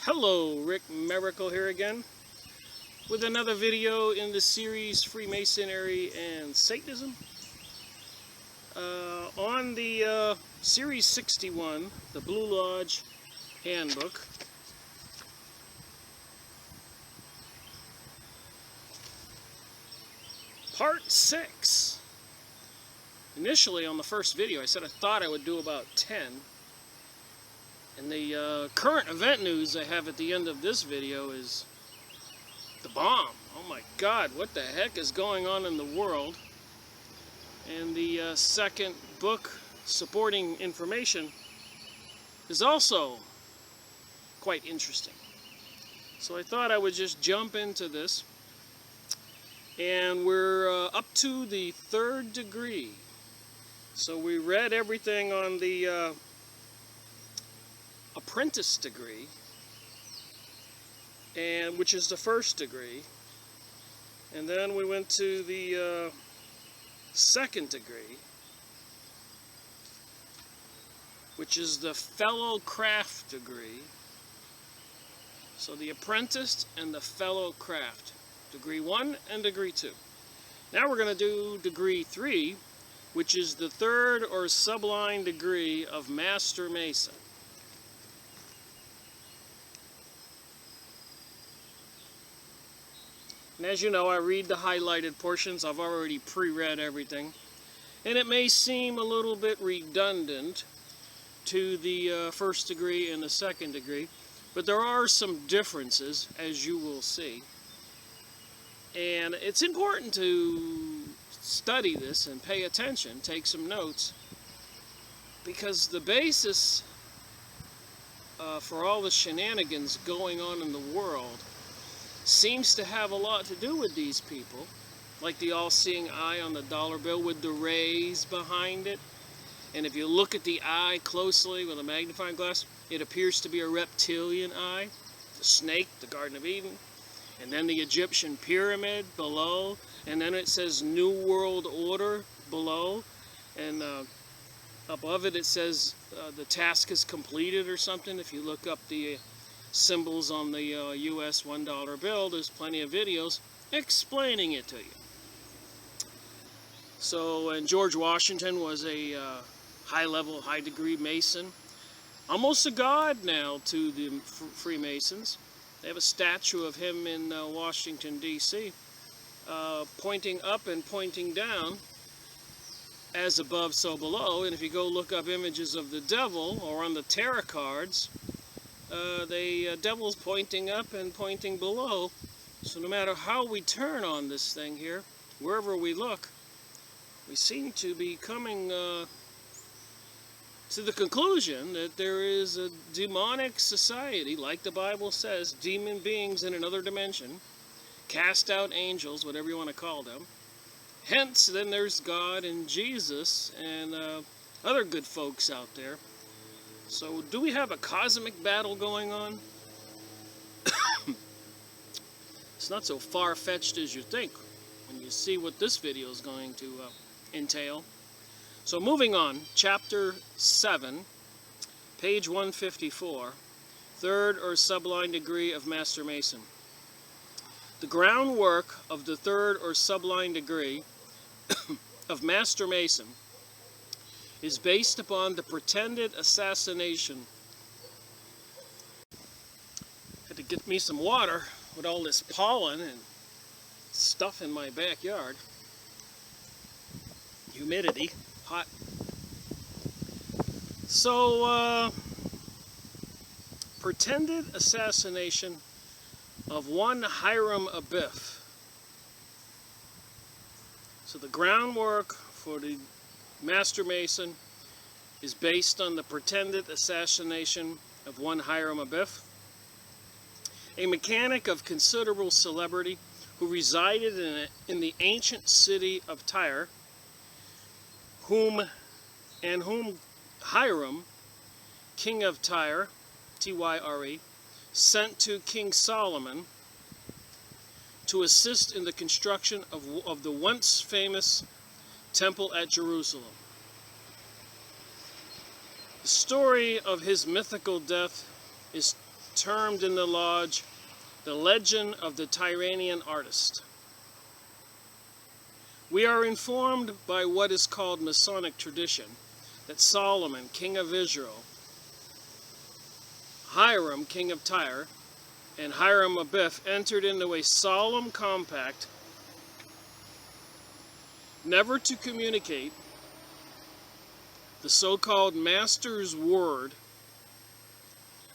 Hello, Rick Miracle here again with another video in the series Freemasonry and Satanism. On the series 61, the Blue Lodge Handbook, part 6. Initially on the first video I said I thought I would do about 10. And the current event news I have at the end of this video is the bomb. Oh my God, what the heck is going on in the world? And the second book supporting information is also quite interesting. So I thought I would just jump into this. And we're up to the 3rd degree. So we read everything on the apprentice degree, and which is the 1st degree, and then we went to the 2nd degree, which is the fellow craft degree. So the apprentice and the fellow craft, degree 1 and degree 2. Now we're going to do degree 3, which is the 3rd or sublime degree of Master Mason. And as you know, I read the highlighted portions. I've already pre-read everything. And it may seem a little bit redundant to the 1st degree and the 2nd degree, but there are some differences, as you will see. And it's important to study this and pay attention, take some notes, because the basis for all the shenanigans going on in the world seems to have a lot to do with these people, like the all-seeing eye on the dollar bill with the rays behind it. And if you look at the eye closely with a magnifying glass, it appears to be a reptilian eye, the snake, the Garden of Eden, and then the Egyptian pyramid below, and then it says New World Order below, and above it says the task is completed or something. If you look up the symbols on the US $1 bill, there's plenty of videos explaining it to you. So, and George Washington was a high-level, high-degree Mason, almost a god now to the Freemasons. They have a statue of him in Washington, D.C., pointing up and pointing down, as above, so below. And if you go look up images of the devil, or on the tarot cards, the devil's pointing up and pointing below. So no matter how we turn on this thing here, wherever we look, we seem to be coming to the conclusion that there is a demonic society, like the Bible says, demon beings in another dimension, cast out angels, whatever you want to call them. Hence, then there's God and Jesus and other good folks out there. So, do we have a cosmic battle going on? It's not so far-fetched as you think when you see what this video is going to entail. So, moving on, Chapter 7, page 154, 3rd or sublime degree of Master Mason. The groundwork of the 3rd or sublime degree of Master Mason is based upon the pretended assassination. Had to get me some water with all this pollen and stuff in my backyard. Humidity, hot. So, pretended assassination of one Hiram Abiff. So the groundwork for the Master Mason is based on the pretended assassination of one Hiram Abiff, a mechanic of considerable celebrity who resided in the ancient city of Tyre, whom Hiram, king of Tyre, Tyre, sent to King Solomon to assist in the construction of the once famous temple at Jerusalem. The story of his mythical death is termed in the lodge the legend of the Tyrannian artist. We are informed by what is called Masonic tradition that Solomon, king of Israel, Hiram, king of Tyre, and Hiram Abiff entered into a solemn compact never to communicate the so-called Master's Word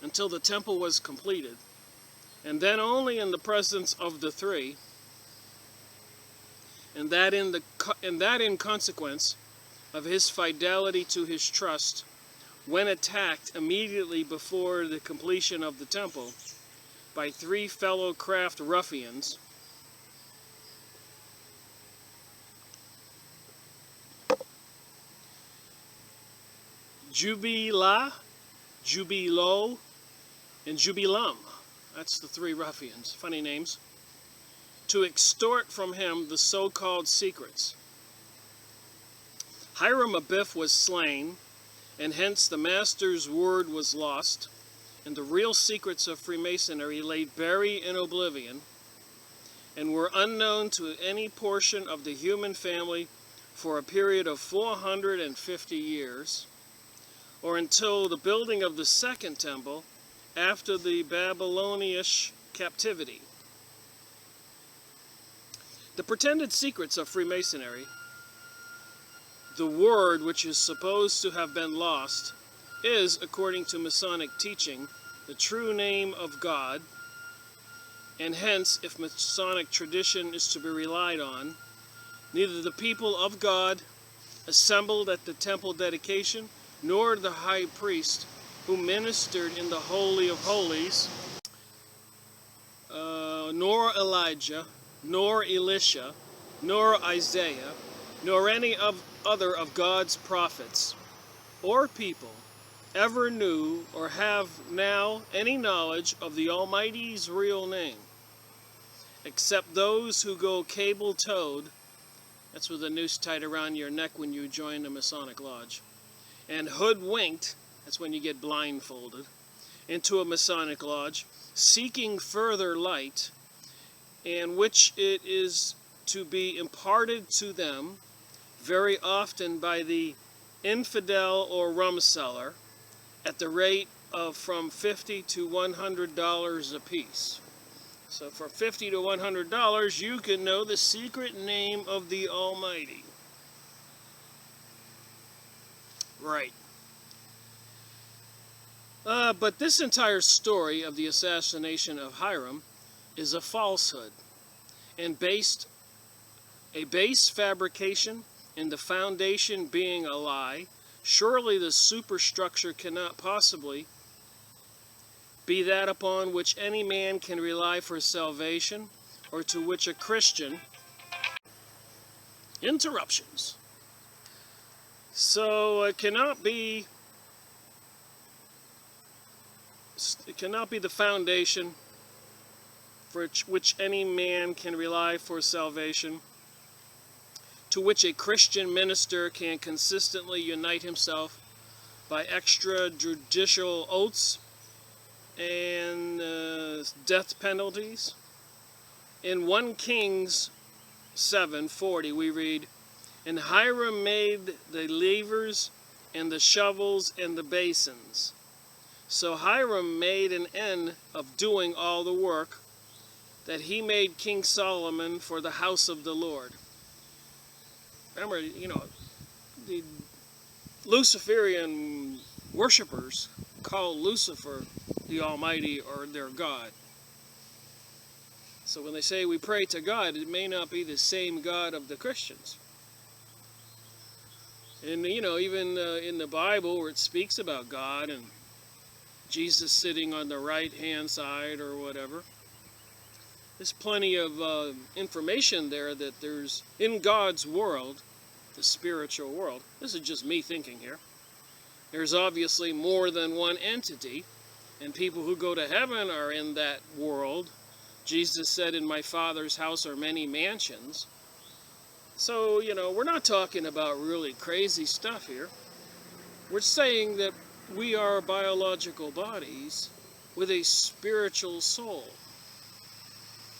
until the temple was completed, and then only in the presence of the three, and that in consequence of his fidelity to his trust when attacked immediately before the completion of the temple by three fellow craft ruffians, Jubilo, and Jubilum. That's the three ruffians. Funny names. To extort from him the so-called secrets. Hiram Abiff was slain, and hence the Master's Word was lost, and the real secrets of Freemasonry lay buried in oblivion, and were unknown to any portion of the human family for a period of 450 years, or until the building of the Second Temple after the Babylonian captivity. The pretended secrets of Freemasonry, the word which is supposed to have been lost, is, according to Masonic teaching, the true name of God, and hence, if Masonic tradition is to be relied on, neither the people of God assembled at the temple dedication, nor the high priest who ministered in the Holy of Holies, nor Elijah, nor Elisha, nor Isaiah, nor any other of God's prophets or people ever knew or have now any knowledge of the Almighty's real name, except those who go cable-toed, that's with a noose tied around your neck when you join the Masonic Lodge, and hoodwinked, that's when you get blindfolded, into a Masonic Lodge, seeking further light, and which it is to be imparted to them very often by the infidel or rum seller at the rate of from $50 to $100 a piece. So for $50 to $100, you can know the secret name of the Almighty. Right. But this entire story of the assassination of Hiram is a falsehood and a base fabrication, and the foundation being a lie. Surely the superstructure cannot possibly be that upon which any man can rely for salvation, or to which a Christian... Interruptions. So it cannot be the foundation for which any man can rely for salvation, to which a Christian minister can consistently unite himself by extrajudicial oaths and death penalties. In 1 Kings 7:40 we read, "And Hiram made the levers and the shovels and the basins." So Hiram made an end of doing all the work that he made King Solomon for the house of the Lord. Remember, the Luciferian worshippers call Lucifer the Almighty or their God. So when they say we pray to God, it may not be the same God of the Christians. And, even in the Bible where it speaks about God and Jesus sitting on the right-hand side or whatever, there's plenty of information there that there's, in God's world, the spiritual world, this is just me thinking here, there's obviously more than one entity, and people who go to heaven are in that world. Jesus said, "In my Father's house are many mansions." So, we're not talking about really crazy stuff here. We're saying that we are biological bodies with a spiritual soul.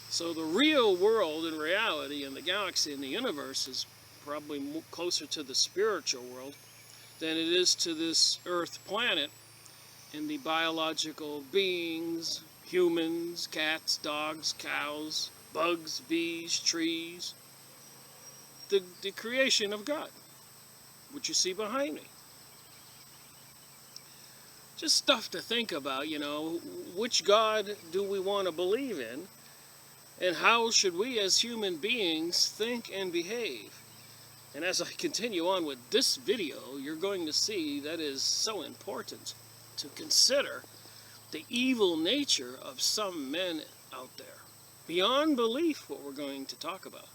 So the real world and reality in the galaxy and the universe is probably closer to the spiritual world than it is to this Earth planet and the biological beings, humans, cats, dogs, cows, bugs, bees, trees, the creation of God, which you see behind me. Just stuff to think about, you know. Which God do we want to believe in? And how should we as human beings think and behave? And as I continue on with this video, you're going to see that is so important to consider the evil nature of some men out there. Beyond belief, what we're going to talk about.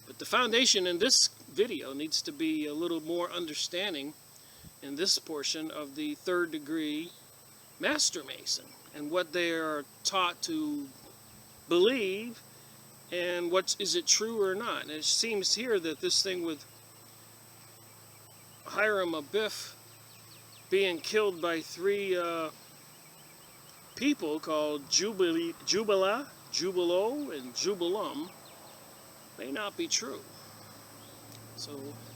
But the foundation in this video needs to be a little more understanding in this portion of the third degree Master Mason and what they are taught to believe and is it true or not. And it seems here that this thing with Hiram Abiff being killed by three people called Jubilo, and Jubilum may not be true. So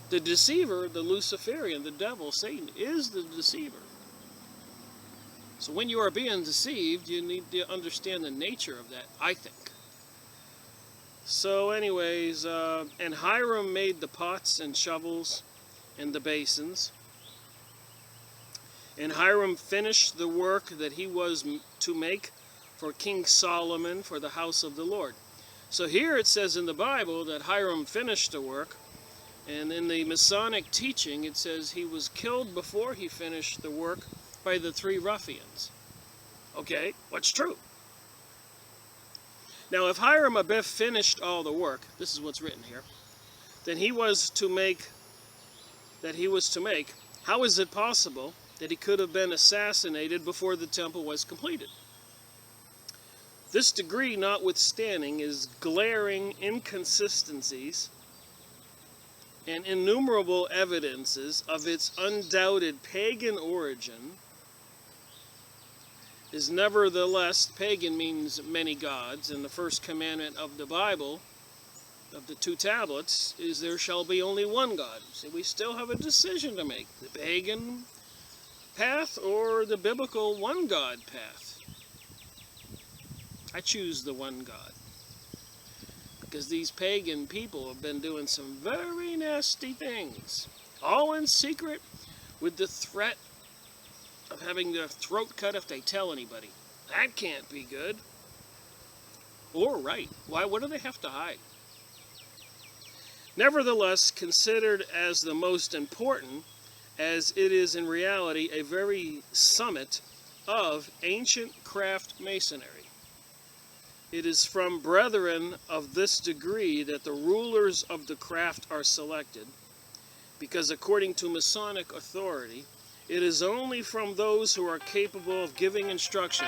the deceiver, the Luciferian, the devil, Satan, is the deceiver. So when you are being deceived, you need to understand the nature of that, I think. So anyways, and Hiram made the pots and shovels and the basins. And Hiram finished the work that he was to make for King Solomon for the house of the Lord. So here it says in the Bible that Hiram finished the work, and in the Masonic teaching it says he was killed before he finished the work by the three ruffians. Okay, what's true? Now if Hiram Abiff finished all the work, this is what's written here, then he was to make, how is it possible that he could have been assassinated before the temple was completed? This degree notwithstanding is glaring inconsistencies and innumerable evidences of its undoubted pagan origin is nevertheless, pagan means many gods, and the first commandment of the Bible, of the two tablets, is there shall be only one God. See, we still have a decision to make, the pagan path or the biblical one God path. I choose the one God, because these pagan people have been doing some very nasty things, all in secret, with the threat of having their throat cut if they tell anybody. That can't be good. Or right. Why? What do they have to hide? Nevertheless, considered as the most important, as it is in reality a very summit of ancient craft masonry. It is from brethren of this degree that the rulers of the craft are selected, because according to Masonic authority, it is only from those who are capable of giving instruction.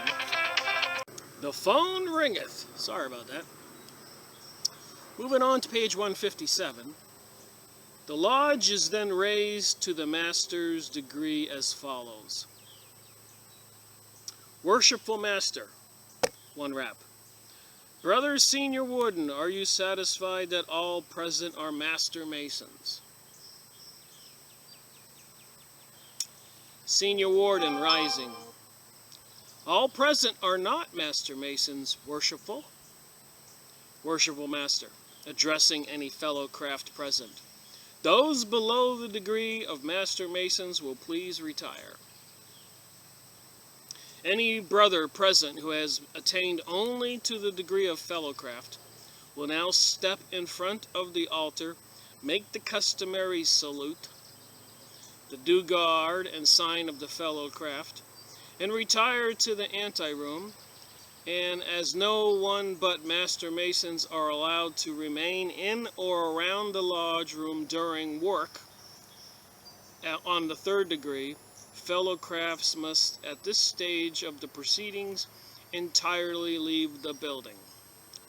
The phone ringeth. Sorry about that. Moving on to page 157. The lodge is then raised to the master's degree as follows. Worshipful Master, 1 rap. Brother Senior Warden, are you satisfied that all present are Master Masons? Senior Warden, rising. All present are not Master Masons, worshipful. Worshipful Master, addressing any fellow craft present. Those below the degree of Master Masons will please retire. Any brother present who has attained only to the degree of fellowcraft will now step in front of the altar, make the customary salute, the due guard and sign of the fellowcraft, and retire to the anteroom. And as no one but Master Masons are allowed to remain in or around the lodge room during work on the third degree, fellow crafts must, at this stage of the proceedings, entirely leave the building,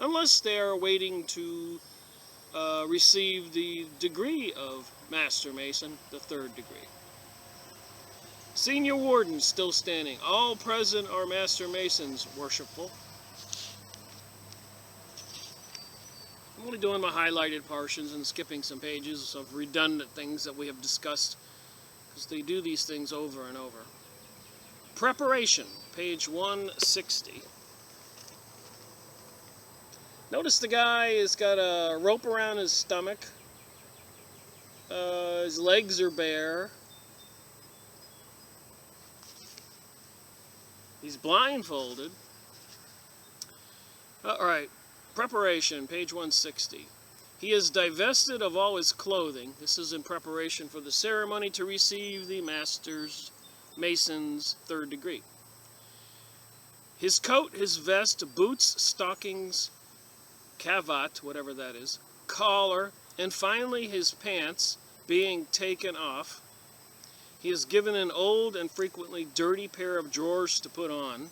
unless they are waiting to receive the degree of Master Mason, the third degree. Senior Warden still standing. All present are Master Masons, worshipful. I'm only doing my highlighted portions and skipping some pages of redundant things that we have discussed, because they do these things over and over. Preparation, page 160. Notice the guy has got a rope around his stomach. His legs are bare. He's blindfolded. Alright, preparation, page 160. He is divested of all his clothing. This is in preparation for the ceremony to receive the Master's Mason's third degree. His coat, his vest, boots, stockings, cravat, whatever that is, collar, and finally his pants being taken off. He is given an old and frequently dirty pair of drawers to put on.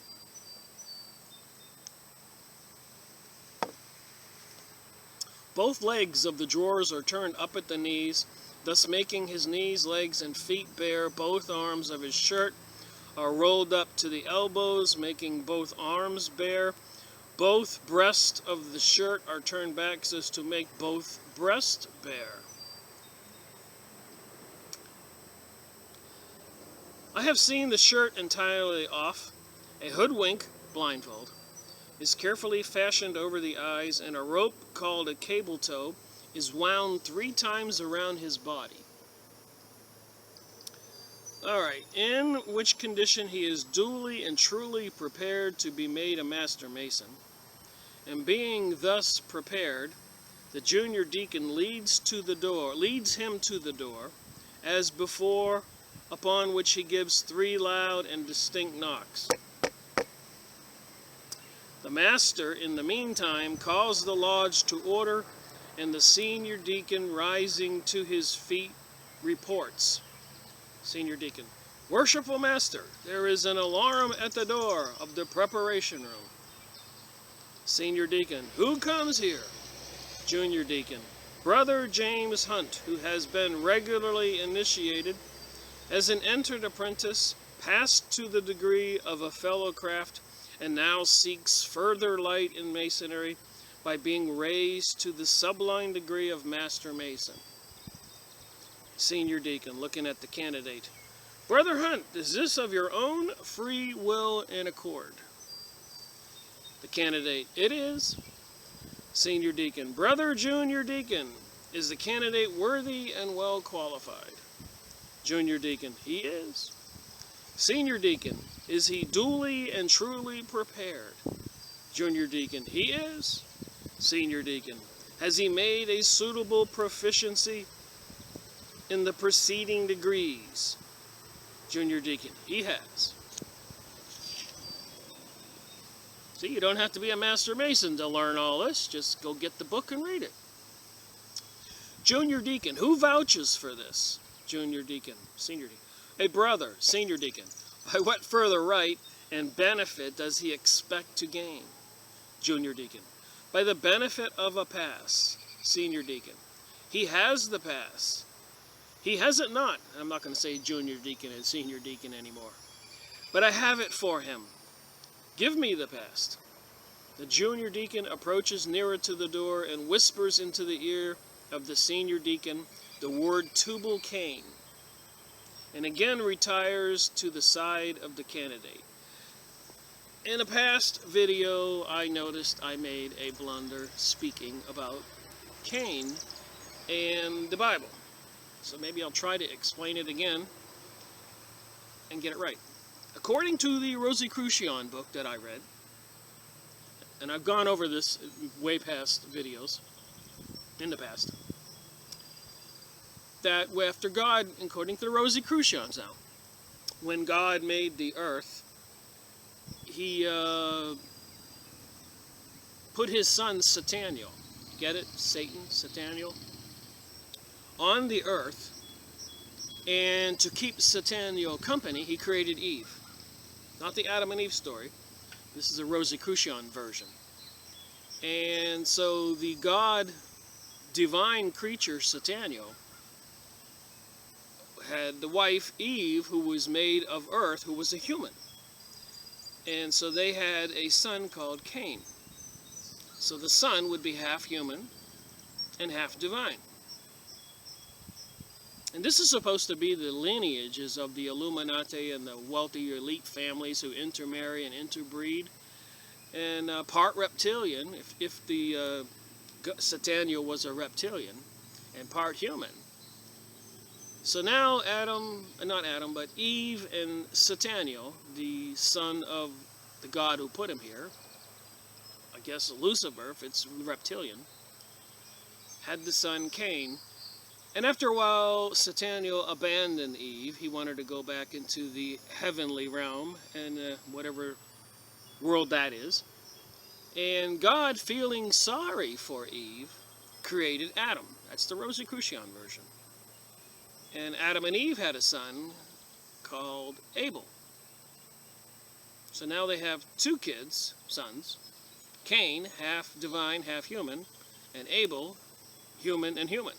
Both legs of the drawers are turned up at the knees, thus making his knees, legs, and feet bare. Both arms of his shirt are rolled up to the elbows, making both arms bare. Both breasts of the shirt are turned back so as to make both breasts bare. I have seen the shirt entirely off. A hoodwink, blindfold, is carefully fashioned over the eyes, and a rope called a cable tow is wound 3 times around his body. Alright, in which condition he is duly and truly prepared to be made a Master Mason. And being thus prepared, the junior deacon leads him to the door, as before, upon which he gives 3 loud and distinct knocks. The master, in the meantime, calls the lodge to order, and the senior deacon, rising to his feet, reports. Senior deacon: Worshipful Master, there is an alarm at the door of the preparation room. Senior deacon: Who comes here? Junior deacon: Brother James Hunt, who has been regularly initiated as an entered apprentice, passed to the degree of a fellow craft, and now seeks further light in masonry by being raised to the sublime degree of Master Mason. Senior deacon, looking at the candidate: Brother Hunt, is this of your own free will and accord? The candidate: It is. Senior deacon: Brother Junior deacon, is the candidate worthy and well qualified? Junior deacon: He is. Senior deacon: Is he duly and truly prepared? Junior deacon: He is. Senior deacon: Has he made a suitable proficiency in the preceding degrees? Junior deacon: He has. See, you don't have to be a Master Mason to learn all this. Just go get the book and read it. Junior deacon: Who vouches for this? Junior deacon: Senior deacon: A brother. Senior deacon: By what further right and benefit does he expect to gain? Junior deacon: By the benefit of a pass. Senior deacon: He has the pass. He has it not. I'm not going to say junior deacon and senior deacon anymore. But I have it for him. Give me the pass. The junior deacon approaches nearer to the door and whispers into the ear of the senior deacon the word Tubal Cain, and again retires to the side of the candidate. In a past video, I noticed I made a blunder speaking about Cain and the Bible. So maybe I'll try to explain it again and get it right. According to the Rosicrucian book that I read, and I've gone over this way past videos in the past, that after God, according to the Rosicrucians now, when God made the earth, he put his son Sataniel, get it? Satan, Sataniel, on the earth, and to keep Sataniel company, he created Eve. Not the Adam and Eve story. This is a Rosicrucian version. And so the God, divine creature Sataniel, had the wife Eve, who was made of earth, who was a human. And so they had a son called Cain. So the son would be half human and half divine. And this is supposed to be the lineages of the Illuminati and the wealthy elite families who intermarry and interbreed. And part reptilian, if the Sataniel was a reptilian, and part human. So now Eve and Sataniel, the son of the God who put him here, I guess Lucifer, if it's reptilian, had the son Cain. And after a while, Sataniel abandoned Eve. He wanted to go back into the heavenly realm, and whatever world that is. And God, feeling sorry for Eve, created Adam. That's the Rosicrucian version. And Adam and Eve had a son called Abel. So now they have two kids, sons. Cain, half divine, half human, and Abel, human and human.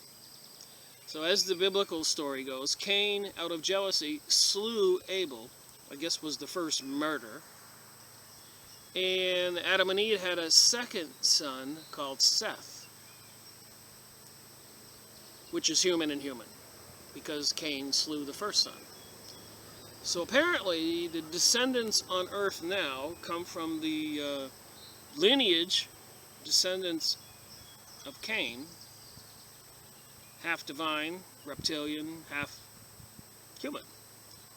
So as the biblical story goes, Cain, out of jealousy, slew Abel, I guess was the first murder. And Adam and Eve had a second son called Seth, which is human and human, because Cain slew the first son. So apparently the descendants on earth now come from the lineage, descendants of Cain, half divine, reptilian, half human.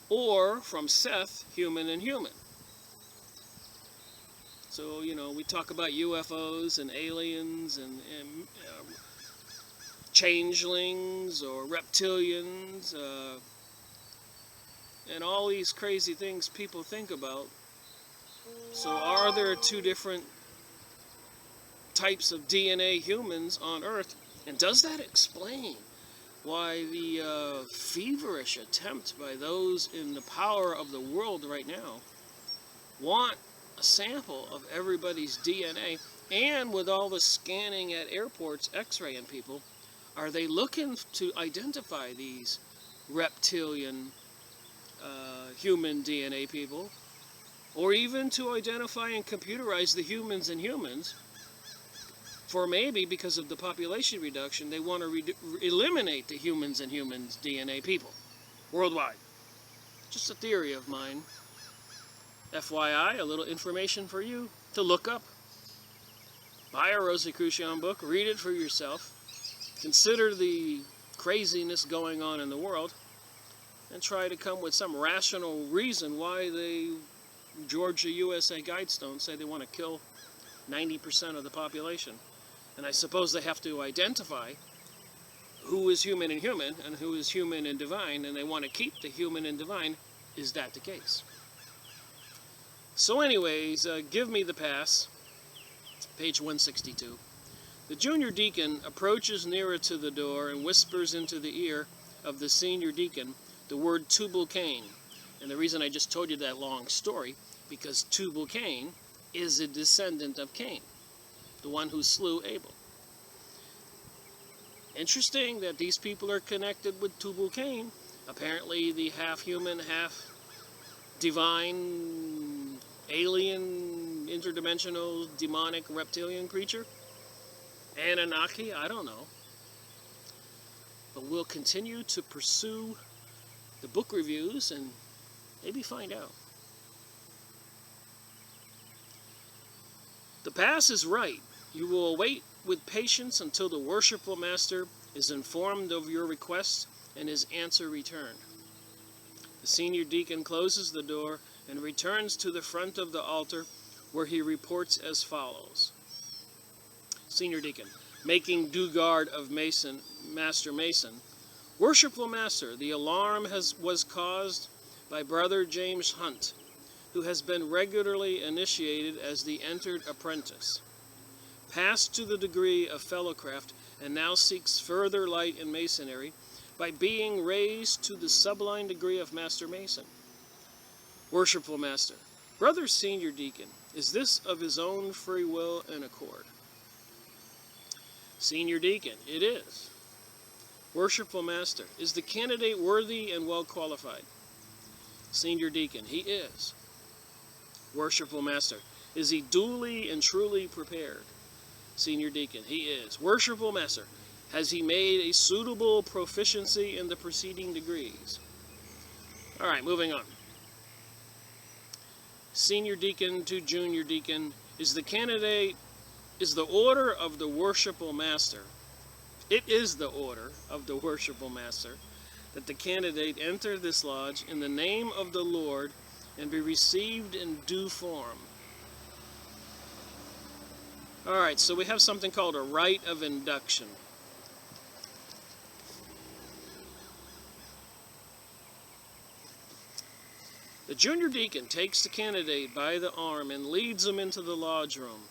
Or from Seth, human and human. So, you know, we talk about UFOs and aliens and changelings or reptilians and all these crazy things people think about. So are there two different types of DNA humans on Earth? And does that explain why the feverish attempt by those in the power of the world right now want a sample of everybody's DNA? And with all the scanning at airports, x-raying people, are they looking to identify these reptilian human DNA people, or even to identify and computerize the humans and humans? For maybe because of the population reduction, they want to eliminate the humans and humans DNA people worldwide. Just a theory of mine. FYI, a little information for you to look up. Buy a Rosicrucian book, read it for yourself, consider the craziness going on in the world, and try to come with some rational reason why they, Georgia USA Guidestones, say they want to kill 90% of the population. And I suppose they have to identify who is human and human and who is human and divine, and they want to keep the human and divine. Is that the case? So anyways, give me the pass, page 162. The junior deacon approaches nearer to the door and whispers into the ear of the senior deacon the word Tubal Cain. And the reason I just told you that long story, because Tubal Cain is a descendant of Cain, the one who slew Abel. Interesting that these people are connected with Tubal Cain. Apparently the half-human, half-divine, alien, interdimensional, demonic, reptilian creature. Anunnaki, I don't know. But we'll continue to pursue the book reviews and maybe find out. The pass is right. You will await with patience until the worshipful master is informed of your request and his answer returned. The senior deacon closes the door and returns to the front of the altar, where he reports as follows. Senior deacon, making due guard of Master Mason. Worshipful Master, the alarm was caused by Brother James Hunt, who has been regularly initiated as the entered apprentice, passed to the degree of fellowcraft, and now seeks further light in Masonry by being raised to the sublime degree of Master Mason. Worshipful Master, Brother Senior Deacon, is this of his own free will and accord? Senior Deacon, it is. Worshipful Master, is the candidate worthy and well qualified? Senior Deacon, he is. Worshipful Master, is he duly and truly prepared? Senior Deacon, he is. Worshipful Master, has he made a suitable proficiency in the preceding degrees? All right, moving on. Senior Deacon to Junior Deacon, is the order of the Worshipful Master, it is the order of the Worshipful Master that the candidate enter this lodge in the name of the Lord and be received in due form. All right, so we have something called a rite of induction. The junior deacon takes the candidate by the arm and leads him into the lodge room,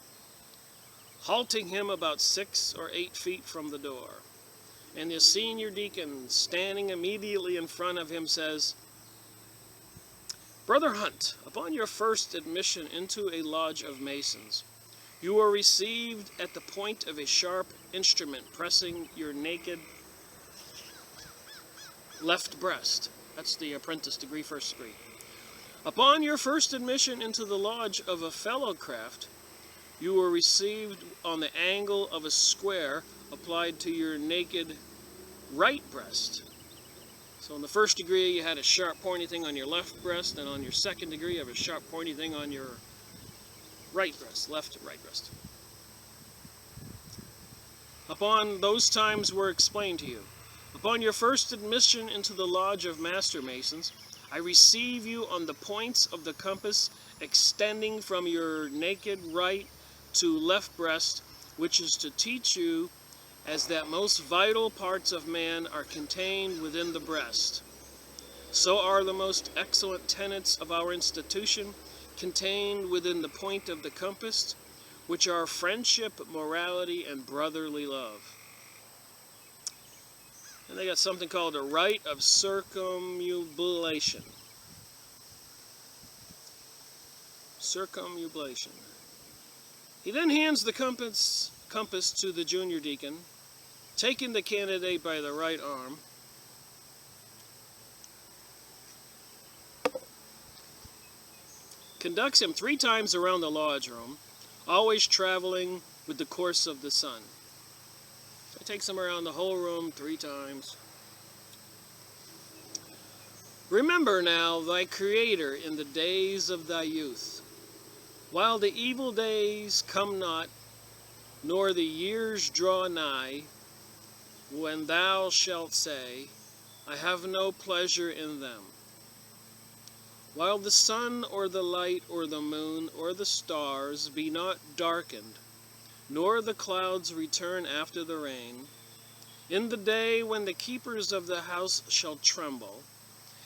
halting him about 6 or 8 feet from the door. And the senior deacon, standing immediately in front of him, says, "Brother Hunt, upon your first admission into a lodge of Masons, you are received at the point of a sharp instrument pressing your naked left breast." That's the apprentice degree, first degree. "Upon your first admission into the lodge of a fellow craft, you were received on the angle of a square applied to your naked right breast." So in the first degree, you had a sharp pointy thing on your left breast, and on your second degree, you have a sharp pointy thing on your right breast, left right breast. Upon those times were explained to you. Upon your first admission into the lodge of Master Masons, I receive you on the points of the compass extending from your naked right to left breast, which is to teach you as that most vital parts of man are contained within the breast. So are the most excellent tenets of our institution contained within the point of the compass, which are friendship, morality, and brotherly love. And they got something called a rite of circumambulation. Circumambulation. He then hands the compass to the junior deacon, taking the candidate by the right arm, conducts him 3 times around the lodge room, always traveling with the course of the sun. So it takes him around the whole room 3 times. "Remember now thy Creator in the days of thy youth, while the evil days come not, nor the years draw nigh, when thou shalt say, I have no pleasure in them. While the sun or the light or the moon or the stars be not darkened, nor the clouds return after the rain, in the day when the keepers of the house shall tremble,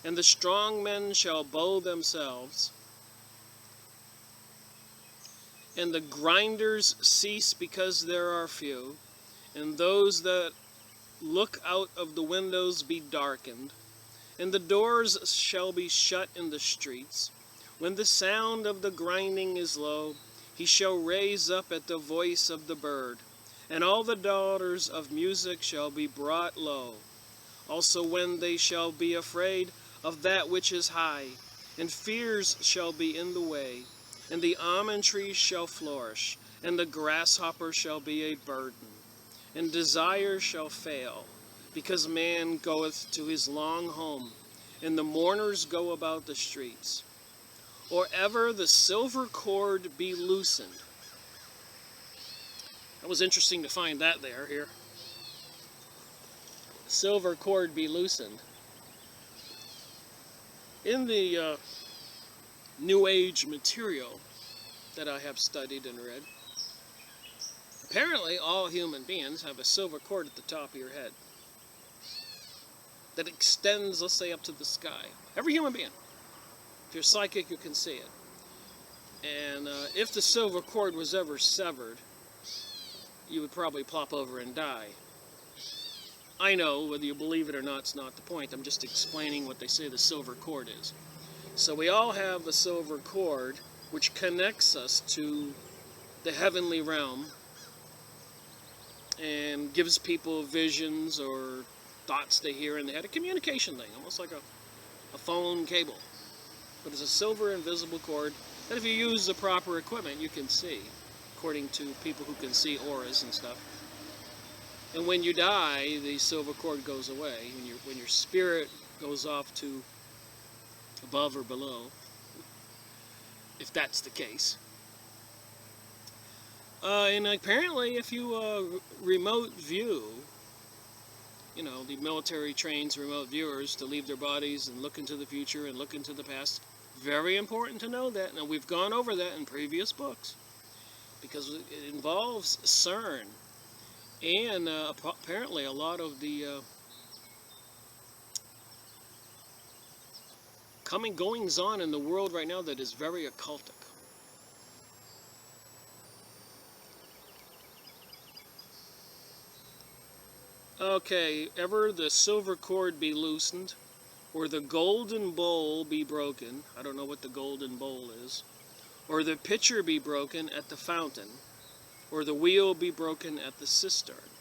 and the strong men shall bow themselves, and the grinders cease because there are few, and those that look out of the windows be darkened, and the doors shall be shut in the streets. When the sound of the grinding is low, he shall raise up at the voice of the bird, and all the daughters of music shall be brought low. Also when they shall be afraid of that which is high, and fears shall be in the way, and the almond tree shall flourish, and the grasshopper shall be a burden, and desire shall fail, because man goeth to his long home, and the mourners go about the streets. Or ever the silver cord be loosened." That was interesting to find that here. Silver cord be loosened. In the New Age material that I have studied and read, apparently all human beings have a silver cord at the top of your head that extends, let's say, up to the sky. Every human being. If you're psychic, you can see it. And if the silver cord was ever severed, you would probably plop over and die. I know, whether you believe it or not, it's not the point. I'm just explaining what they say the silver cord is. So we all have a silver cord which connects us to the heavenly realm and gives people visions or thoughts they hear, and they had a communication thing, almost like a phone cable. But it's a silver invisible cord that if you use the proper equipment, you can see, according to people who can see auras and stuff. And when you die, the silver cord goes away. When your spirit goes off to above or below, if that's the case. And apparently, if you remote view, you know, the military trains remote viewers to leave their bodies and look into the future and look into the past. Very important to know that. Now, we've gone over that in previous books because it involves CERN and apparently a lot of the goings on in the world right now that is very occultic. Okay, ever the silver cord be loosened, or the golden bowl be broken, I don't know what the golden bowl is, or the pitcher be broken at the fountain, or the wheel be broken at the cistern.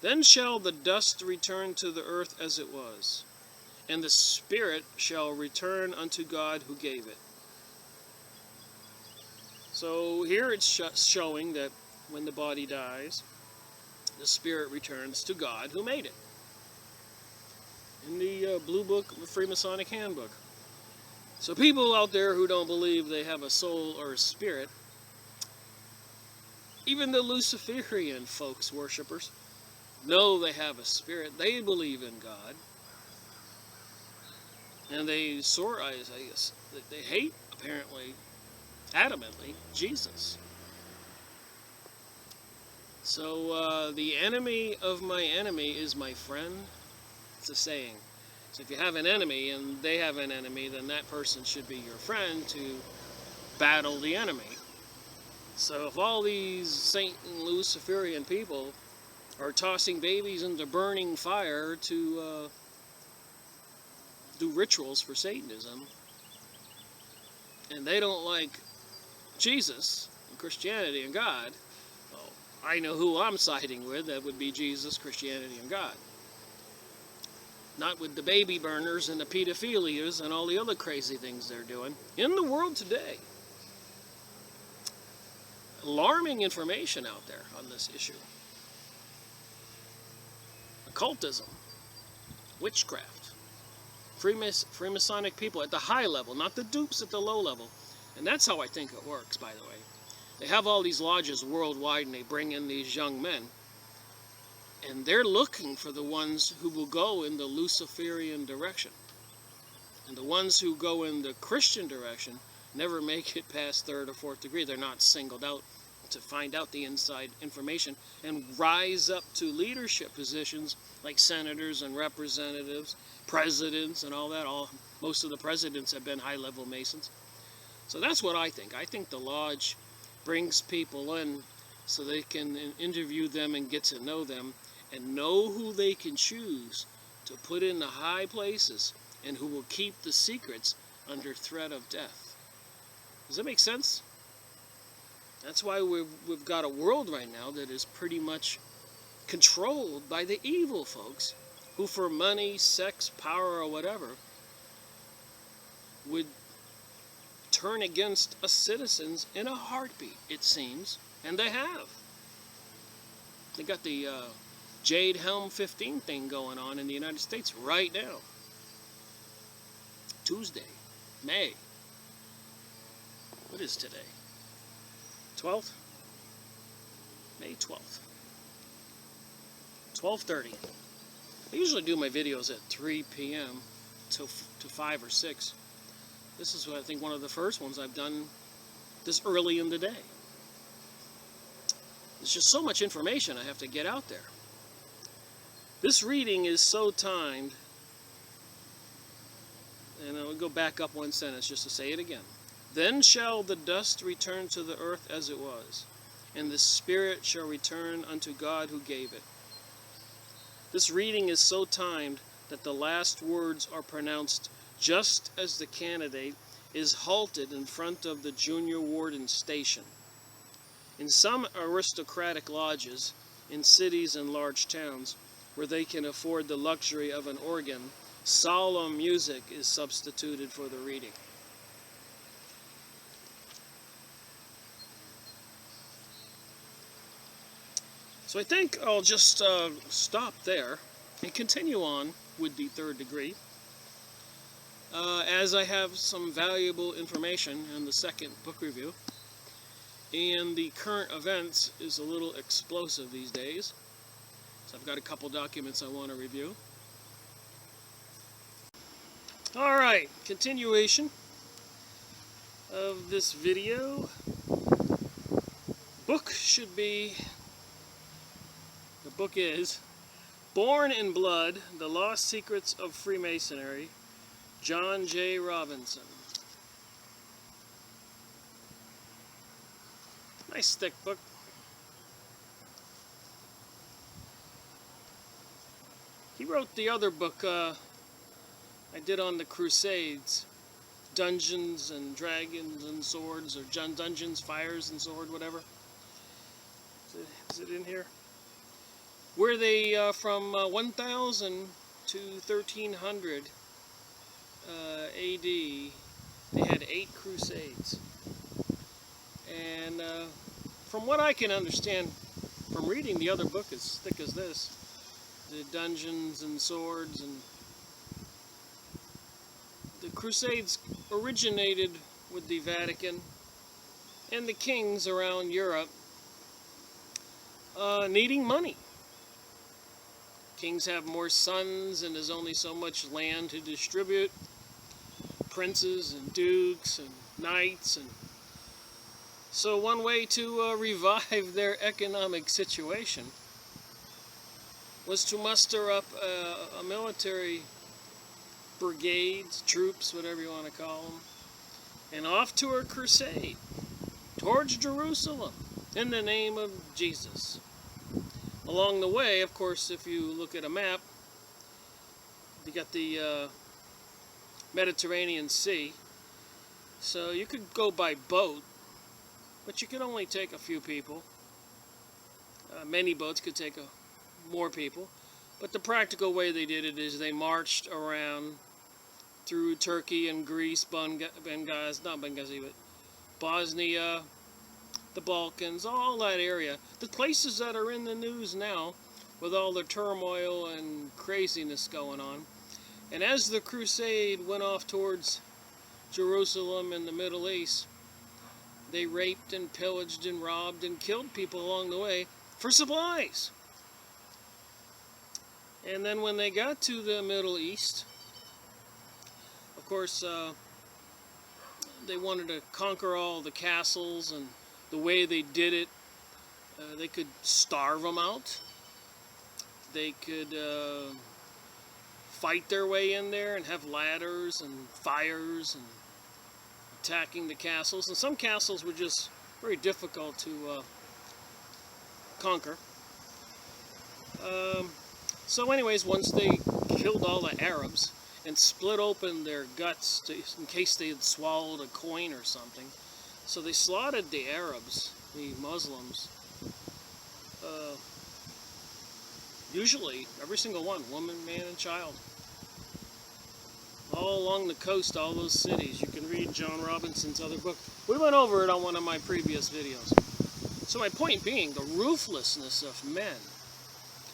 Then shall the dust return to the earth as it was, and the spirit shall return unto God who gave it. So here it's showing that when the body dies, the spirit returns to God who made it. In the Blue Book, the Freemasonic Handbook. So people out there who don't believe they have a soul or a spirit, even the Luciferian folks, worshippers, know they have a spirit. They believe in God. And they they hate, apparently, adamantly, Jesus. So, the enemy of my enemy is my friend. It's a saying. So if you have an enemy and they have an enemy, then that person should be your friend to battle the enemy. So if all these Satan Luciferian people are tossing babies into burning fire to do rituals for Satanism, and they don't like Jesus and Christianity and God, well, I know who I'm siding with. That would be Jesus, Christianity, and God. Not with the baby burners and the pedophilias and all the other crazy things they're doing in the world today. Alarming information out there on this issue. Occultism, witchcraft, Freemasonic people at the high level, not the dupes at the low level. And that's how I think it works, by the way. They have all these lodges worldwide and they bring in these young men. And they're looking for the ones who will go in the Luciferian direction. And the ones who go in the Christian direction never make it past 3rd or 4th degree. They're not singled out to find out the inside information and rise up to leadership positions like senators and representatives, presidents and all that. Most of the presidents have been high-level Masons. So that's what I think. I think the lodge brings people in so they can interview them and get to know them and know who they can choose to put in the high places and who will keep the secrets under threat of death. Does that make sense? That's why we've got a world right now that is pretty much controlled by the evil folks who for money, sex, power, or whatever would turn against us citizens in a heartbeat, it seems. And they have. They got the Jade Helm 15 thing going on in the United States right now. Tuesday, May. What is today? 12th? May 12th. 12:30. I usually do my videos at 3 p.m. to 5 or 6. This is, I think, one of the first ones I've done this early in the day. There's just so much information I have to get out there. This reading is so timed, and I'll go back up one sentence just to say it again. Then shall the dust return to the earth as it was, and the spirit shall return unto God who gave it. This reading is so timed that the last words are pronounced just as the candidate is halted in front of the junior warden's station. In some aristocratic lodges, in cities and large towns, where they can afford the luxury of an organ, solemn music is substituted for the reading. So I think I'll just stop there and continue on with the third degree, as I have some valuable information in the second book review, and the current events is a little explosive these days, so I've got a couple documents I want to review. Alright, continuation of this video. Book should be, the book is Born in Blood, The Lost Secrets of Freemasonry, John J. Robinson. Nice thick book. He wrote the other book I did on the Crusades, Dungeons and Dragons and Swords, or Dungeons, Fires and Sword, whatever. Is it in here? Where they, from 1000 to 1300 AD, they had 8 crusades. And from what I can understand from reading the other book as thick as this, the Dungeons and Swords, and the crusades originated with the Vatican and the kings around Europe needing money. Kings have more sons and there's only so much land to distribute. Princes and dukes and knights, and so one way to revive their economic situation was to muster up a military brigades, troops, whatever you want to call them, and off to a crusade towards Jerusalem in the name of Jesus. Along the way, of course, if you look at a map, you got the Mediterranean Sea, so you could go by boat, but you could only take a few people. Many boats could take more people, but the practical way they did it is they marched around through Turkey and Greece, Bosnia, the Balkans, all that area, the places that are in the news now with all the turmoil and craziness going on. And as the crusade went off towards Jerusalem and the Middle East, they raped and pillaged and robbed and killed people along the way for supplies. And then when they got to the Middle East, of course, they wanted to conquer all the castles, and the way they did it, they could starve them out. They could fight their way in there and have ladders and fires and attacking the castles. And some castles were just very difficult to conquer. So anyways, once they killed all the Arabs and split open their guts in case they had swallowed a coin or something, so they slaughtered the Arabs, the Muslims, usually every single one, woman, man, and child. All along the coast, all those cities. You can read John Robinson's other book. We went over it on one of my previous videos. So my point being, the ruthlessness of men,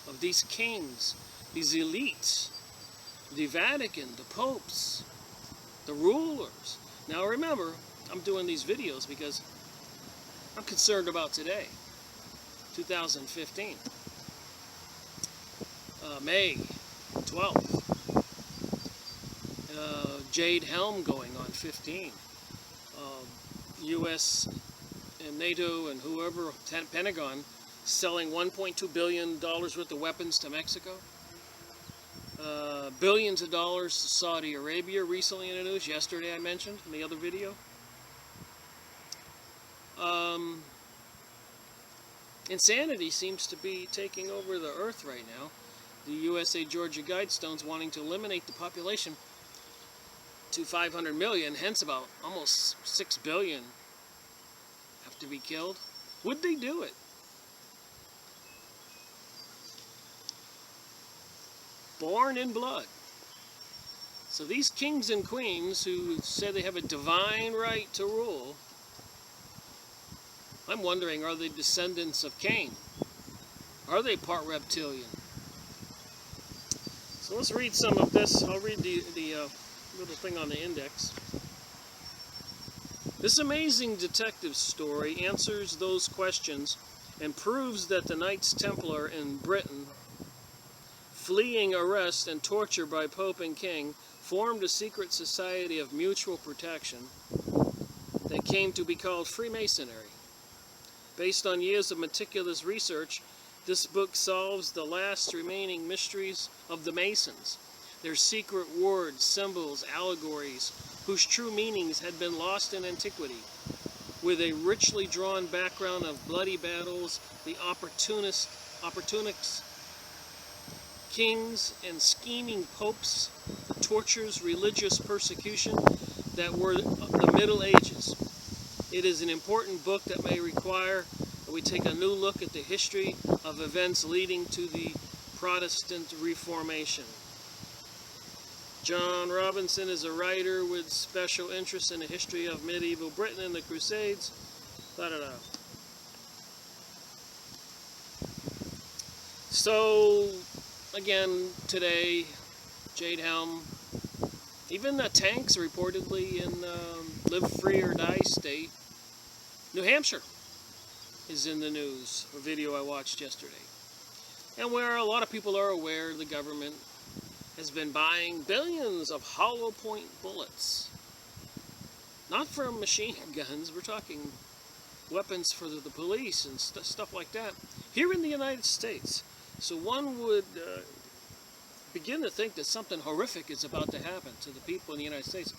of these kings, these elites, the Vatican, the popes, the rulers. Now remember, I'm doing these videos because I'm concerned about today, 2015, May 12th. Jade Helm going on 15. U.S. and NATO and whoever, Pentagon, selling $1.2 billion worth of weapons to Mexico. Billions of dollars to Saudi Arabia recently in the news. Yesterday I mentioned in the other video. Insanity seems to be taking over the earth right now. The USA Georgia Guidestones wanting to eliminate the population to 500 million, hence about almost 6 billion have to be killed. Would they do it? born in blood. So these kings and queens who say they have a divine right to rule, I'm wondering, are they descendants of Cain? Are they part reptilian? So let's read some of this. I'll read the little thing on the index. This amazing detective story answers those questions and proves that the Knights Templar in Britain, fleeing arrest and torture by Pope and King, formed a secret society of mutual protection that came to be called Freemasonry. Based on years of meticulous research, this book solves the last remaining mysteries of the Masons, their secret words, symbols, allegories, whose true meanings had been lost in antiquity. With a richly drawn background of bloody battles, the opportunists, kings, and scheming popes, the tortures, religious persecution that were the Middle Ages. It is an important book that may require that we take a new look at the history of events leading to the Protestant Reformation. John Robinson is a writer with special interest in the history of medieval Britain and the Crusades. So, again, today, Jade Helm, even the tanks reportedly in Live Free or Die state, New Hampshire, is in the news, a video I watched yesterday. And where a lot of people are aware, the government has been buying billions of hollow point bullets. Not for machine guns, we're talking weapons for the police and stuff like that, here in the United States. So one would begin to think that something horrific is about to happen to the people in the United States.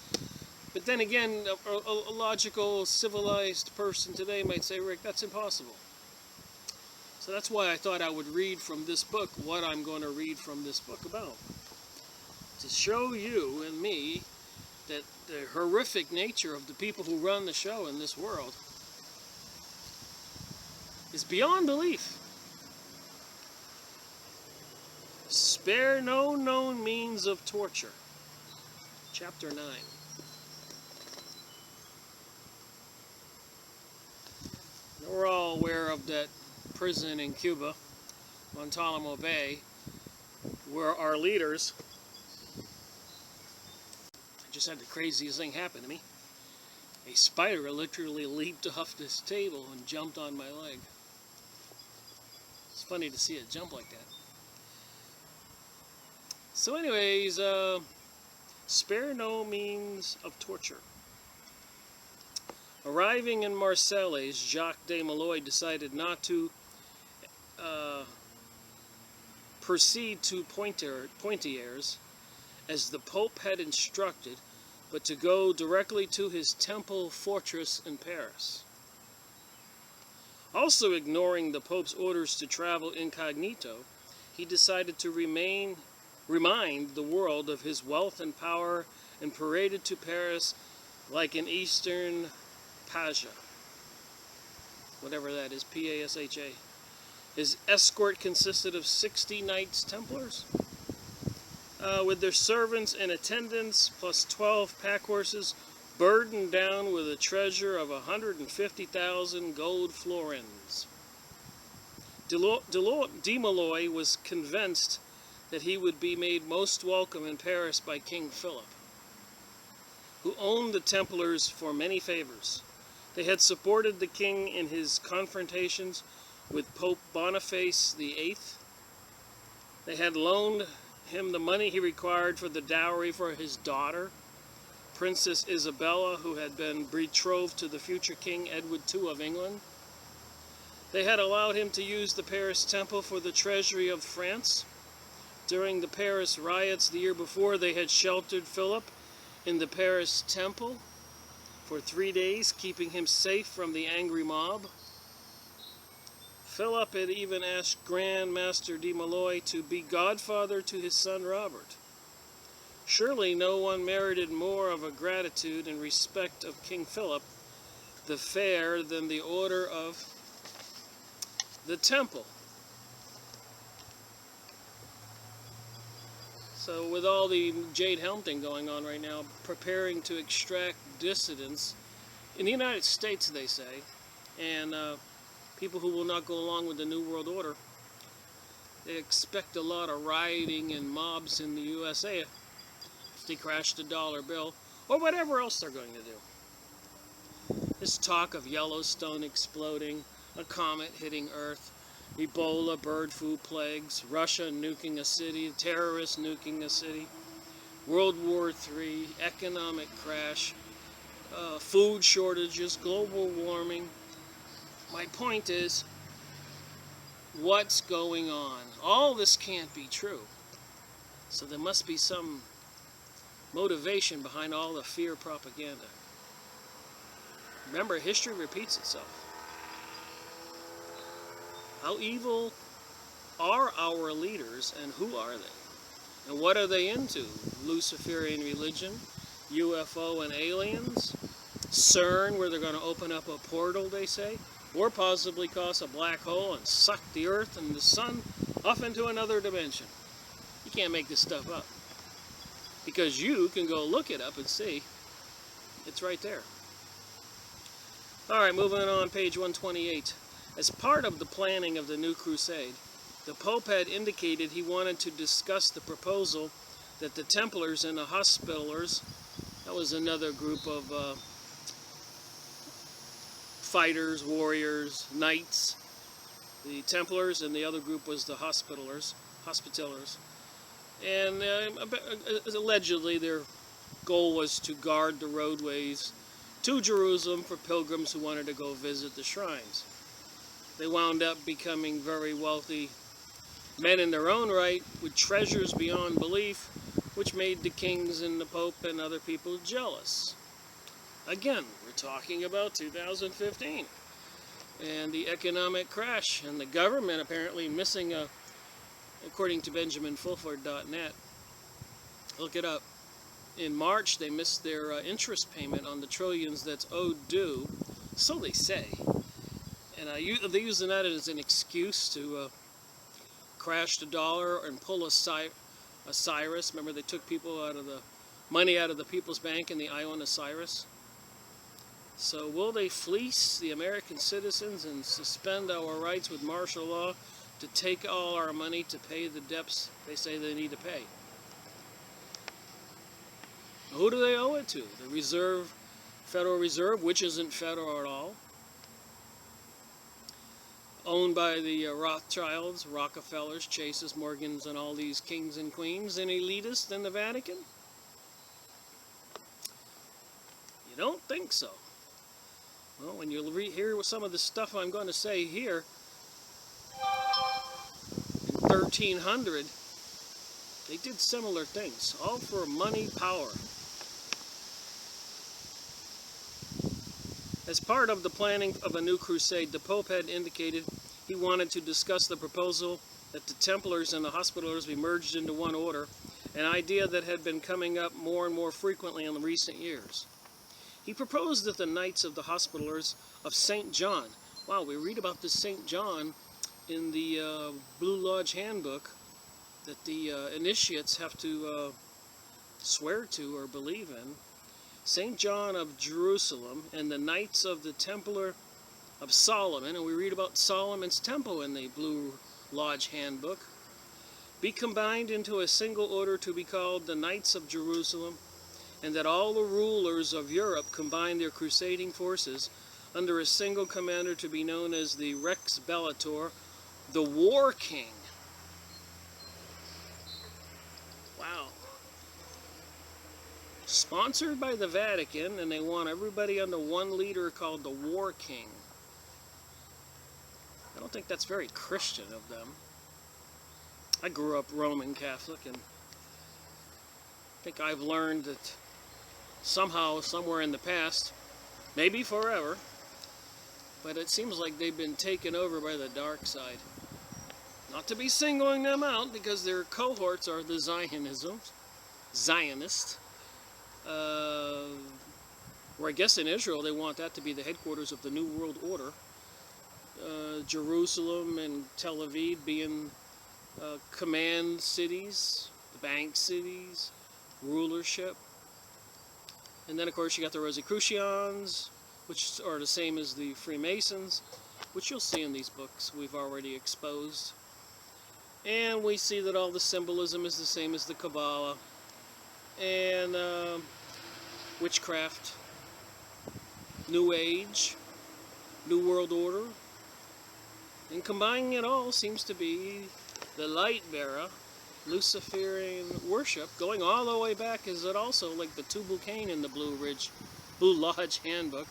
But then again, a logical, civilized person today might say, Rick, that's impossible. So that's why I thought I would read from this book what I'm going to read from this book about. To show you and me that the horrific nature of the people who run the show in this world is beyond belief. Spare no known means of torture. Chapter 9. Now we're all aware of that prison in Cuba, Guantanamo Bay, where our leaders... just had the craziest thing happen to me. A spider literally leaped off this table and jumped on my leg. It's funny to see it jump like that. So anyways, spare no means of torture. Arriving in Marseilles, Jacques de Molay decided not to proceed to Poitiers, as the Pope had instructed, but to go directly to his temple fortress in Paris. Also ignoring the Pope's orders to travel incognito, he decided to remind the world of his wealth and power and paraded to Paris like an Eastern Pasha. Whatever that is, P-A-S-H-A. His escort consisted of 60 Knights Templars, with their servants and attendants, plus 12 pack horses, burdened down with a treasure of 150,000 gold florins. De Molay was convinced that he would be made most welcome in Paris by King Philip, who owned the Templars for many favors. They had supported the king in his confrontations with Pope Boniface VIII. They had loaned him the money he required for the dowry for his daughter, Princess Isabella, who had been betrothed to the future King Edward II of England. They had allowed him to use the Paris Temple for the treasury of France. During the Paris riots the year before, they had sheltered Philip in the Paris Temple for 3 days, keeping him safe from the angry mob. Philip had even asked Grand Master de Molay to be godfather to his son Robert. Surely no one merited more of a gratitude and respect of King Philip the Fair than the order of the Temple. So with all the Jade Helm thing going on right now, preparing to extract dissidents in the United States, they say, and people who will not go along with the New World Order, they expect a lot of rioting and mobs in the USA if they crash the dollar bill, or whatever else they're going to do. This talk of Yellowstone exploding, a comet hitting Earth, Ebola, bird flu plagues, Russia nuking a city, terrorists nuking a city, World War III, economic crash, food shortages, global warming. My point is, what's going on? All this can't be true. So there must be some motivation behind all the fear propaganda. Remember, history repeats itself. How evil are our leaders, and who are they? And what are they into? Luciferian religion, UFO and aliens, CERN, where they're going to open up a portal, they say, or possibly cause a black hole and suck the Earth and the Sun off into another dimension. You can't make this stuff up, because you can go look it up and see. It's right there. All right, moving on, page 128. As part of the planning of the new crusade, the Pope had indicated he wanted to discuss the proposal that the Templars and the Hospitallers, that was another group of fighters, warriors, knights. The Templars, and the other group was the Hospitallers. And allegedly their goal was to guard the roadways to Jerusalem for pilgrims who wanted to go visit the shrines. They wound up becoming very wealthy men in their own right, with treasures beyond belief, which made the kings and the Pope and other people jealous. Again, we're talking about 2015 and the economic crash, and the government apparently missing a, according to BenjaminFulford.net, look it up, in March they missed their interest payment on the trillions that's owed due, so they say. And they're using that as an excuse to crash the dollar and pull a Cyrus. Remember, they took people out of the money out of the People's Bank in the Ion Osiris. So will they fleece the American citizens and suspend our rights with martial law to take all our money to pay the debts they say they need to pay? Who do they owe it to? The Federal Reserve, which isn't federal at all, owned by the Rothschilds, Rockefellers, Chases, Morgans, and all these kings and queens, and elitists in the Vatican? You don't think so. Well, when you hear some of the stuff I'm going to say here, in 1300, they did similar things, all for money, power. As part of the planning of a new crusade, the Pope had indicated he wanted to discuss the proposal that the Templars and the Hospitallers be merged into one order, an idea that had been coming up more and more frequently in recent years. He proposed that the Knights of the Hospitallers of St. John, wow, we read about this St. John in the Blue Lodge Handbook, that the initiates have to swear to or believe in. St. John of Jerusalem and the Knights of the Templar of Solomon, and we read about Solomon's Temple in the Blue Lodge Handbook, be combined into a single order to be called the Knights of Jerusalem, and that all the rulers of Europe combine their crusading forces under a single commander to be known as the Rex Bellator, the War King. Wow. Sponsored by the Vatican, and they want everybody under one leader called the War King. I don't think that's very Christian of them. I grew up Roman Catholic, and I think I've learned that somehow, somewhere in the past, maybe forever, but it seems like they've been taken over by the dark side. Not to be singling them out, because their cohorts are the Zionists. Or I guess in Israel they want that to be the headquarters of the New World Order. Jerusalem and Tel Aviv being command cities, bank cities, rulership. And then, of course, you got the Rosicrucians, which are the same as the Freemasons, which you'll see in these books we've already exposed. And we see that all the symbolism is the same as the Kabbalah and witchcraft, New Age, New World Order. And combining it all seems to be the light bearer, Luciferian worship, going all the way back. Is it also like the Tubal Cain in the Blue Lodge handbook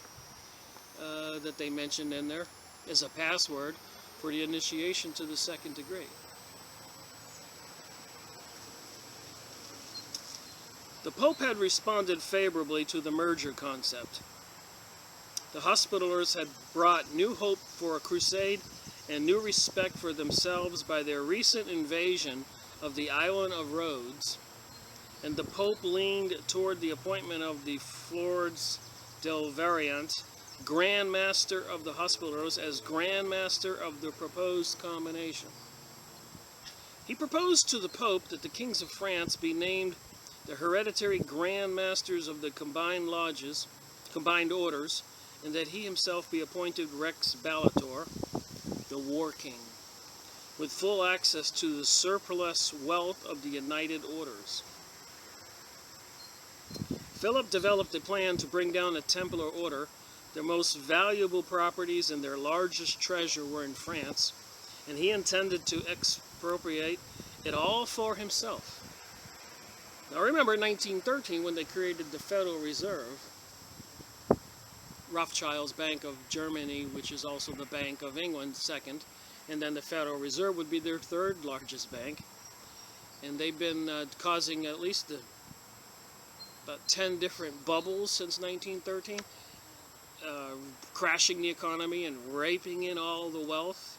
that they mentioned in there as a password for the initiation to the second degree. The Pope had responded favorably to the merger concept. The Hospitallers had brought new hope for a crusade and new respect for themselves by their recent invasion of the island of Rhodes, and the Pope leaned toward the appointment of the Flores del Variant, Grand Master of the Hospitallers, as Grand Master of the proposed combination. He proposed to the Pope that the kings of France be named the hereditary Grand Masters of the combined orders, and that he himself be appointed Rex Ballator, the War King, with full access to the surplus wealth of the United Orders. Philip developed a plan to bring down the Templar Order. Their most valuable properties and their largest treasure were in France, and he intended to expropriate it all for himself. Now remember 1913 when they created the Federal Reserve, Rothschild's Bank of Germany, which is also the Bank of England, second, and then the Federal Reserve would be their third largest bank. And they've been causing at least about 10 different bubbles since 1913, crashing the economy and raping in all the wealth.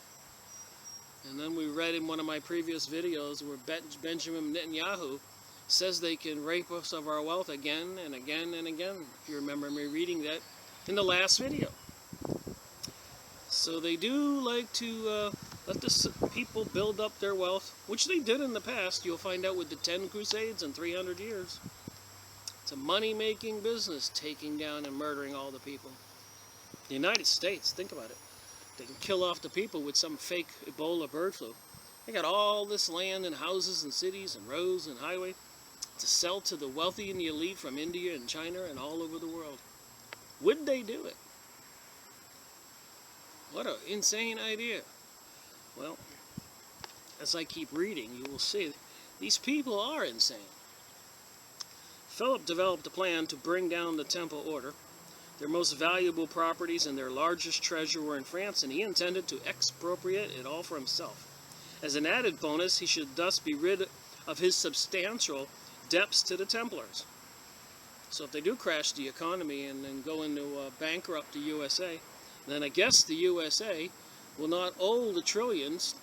And then we read in one of my previous videos where Benjamin Netanyahu says they can rape us of our wealth again and again and again, if you remember me reading that in the last video. So they do like to let the people build up their wealth, which they did in the past. You'll find out with the 10 Crusades in 300 years. It's a money-making business, taking down and murdering all the people. The United States, think about it. They can kill off the people with some fake Ebola bird flu. They got all this land and houses and cities and roads and highways to sell to the wealthy and the elite from India and China and all over the world. Would they do it? What an insane idea. Well, as I keep reading, you will see these people are insane. Philip developed a plan to bring down the Temple Order. Their most valuable properties and their largest treasure were in France, and he intended to expropriate it all for himself. As an added bonus, he should thus be rid of his substantial debts to the Templars. So if they do crash the economy and then go into bankrupt the USA, then I guess the USA will not owe the trillions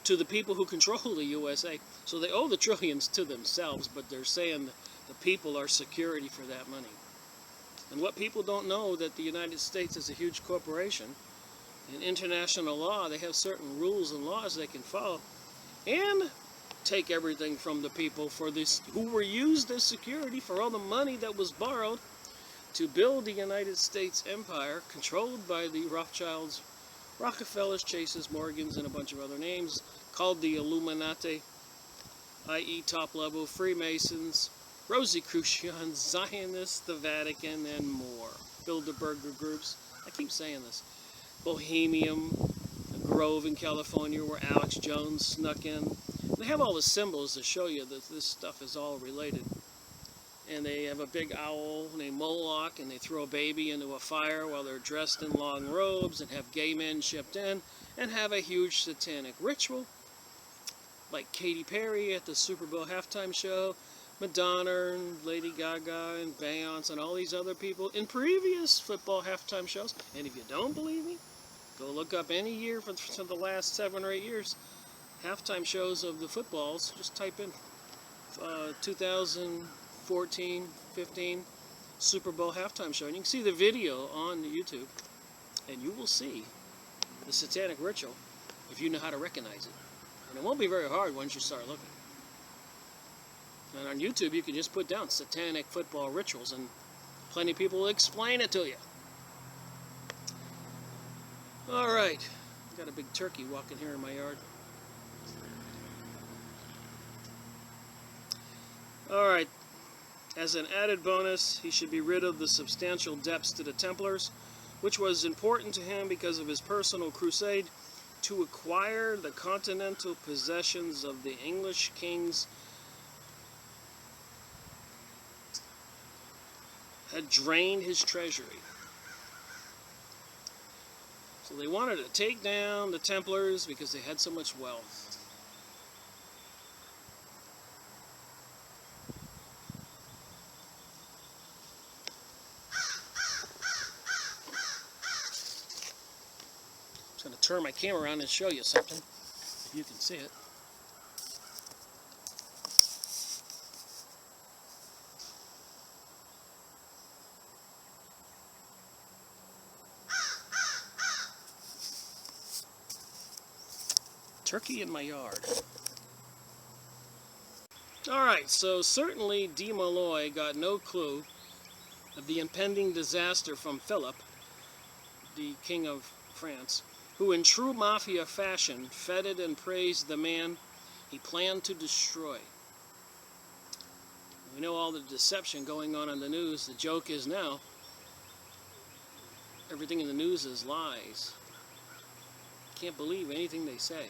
to the people who control the USA. So they owe the trillions to themselves, but they're saying the people are security for that money. And what people don't know, that the United States is a huge corporation. In international law, they have certain rules and laws they can follow, and take everything from the people for this, who were used as security for all the money that was borrowed to build the United States empire, controlled by the Rothschilds, Rockefellers, Chases, Morgans, and a bunch of other names, called the Illuminati, i.e. top-level Freemasons, Rosicrucians, Zionists, the Vatican, and more. Bilderberger groups. I keep saying this. Bohemian Grove in California, where Alex Jones snuck in. They have all the symbols to show you that this stuff is all related. And they have a big owl named Moloch, and they throw a baby into a fire while they're dressed in long robes, and have gay men shipped in, and have a huge satanic ritual, like Katy Perry at the Super Bowl halftime show, Madonna and Lady Gaga and Beyonce and all these other people in previous football halftime shows. And if you don't believe me, go look up any year for the last 7 or 8 years, halftime shows of the footballs. Just type in 2014, 15 Super Bowl halftime show, and you can see the video on YouTube, and you will see the satanic ritual if you know how to recognize it. And it won't be very hard once you start looking. And on YouTube, you can just put down satanic football rituals, and plenty of people will explain it to you. All right, got a big turkey walking here in my yard. All right, as an added bonus, he should be rid of the substantial debts to the Templars, which was important to him because of his personal crusade to acquire the continental possessions of the English kings had drained his treasury. So they wanted to take down the Templars because they had so much wealth. I'm going to turn my camera around and show you something, if you can see it. Turkey in my yard. Alright, so certainly de Molloy got no clue of the impending disaster from Philip, the King of France, who in true mafia fashion feted and praised the man he planned to destroy. We know all the deception going on in the news. The joke is now, everything in the news is lies. Can't believe anything they say.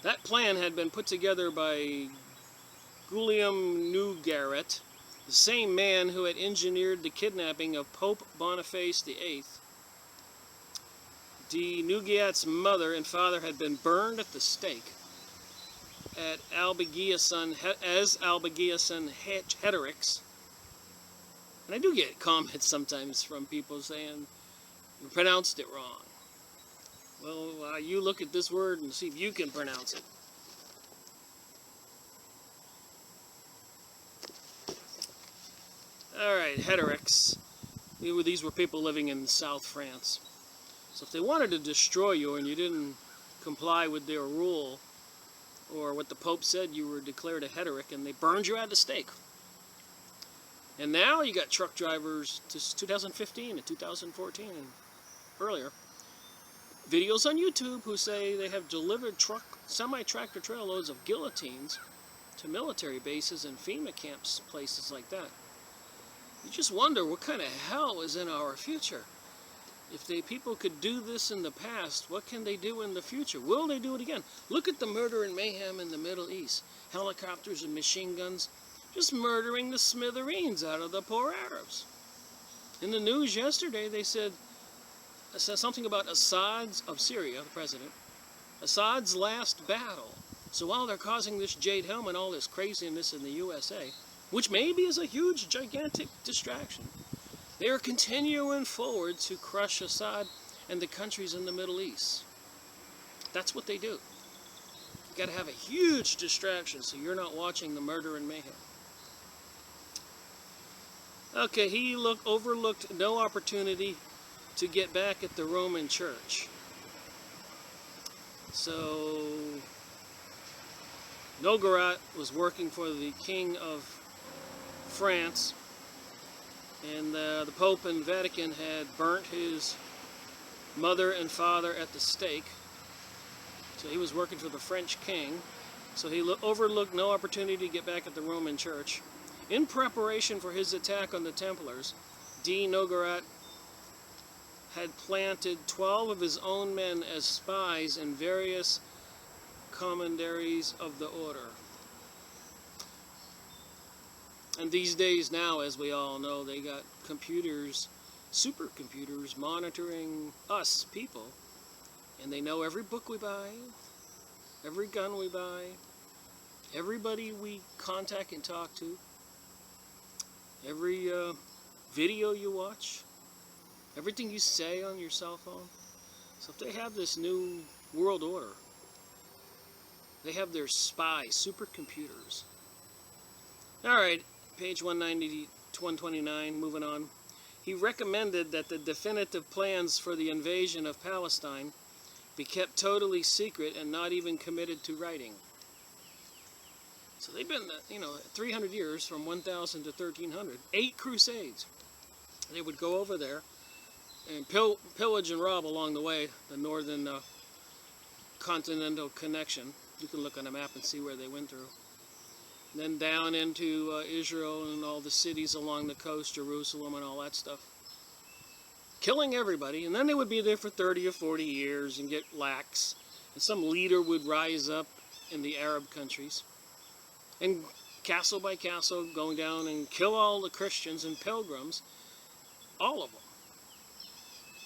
That plan had been put together by Guillaume Nougaret, the same man who had engineered the kidnapping of Pope Boniface VIII. De Nougat's mother and father had been burned at the stake at Albigeason Heterix. And I do get comments sometimes from people saying, you pronounced it wrong. Well, you look at this word and see if you can pronounce it. Alright, Heterix. These were people living in South France. So if they wanted to destroy you and you didn't comply with their rule, or what the Pope said, you were declared a heretic, and they burned you at the stake. And now you got truck drivers, to 2015 and 2014 and earlier, videos on YouTube who say they have delivered semi-tractor trail loads of guillotines to military bases and FEMA camps, places like that. You just wonder what kind of hell is in our future. If people could do this in the past, what can they do in the future? Will they do it again? Look at the murder and mayhem in the Middle East. Helicopters and machine guns just murdering the smithereens out of the poor Arabs. In the news yesterday, they said something about Assad's, of Syria, the president, Assad's last battle. So while they're causing this Jade Helm and all this craziness in the USA, which maybe is a huge, gigantic distraction, they are continuing forward to crush Assad and the countries in the Middle East. That's what they do. You got to have a huge distraction so you're not watching the murder and mayhem. Okay, he overlooked no opportunity to get back at the Roman Church. So Nougaret was working for the King of France, and the Pope and Vatican had burnt his mother and father at the stake. So he was working for the French king. So he overlooked no opportunity to get back at the Roman Church. In preparation for his attack on the Templars, de Nougaret had planted 12 of his own men as spies in various commanderies of the order. And these days now, as we all know, they got computers, supercomputers, monitoring us people. And they know every book we buy, every gun we buy, everybody we contact and talk to, every video you watch, everything you say on your cell phone. So if they have this new world order, they have their spy supercomputers. Alright, page 190 to 129, moving on. He recommended that the definitive plans for the invasion of Palestine be kept totally secret and not even committed to writing. So they've been, 300 years from 1000 to 1300. 8 crusades. They would go over there and pillage and rob along the way, the northern continental connection. You can look on a map and see where they went through. And then down into Israel and all the cities along the coast, Jerusalem and all that stuff. Killing everybody, and then they would be there for 30 or 40 years and get lax. And some leader would rise up in the Arab countries. And castle by castle, going down and kill all the Christians and pilgrims. All of them.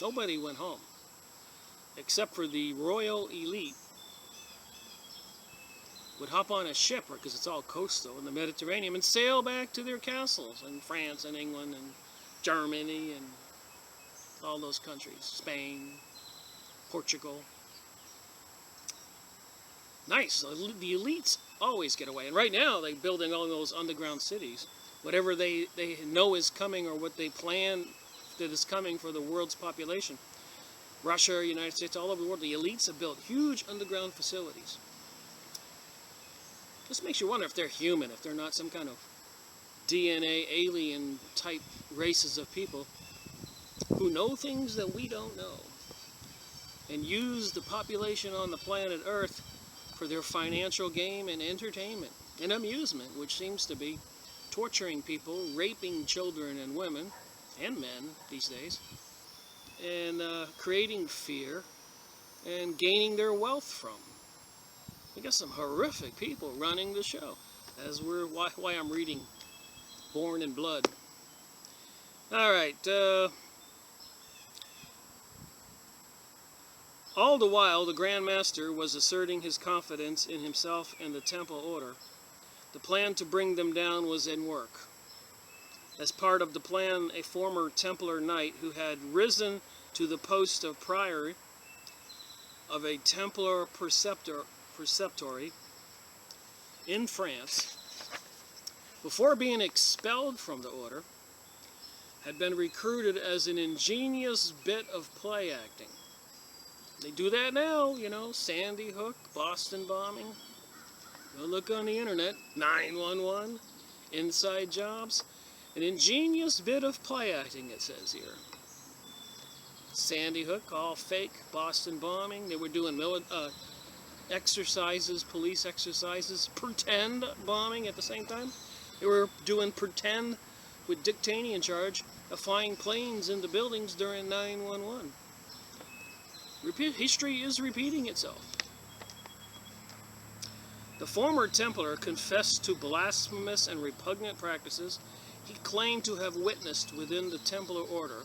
Nobody went home. Except for the royal elite. Would hop on a ship, because it's all coastal in the Mediterranean, and sail back to their castles in France and England and Germany and all those countries. Spain, Portugal. Nice. The elites always get away. And right now, they're building all those underground cities. Whatever they know is coming, or what they plan that is coming for the world's population. Russia, United States, all over the world, the elites have built huge underground facilities. This makes you wonder if they're human, if they're not some kind of DNA alien type races of people who know things that we don't know and use the population on the planet Earth for their financial gain and entertainment and amusement, which seems to be torturing people, raping children and women and men these days, and creating fear and gaining their wealth from. We got some horrific people running the show, as why I'm reading Born in Blood. All right. All the while, the Grand Master was asserting his confidence in himself and the Temple Order. The plan to bring them down was in work. As part of the plan, a former Templar knight who had risen to the post of prior of a Templar preceptory in France, before being expelled from the order, had been recruited as an ingenious bit of play acting. They do that now, Sandy Hook, Boston bombing. Go look on the internet, 911, inside jobs. An ingenious bit of play acting, it says here. Sandy Hook, all fake, Boston bombing. They were doing exercises, police exercises, pretend bombing at the same time. They were doing pretend with Dick Cheney in charge of flying planes into buildings during 911. History is repeating itself. The former Templar confessed to blasphemous and repugnant practices he claimed to have witnessed within the Templar Order.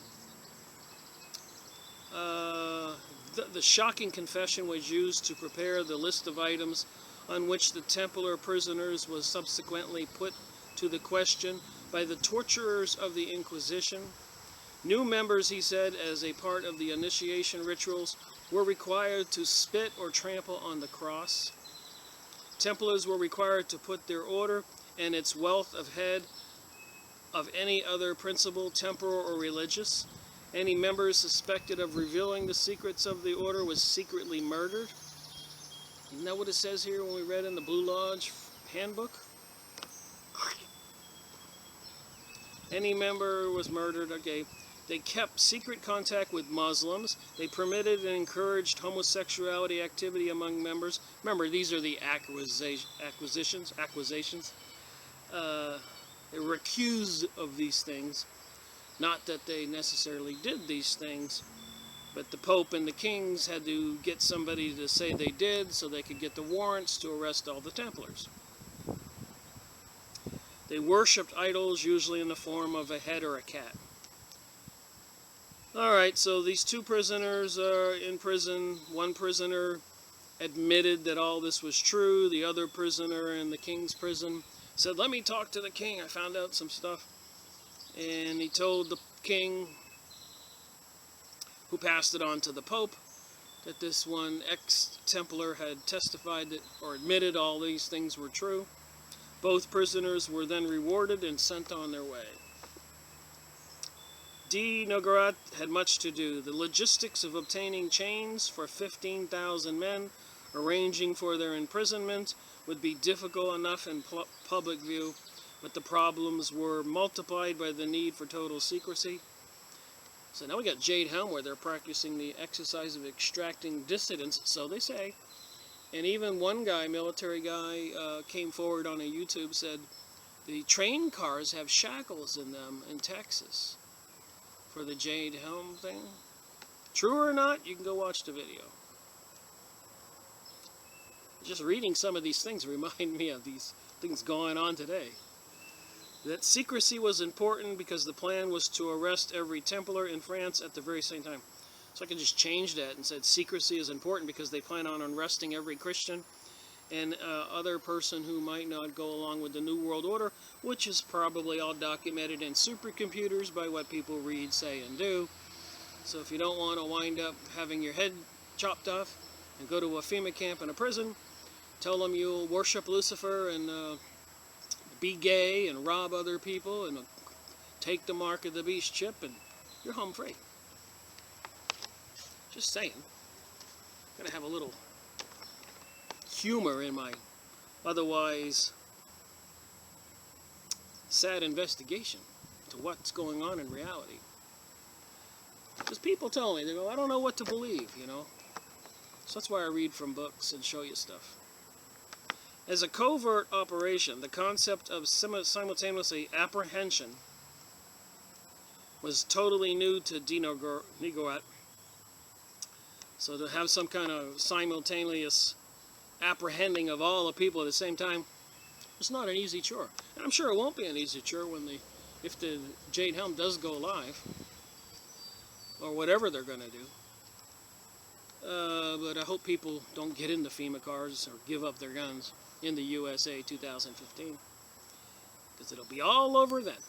The shocking confession was used to prepare the list of items on which the Templar prisoners was subsequently put to the question by the torturers of the Inquisition. New members, he said, as a part of the initiation rituals, were required to spit or trample on the cross. Templars were required to put their order and its wealth ahead of any other principle, temporal or religious. Any member suspected of revealing the secrets of the order was secretly murdered. Isn't that what it says here when we read in the Blue Lodge handbook? Any member was murdered, okay. They kept secret contact with Muslims. They permitted and encouraged homosexuality activity among members. Remember, these are the accusations. They were accused of these things. Not that they necessarily did these things, but the Pope and the kings had to get somebody to say they did so they could get the warrants to arrest all the Templars. They worshipped idols, usually in the form of a head or a cat. Alright, so these two prisoners are in prison. One prisoner admitted that all this was true. The other prisoner in the king's prison said, "Let me talk to the king. I found out some stuff." And he told the king, who passed it on to the Pope, that this one ex-Templar had testified that, or admitted all these things were true. Both prisoners were then rewarded and sent on their way. D. Nogaret had much to do. The logistics of obtaining chains for 15,000 men, arranging for their imprisonment, would be difficult enough in public view, but the problems were multiplied by the need for total secrecy. So now we got Jade Helm, where they're practicing the exercise of extracting dissidents, so they say. And even one guy, military guy, came forward on a YouTube, said the train cars have shackles in them in Texas for the Jade Helm thing. True or not, you can go watch the video. Just reading some of these things remind me of these things going on today. That secrecy was important because the plan was to arrest every Templar in France at the very same time. So I could just change that and said secrecy is important because they plan on arresting every Christian and other person who might not go along with the New World Order, which is probably all documented in supercomputers by what people read, say, and do. So if you don't want to wind up having your head chopped off and go to a FEMA camp in a prison, tell them you'll worship Lucifer and be gay and rob other people and take the mark of the beast chip, and you're home free. Just saying. Gotta have a little humor in my otherwise sad investigation to what's going on in reality. Because people tell me, they go, I don't know what to believe, you know. So that's why I read from books and show you stuff. As a covert operation, the concept of simultaneously apprehension was totally new to Negorot. So to have some kind of simultaneous apprehending of all the people at the same time, it's not an easy chore. And I'm sure it won't be an easy chore if the Jade Helm does go live, or whatever they're going to do. But I hope people don't get into FEMA cars or give up their guns in the USA 2015, because it'll be all over then.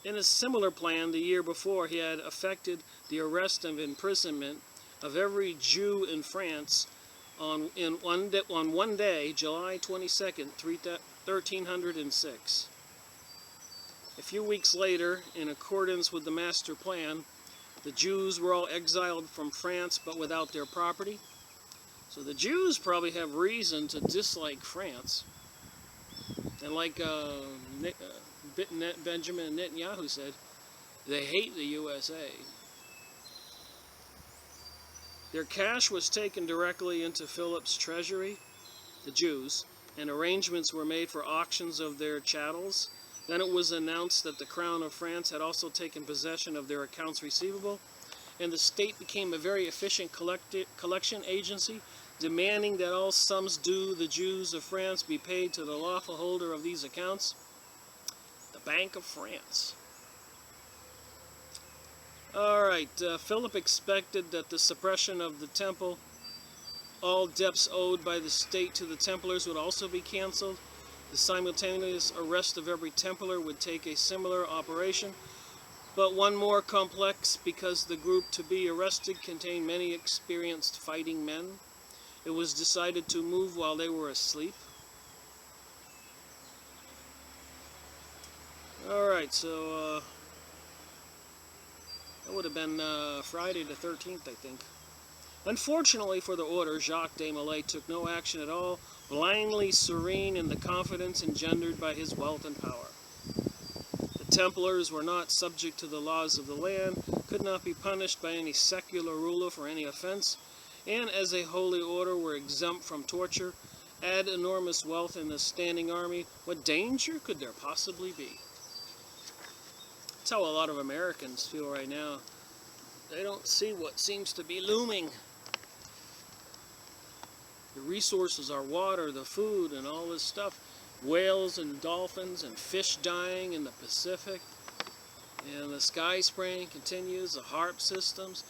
In a similar plan, the year before, he had effected the arrest and imprisonment of every Jew in France on one day, July 22nd, 1306. A few weeks later, in accordance with the master plan, the Jews were all exiled from France, but without their property. So the Jews probably have reason to dislike France. And like Benjamin Netanyahu said, they hate the USA. Their cash was taken directly into Philip's treasury, the Jews, and arrangements were made for auctions of their chattels. Then it was announced that the Crown of France had also taken possession of their accounts receivable, and the state became a very efficient collection agency, demanding that all sums due the Jews of France be paid to the lawful holder of these accounts, the Bank of France. Alright, Philip expected that the suppression of the temple, all debts owed by the state to the Templars, would also be canceled. The simultaneous arrest of every Templar would take a similar operation, but one more complex because the group to be arrested contained many experienced fighting men. It was decided to move while they were asleep. Alright, so that would have been Friday the 13th, I think. Unfortunately for the order, Jacques de Molay took no action at all, blindly serene in the confidence engendered by his wealth and power. The Templars were not subject to the laws of the land, could not be punished by any secular ruler for any offense, and as a holy order were exempt from torture. Add enormous wealth in a standing army, what danger could there possibly be? That's how a lot of Americans feel right now. They don't see what seems to be looming. The resources, our water, the food, and all this stuff. Whales and dolphins and fish dying in the Pacific. And the sky spraying continues, the HARP systems,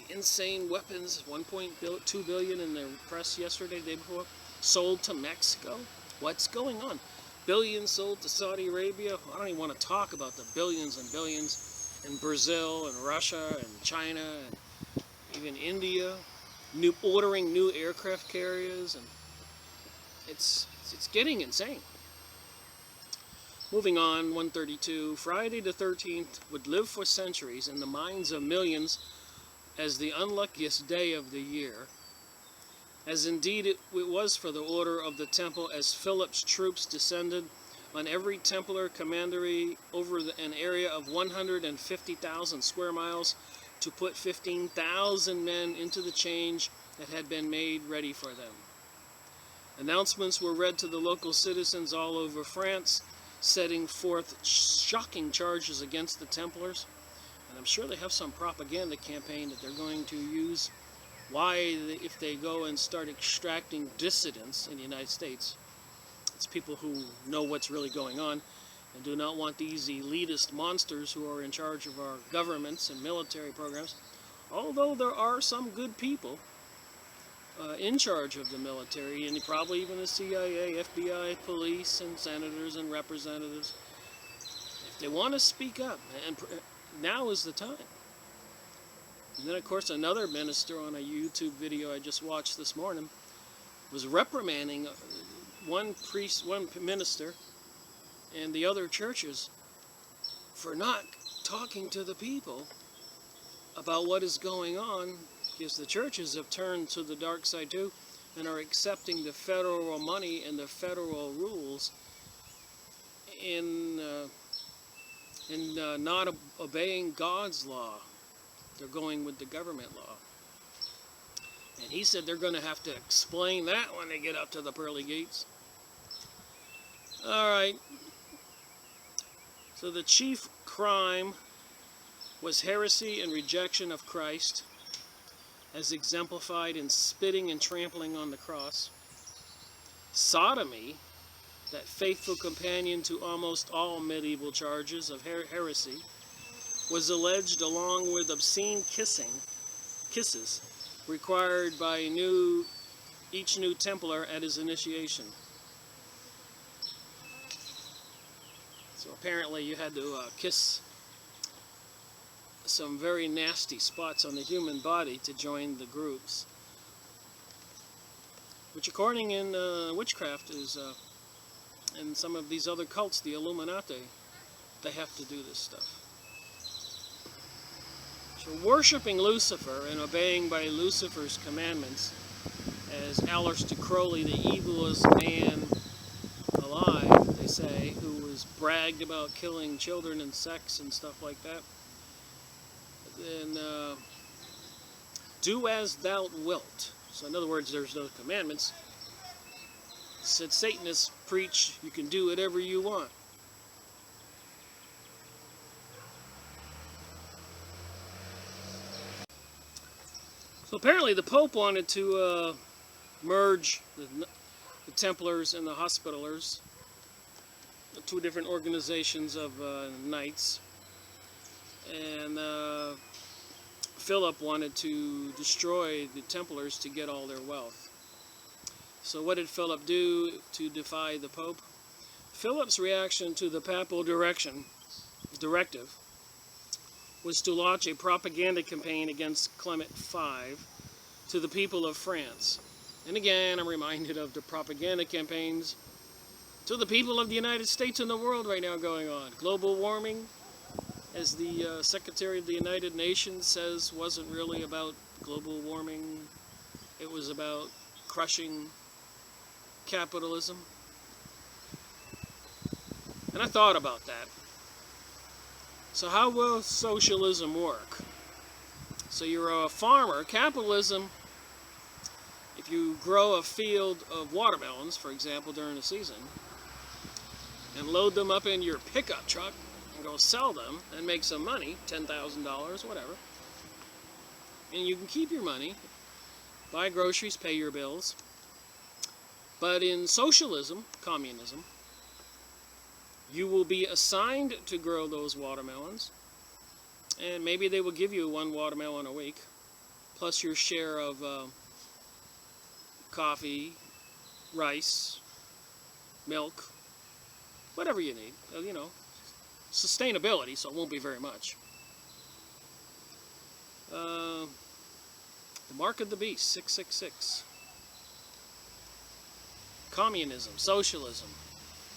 the insane weapons, 1.2 billion in the press yesterday, the day before, sold to Mexico. What's going on? Billions sold to Saudi Arabia. I don't even want to talk about the billions and billions in Brazil and Russia and China and even India. Ordering new aircraft carriers, and it's getting insane. Moving on, 132. Friday the 13th would live for centuries in the minds of millions as the unluckiest day of the year. as indeed it was for the order of the temple, as Philip's troops descended on every Templar commandery over an area of 150,000 square miles to put 15,000 men into the change that had been made ready for them. Announcements were read to the local citizens all over France, setting forth shocking charges against the Templars. And I'm sure they have some propaganda campaign that they're going to use. If they go and start extracting dissidents in the United States, it's people who know what's really going on and do not want these elitist monsters who are in charge of our governments and military programs. Although there are some good people in charge of the military, and probably even the CIA, FBI, police, and senators and representatives, if they want to speak up, and now is the time. And then, of course, another minister on a YouTube video I just watched this morning was reprimanding one minister, and the other churches for not talking to the people about what is going on, because the churches have turned to the dark side too and are accepting the federal money and the federal rules in not obeying God's law. They're going with the government law. And he said they're going to have to explain that when they get up to the pearly gates. All right. So the chief crime was heresy and rejection of Christ, as exemplified in spitting and trampling on the cross. Sodomy, that faithful companion to almost all medieval charges of heresy, was alleged along with obscene kisses required by each new Templar at his initiation. So apparently you had to kiss some very nasty spots on the human body to join the groups, which according in witchcraft is and some of these other cults, the Illuminati, they have to do this stuff. So worshiping Lucifer and obeying by Lucifer's commandments, as Aleister Crowley, the evilest man alive, they say, who was bragged about killing children and sex and stuff like that, then do as thou wilt. So in other words, there's no commandments. Said Satanists preach you can do whatever you want. So apparently the Pope wanted to merge the Templars and the Hospitallers, the two different organizations of knights, and Philip wanted to destroy the Templars to get all their wealth. So what did Philip do to defy the Pope? Philip's reaction to the papal directive was to launch a propaganda campaign against Clement V to the people of France. And again, I'm reminded of the propaganda campaigns to the people of the United States and the world right now going on. Global warming, as the Secretary of the United Nations says, wasn't really about global warming. It was about crushing capitalism. And I thought about that. So how will socialism work? So you're a farmer. Capitalism, if you grow a field of watermelons, for example, during the season, and load them up in your pickup truck and go sell them and make some money, $10,000, whatever, and you can keep your money, buy groceries, pay your bills. But in socialism, communism, you will be assigned to grow those watermelons, and maybe they will give you one watermelon a week, plus your share of coffee, rice, milk, whatever you need, you know, sustainability, so it won't be very much. The mark of the beast, 666. Communism, socialism,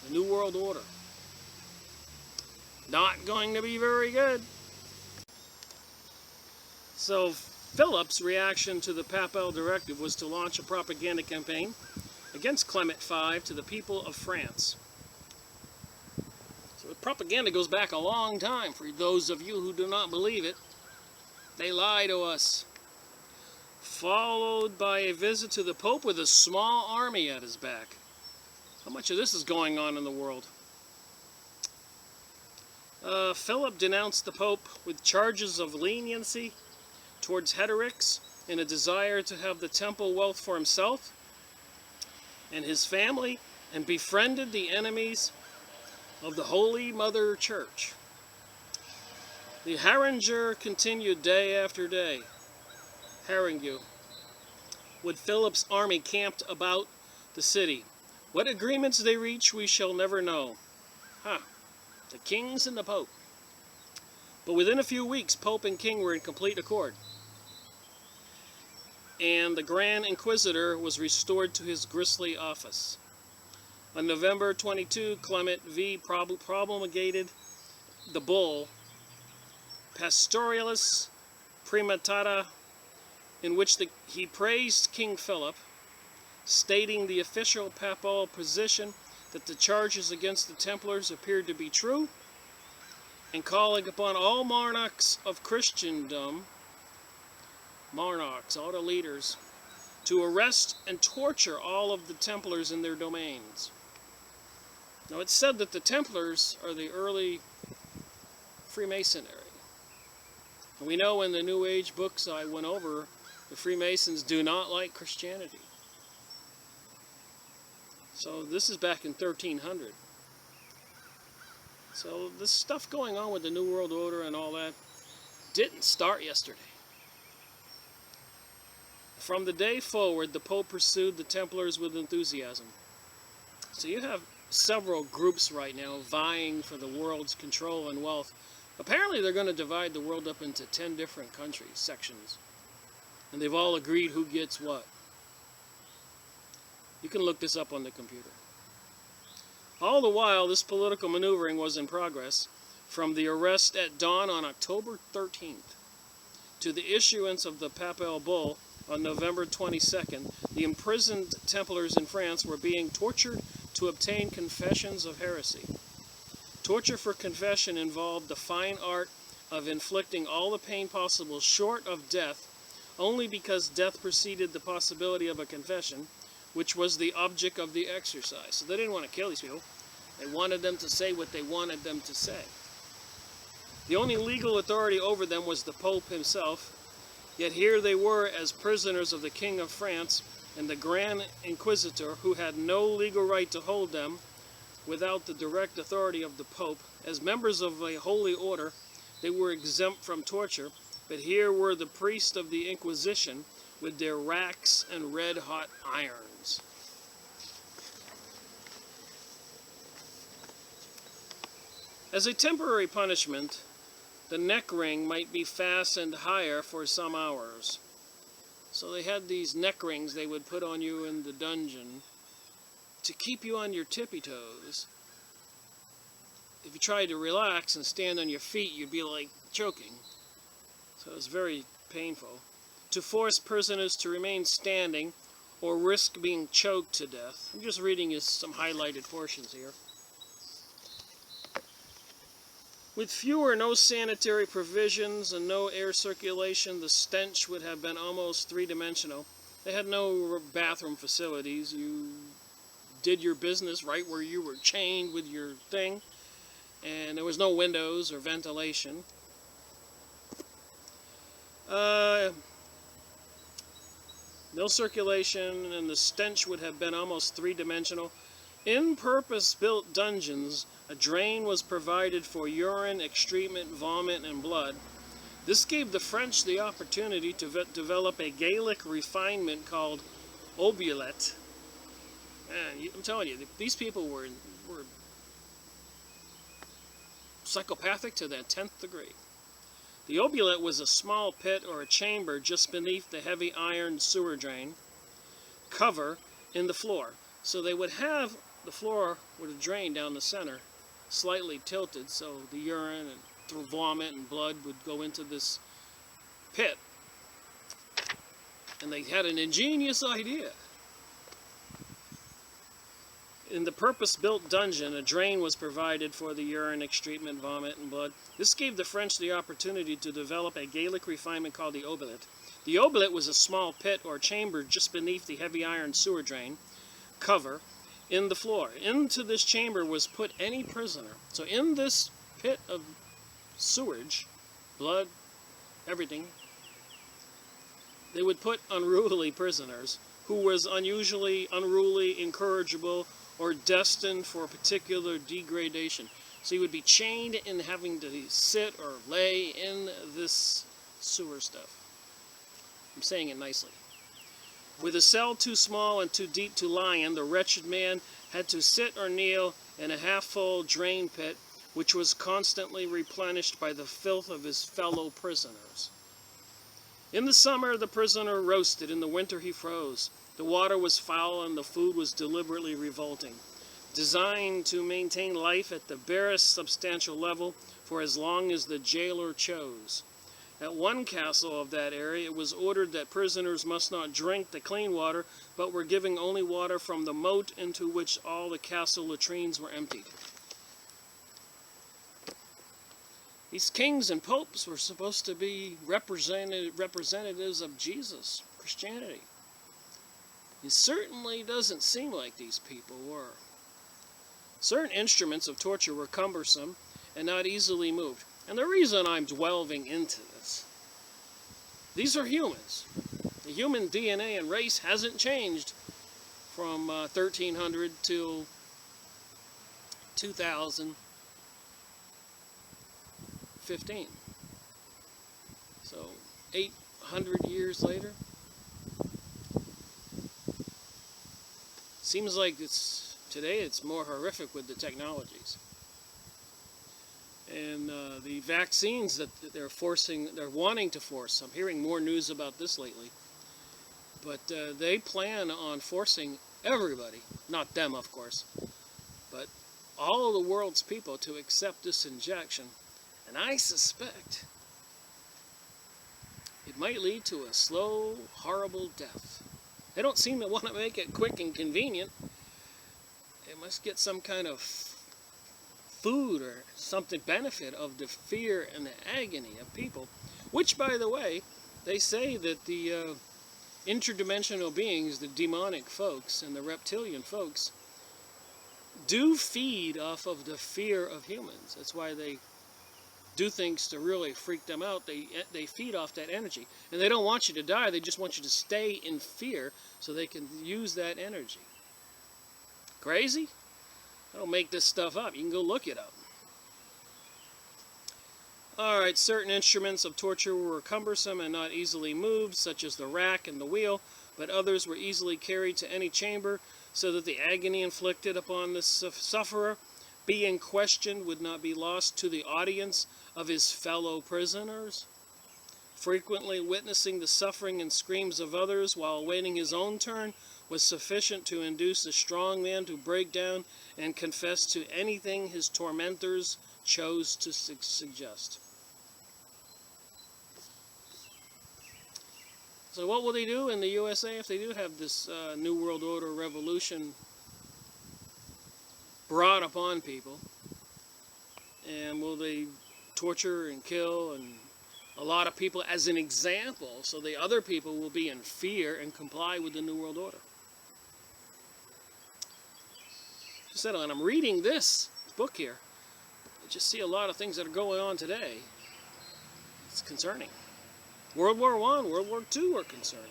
the New World Order. Not going to be very good. So Philip's reaction to the papal directive was to launch a propaganda campaign against Clement V to the people of France. So the propaganda goes back a long time. For those of you who do not believe it, they lie to us. Followed by a visit to the Pope with a small army at his back. How much of this is going on in the world? Philip denounced the Pope with charges of leniency towards heretics and a desire to have the temple wealth for himself and his family, and befriended the enemies of the Holy Mother Church. The haranguer continued day after day. Harangue. With Philip's army camped about the city. What agreements they reached we shall never know. The kings and the Pope. But within a few weeks, Pope and king were in complete accord. And the Grand Inquisitor was restored to his grisly office. On November 22, Clement V promulgated the bull Pastoralis Primatata, in which he praised King Philip, stating the official papal position that the charges against the Templars appeared to be true, and calling upon all monarchs of Christendom, all the leaders, to arrest and torture all of the Templars in their domains. Now it's said that the Templars are the early Freemasonry. And we know in the New Age books I went over, the Freemasons do not like Christianity. So this is back in 1300. So this stuff going on with the New World Order and all that didn't start yesterday. From the day forward, the Pope pursued the Templars with enthusiasm. So you have several groups right now vying for the world's control and wealth. Apparently they're going to divide the world up into 10 different countries, sections. And they've all agreed who gets what. You can look this up on the computer. All the while, this political maneuvering was in progress, from the arrest at dawn on October 13th to the issuance of the papal bull on November 22nd. The imprisoned Templars in France were being tortured to obtain confessions of heresy. Torture for confession involved the fine art of inflicting all the pain possible short of death, only because death preceded the possibility of a confession, which was the object of the exercise. So they didn't want to kill these people. They wanted them to say what they wanted them to say. The only legal authority over them was the Pope himself, yet here they were as prisoners of the King of France and the Grand Inquisitor, who had no legal right to hold them without the direct authority of the Pope. As members of a holy order, they were exempt from torture, but here were the priests of the Inquisition with their racks and red-hot irons. As a temporary punishment, the neck ring might be fastened higher for some hours. So they had these neck rings they would put on you in the dungeon to keep you on your tippy toes. If you tried to relax and stand on your feet, you'd be like choking. So it was very painful. To force prisoners to remain standing or risk being choked to death. I'm just reading you some highlighted portions here. With few or no sanitary provisions and no air circulation, the stench would have been almost three-dimensional. They had no bathroom facilities. You did your business right where you were chained with your thing, and there was no windows or ventilation. No circulation, and the stench would have been almost three-dimensional. In purpose-built dungeons, a drain was provided for urine, excrement, vomit, and blood. This gave the French the opportunity to develop a Gaelic refinement called obulet. Man, I'm telling you, these people were psychopathic to the 10th degree. The obulet was a small pit or a chamber just beneath the heavy iron sewer drain cover in the floor. So they would have the floor with a drain down the center, slightly tilted, so the urine and vomit and blood would go into this pit. And they had an ingenious idea. In the purpose-built dungeon, a drain was provided for the urine, excrement, vomit, and blood. This gave the French the opportunity to develop a Gaelic refinement called the obelit. The obelit was a small pit or chamber just beneath the heavy iron sewer drain cover in the floor. Into this chamber was put any prisoner. So in this pit of sewage, blood, everything, they would put unruly prisoners who was unusually, unruly, incorrigible, or destined for particular degradation. So he would be chained in having to sit or lay in this sewer stuff. I'm saying it nicely. With a cell too small and too deep to lie in, the wretched man had to sit or kneel in a half-full drain pit, which was constantly replenished by the filth of his fellow prisoners. In the summer, the prisoner roasted. In the winter, he froze. The water was foul and the food was deliberately revolting, designed to maintain life at the barest substantial level for as long as the jailer chose. At one castle of that area, it was ordered that prisoners must not drink the clean water, but were given only water from the moat into which all the castle latrines were emptied. These kings and popes were supposed to be representatives of Jesus, Christianity. It certainly doesn't seem like these people were. Certain instruments of torture were cumbersome and not easily moved. And the reason I'm delving into this, these are humans. The human DNA and race hasn't changed from 1300 till 2015. So 800 years later. Seems like today it's more horrific with the technologies. And the vaccines that they're wanting to force. I'm hearing more news about this lately. But they plan on forcing everybody, not them of course, but all of the world's people to accept this injection. And I suspect it might lead to a slow, horrible death. They don't seem to want to make it quick and convenient. They must get some kind of food or something benefit of the fear and the agony of people. Which, by the way, they say that the interdimensional beings, the demonic folks and the reptilian folks, do feed off of the fear of humans. That's why they do things to really freak them out. They feed off that energy. And they don't want you to die, they just want you to stay in fear so they can use that energy. Crazy? I don't make this stuff up. You can go look it up. Alright, certain instruments of torture were cumbersome and not easily moved, such as the rack and the wheel, but others were easily carried to any chamber, so that the agony inflicted upon the sufferer, being questioned, would not be lost to the audience of his fellow prisoners. Frequently witnessing the suffering and screams of others while awaiting his own turn was sufficient to induce a strong man to break down and confess to anything his tormentors chose to suggest. So what will they do in the USA if they do have this New World Order revolution brought upon people? And will they torture and kill and a lot of people as an example, so the other people will be in fear and comply with the New World Order? Just said, and I'm reading this book here, I just see a lot of things that are going on today. It's concerning. World War I, World War II are concerning.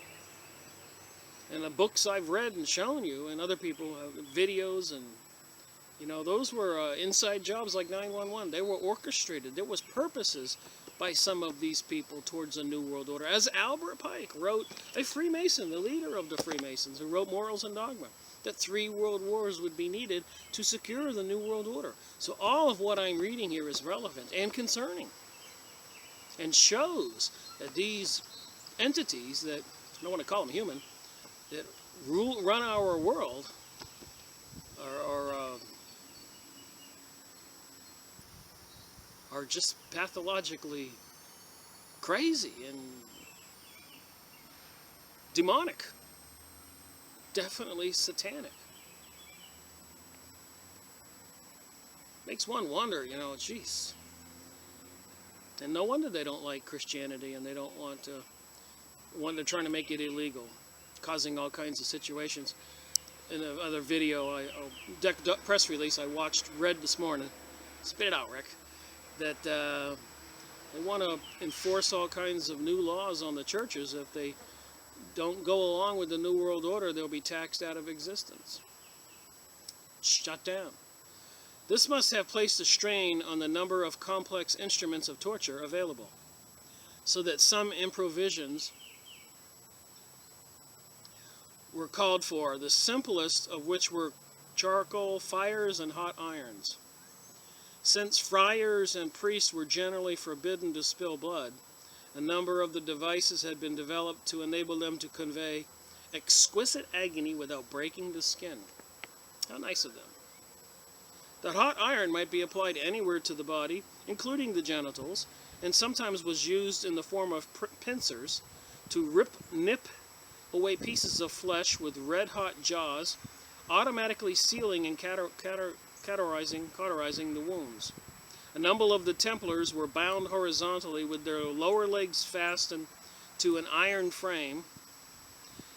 And the books I've read and shown you, and other people have videos, and you know, those were inside jobs like 911. They were orchestrated. There was purposes by some of these people towards a New World Order. As Albert Pike wrote, a Freemason, the leader of the Freemasons, who wrote Morals and Dogma, that 3 world wars would be needed to secure the New World Order. So all of what I'm reading here is relevant and concerning, and shows that these entities that, I don't want to call them human, that run our world are just pathologically crazy and demonic. Definitely satanic. Makes one wonder, you know, geez. And no wonder they don't like Christianity, and they don't want to, they're trying to make it illegal, causing all kinds of situations. In another video, press release I read this morning, spit it out, Rick, that they want to enforce all kinds of new laws on the churches. If they don't go along with the New World Order, they'll be taxed out of existence. Shut down. This must have placed a strain on the number of complex instruments of torture available, so that some improvisations were called for, the simplest of which were charcoal fires and hot irons. Since friars and priests were generally forbidden to spill blood, a number of the devices had been developed to enable them to convey exquisite agony without breaking the skin. How nice of them. The hot iron might be applied anywhere to the body, including the genitals, and sometimes was used in the form of pincers to nip away pieces of flesh with red-hot jaws, automatically sealing and cauterizing the wounds. A number of the Templars were bound horizontally with their lower legs fastened to an iron frame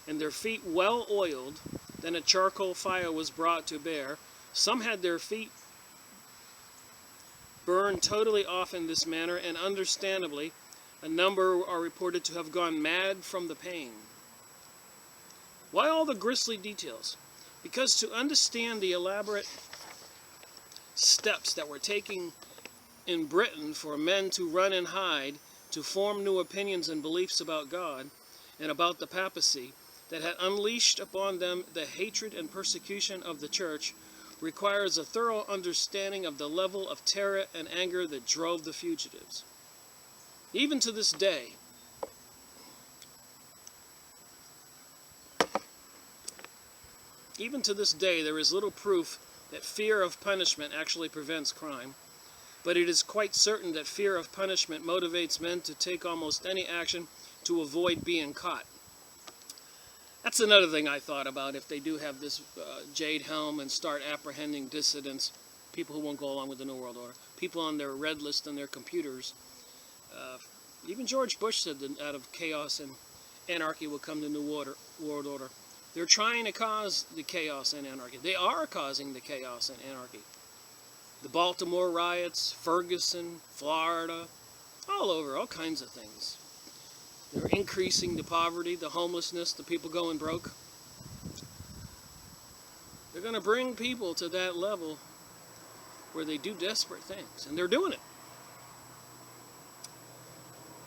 and their feet well oiled. Then a charcoal fire was brought to bear. Some had their feet burned totally off in this manner, and understandably, a number are reported to have gone mad from the pain. Why all the grisly details? Because to understand the elaborate steps that were taken in Britain for men to run and hide, to form new opinions and beliefs about God and about the papacy, that had unleashed upon them the hatred and persecution of the church, requires a thorough understanding of the level of terror and anger that drove the fugitives. Even to this day, there is little proof that fear of punishment actually prevents crime, but it is quite certain that fear of punishment motivates men to take almost any action to avoid being caught. That's another thing I thought about. If they do have this jade helm and start apprehending dissidents, people who won't go along with the New World Order, people on their red list on their computers, even George Bush said that out of chaos and anarchy will come the New World Order. They're trying to cause the chaos and anarchy. They are causing the chaos and anarchy. The Baltimore riots, Ferguson, Florida, all over, all kinds of things. They're increasing the poverty, the homelessness, the people going broke. They're going to bring people to that level where they do desperate things, and they're doing it.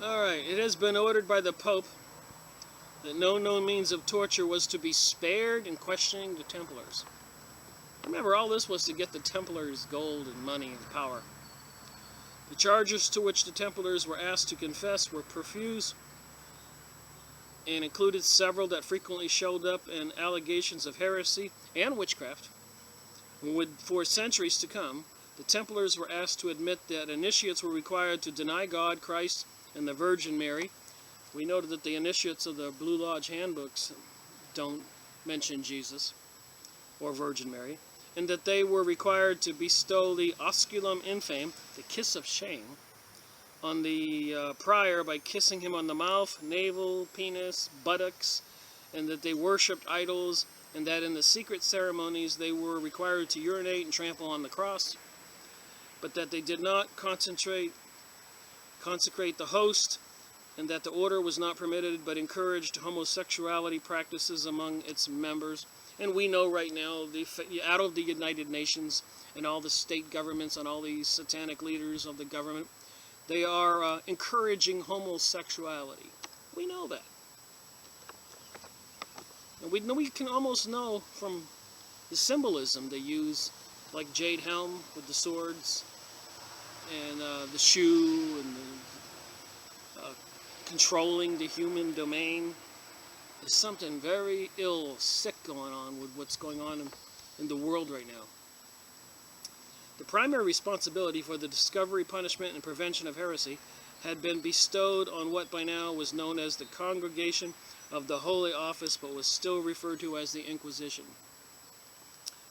Alright, it has been ordered by the Pope that no known means of torture was to be spared in questioning the Templars. Remember, all this was to get the Templars gold and money and power. The charges to which the Templars were asked to confess were profuse and included several that frequently showed up in allegations of heresy and witchcraft. For centuries to come, the Templars were asked to admit that initiates were required to deny God, Christ, and the Virgin Mary. We noted that the initiates of the Blue Lodge handbooks don't mention Jesus or Virgin Mary, and that they were required to bestow the osculum infame, the kiss of shame, on the prior by kissing him on the mouth, navel, penis, buttocks, and that they worshipped idols, and that in the secret ceremonies they were required to urinate and trample on the cross, but that they did not consecrate the host, and that the order was not permitted but encouraged homosexuality practices among its members. And we know right now, out of the United Nations and all the state governments and all these satanic leaders of the government, they are encouraging homosexuality. We know that. And we can almost know from the symbolism they use, like jade helm with the swords, and the shoe, and the controlling the human domain. There's something very sick going on with what's going on in the world right now. The primary responsibility for the discovery, punishment, and prevention of heresy had been bestowed on what by now was known as the Congregation of the Holy Office, but was still referred to as the Inquisition.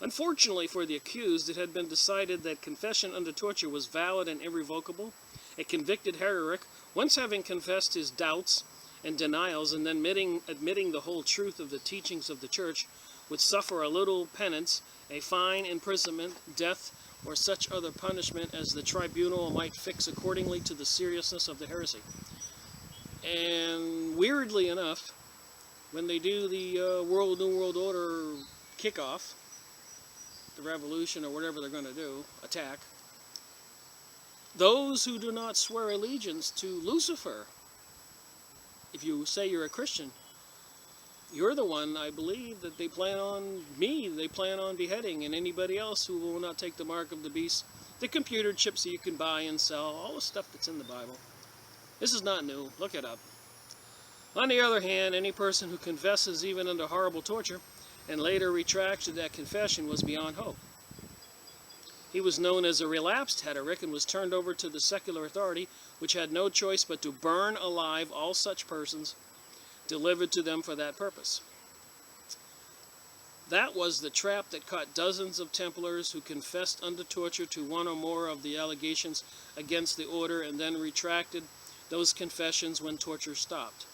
Unfortunately for the accused, it had been decided that confession under torture was valid and irrevocable. A convicted heretic, once having confessed his doubts and denials and then admitting the whole truth of the teachings of the Church, would suffer a little penance, a fine, imprisonment, death, or such other punishment as the tribunal might fix accordingly to the seriousness of the heresy. And weirdly enough, when they do the New World Order kickoff, the revolution or whatever they're going to do, attack, those who do not swear allegiance to Lucifer, if you say you're a Christian, you're the one, I believe, that they plan on beheading, and anybody else who will not take the mark of the beast, the computer chips that you can buy and sell, all the stuff that's in the Bible. This is not new. Look it up. On the other hand, any person who confesses even under horrible torture and later retracted that confession was beyond hope. He was known as a relapsed heretic and was turned over to the secular authority, which had no choice but to burn alive all such persons delivered to them for that purpose. That was the trap that caught dozens of Templars who confessed under torture to one or more of the allegations against the order and then retracted those confessions when torture stopped.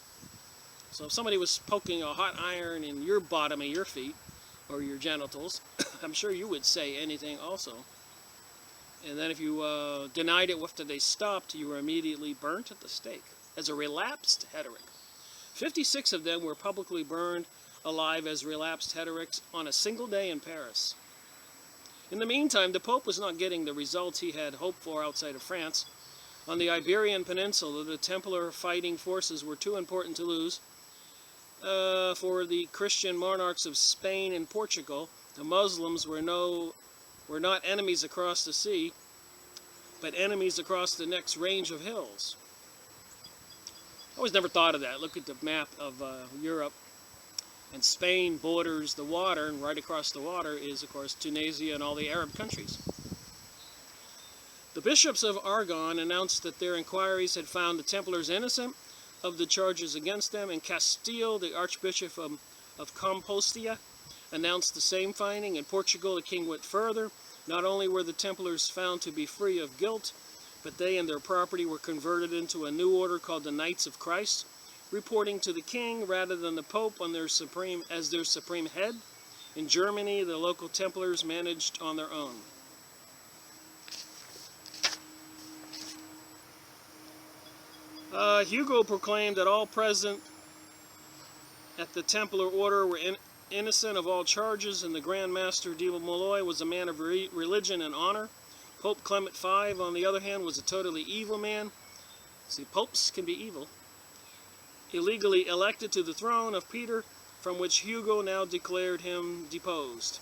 So if somebody was poking a hot iron in your bottom of your feet or your genitals, I'm sure you would say anything also. And then if you denied it after they stopped, you were immediately burnt at the stake as a relapsed heretic. 56 of them were publicly burned alive as relapsed heretics on a single day in Paris. In the meantime, the Pope was not getting the results he had hoped for outside of France. On the Iberian Peninsula, the Templar fighting forces were too important to lose. For the Christian monarchs of Spain and Portugal, the Muslims were not enemies across the sea, but enemies across the next range of hills. I always never thought of that. Look at the map of Europe, and Spain borders the water, and right across the water is, of course, Tunisia and all the Arab countries. The bishops of Aragon announced that their inquiries had found the Templars innocent of the charges against them, and Castile, the Archbishop of Compostela, announced the same finding. In Portugal, the king went further. Not only were the Templars found to be free of guilt, but they and their property were converted into a new order called the Knights of Christ, reporting to the king rather than the Pope as their supreme head. In Germany, the local Templars managed on their own. Hugo proclaimed that all present at the Templar order were innocent of all charges, and the Grand Master de Molloy was a man of religion and honor. Pope Clement V, on the other hand, was a totally evil man. See, popes can be evil. Illegally elected to the throne of Peter, from which Hugo now declared him deposed.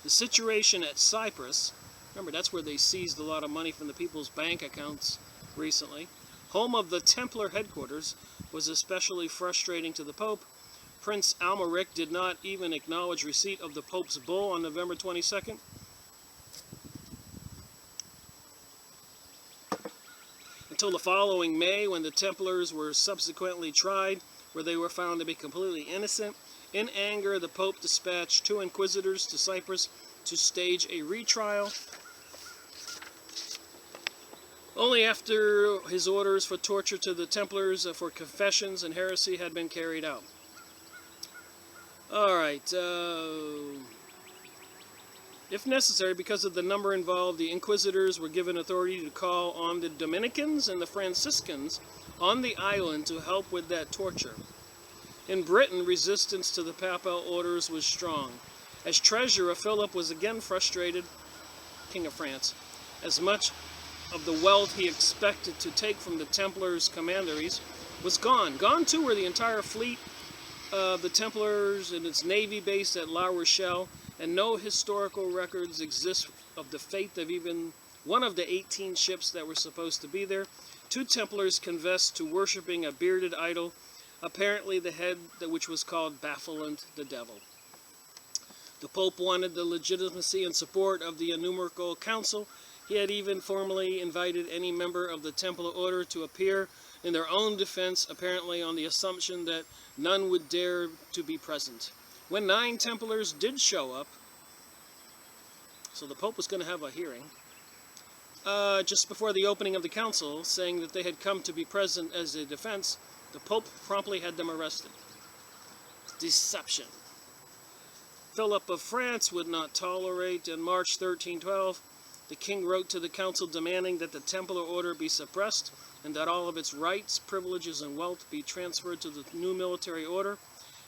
The situation at Cyprus, remember that's where they seized a lot of money from the people's bank accounts recently, home of the Templar headquarters, was especially frustrating to the Pope. Prince Almeric did not even acknowledge receipt of the Pope's bull on November 22nd. Until the following May, when the Templars were subsequently tried, where they were found to be completely innocent. In anger, the Pope dispatched 2 inquisitors to Cyprus to stage a retrial. Only after his orders for torture to the Templars for confessions and heresy had been carried out. Alright, if necessary, because of the number involved, the inquisitors were given authority to call on the Dominicans and the Franciscans on the island to help with that torture. In Britain, resistance to the papal orders was strong. As treasurer, Philip was again frustrated, King of France, as much of the wealth he expected to take from the Templars' commanderies was gone. Gone too were the entire fleet of the Templars and its navy base at La Rochelle, and no historical records exist of the fate of even one of the 18 ships that were supposed to be there. 2 Templars confessed to worshipping a bearded idol, apparently the head which was called Baphomet the Devil. The Pope wanted the legitimacy and support of the Ecumenical Council. He had even formally invited any member of the Templar Order to appear in their own defense, apparently on the assumption that none would dare to be present. When 9 Templars did show up, so the Pope was going to have a hearing, just before the opening of the council, saying that they had come to be present as a defense, the Pope promptly had them arrested. Deception. Philip of France would not tolerate. In March 1312, the king wrote to the council demanding that the Templar Order be suppressed and that all of its rights, privileges, and wealth be transferred to the new military order.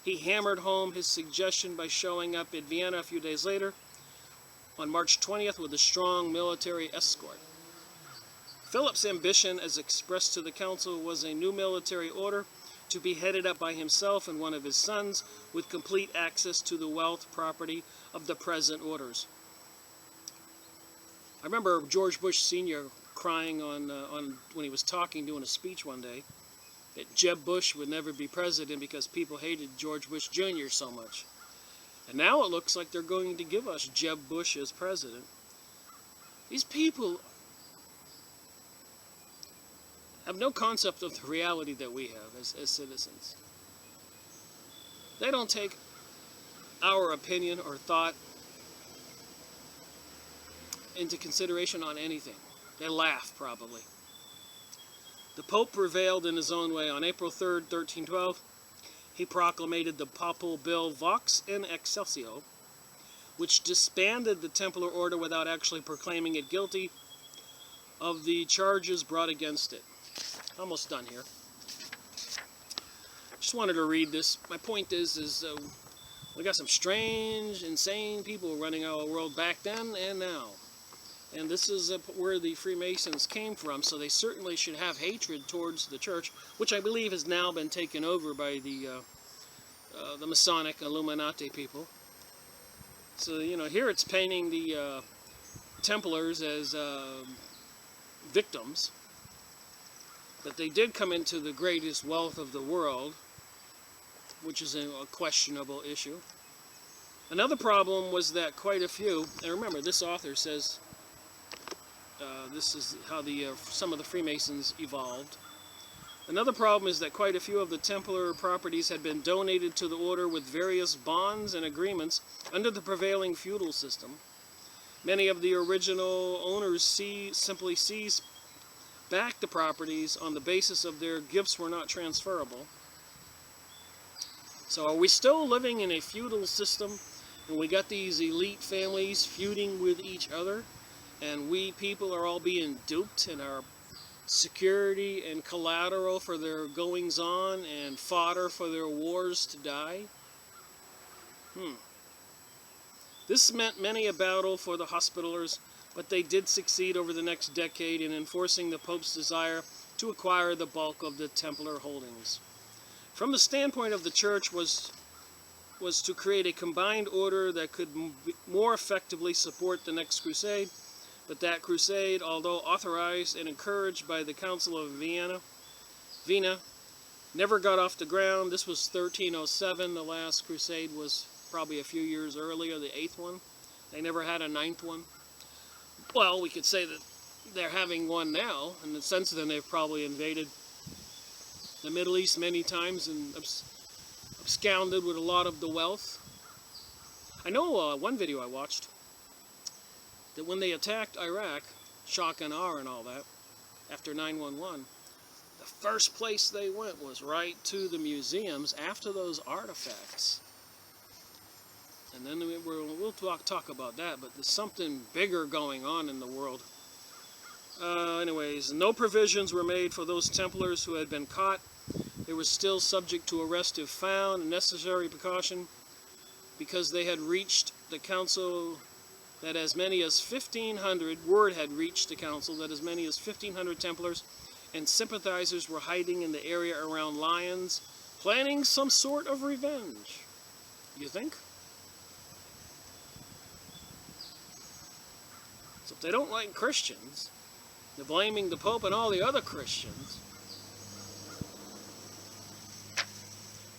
He hammered home his suggestion by showing up at Vienna a few days later, on March 20th, with a strong military escort. Philip's ambition, as expressed to the council, was a new military order to be headed up by himself and one of his sons, with complete access to the wealth property of the present orders. I remember George Bush Sr. crying on when he was doing a speech one day, that Jeb Bush would never be president because people hated George Bush Jr. so much. And now it looks like they're going to give us Jeb Bush as president. These people have no concept of the reality that we have as citizens. They don't take our opinion or thought into consideration on anything. They laugh, probably. The Pope prevailed in his own way. On April 3rd, 1312, he proclamated the papal bill Vox in Excelsis, which disbanded the Templar Order without actually proclaiming it guilty of the charges brought against it. Almost done here. Just wanted to read this. My point is we got some strange, insane people running our world back then and now. And this is where the Freemasons came from, so they certainly should have hatred towards the church, which I believe has now been taken over by the Masonic Illuminati people. So, you know, here it's painting the Templars as victims, but they did come into the greatest wealth of the world, which is a questionable issue. Another problem was that quite a few, and remember, this author says this is how some of the Freemasons evolved. Another problem is that quite a few of the Templar properties had been donated to the order with various bonds and agreements under the prevailing feudal system. Many of the original owners simply seized back the properties on the basis of their gifts were not transferable. So are we still living in a feudal system, and we got these elite families feuding with each other, and we people are all being duped, and our security and collateral for their goings-on and fodder for their wars to die? This meant many a battle for the Hospitallers, but they did succeed over the next decade in enforcing the Pope's desire to acquire the bulk of the Templar holdings. From the standpoint of the Church was to create a combined order that could more effectively support the next crusade, but that crusade, although authorized and encouraged by the Council of Vienna, never got off the ground. This was 1307. The last crusade was probably a few years earlier, the 8th one. They never had a 9th one. Well, we could say that they're having one now, and since then they've probably invaded the Middle East many times and absconded with a lot of the wealth. I know one video I watched, that when they attacked Iraq, shock and awe and all that, after 9/11, the first place they went was right to the museums after those artifacts. And then we'll talk about that, but there's something bigger going on in the world. Anyways, no provisions were made for those Templars who had been caught. They were still subject to arrest if found, a necessary precaution, because they had reached the council that as many as 1,500, word had reached the council that as many as 1,500 Templars and sympathizers were hiding in the area around Lyons, planning some sort of revenge. You think? So if they don't like Christians, they're blaming the Pope and all the other Christians.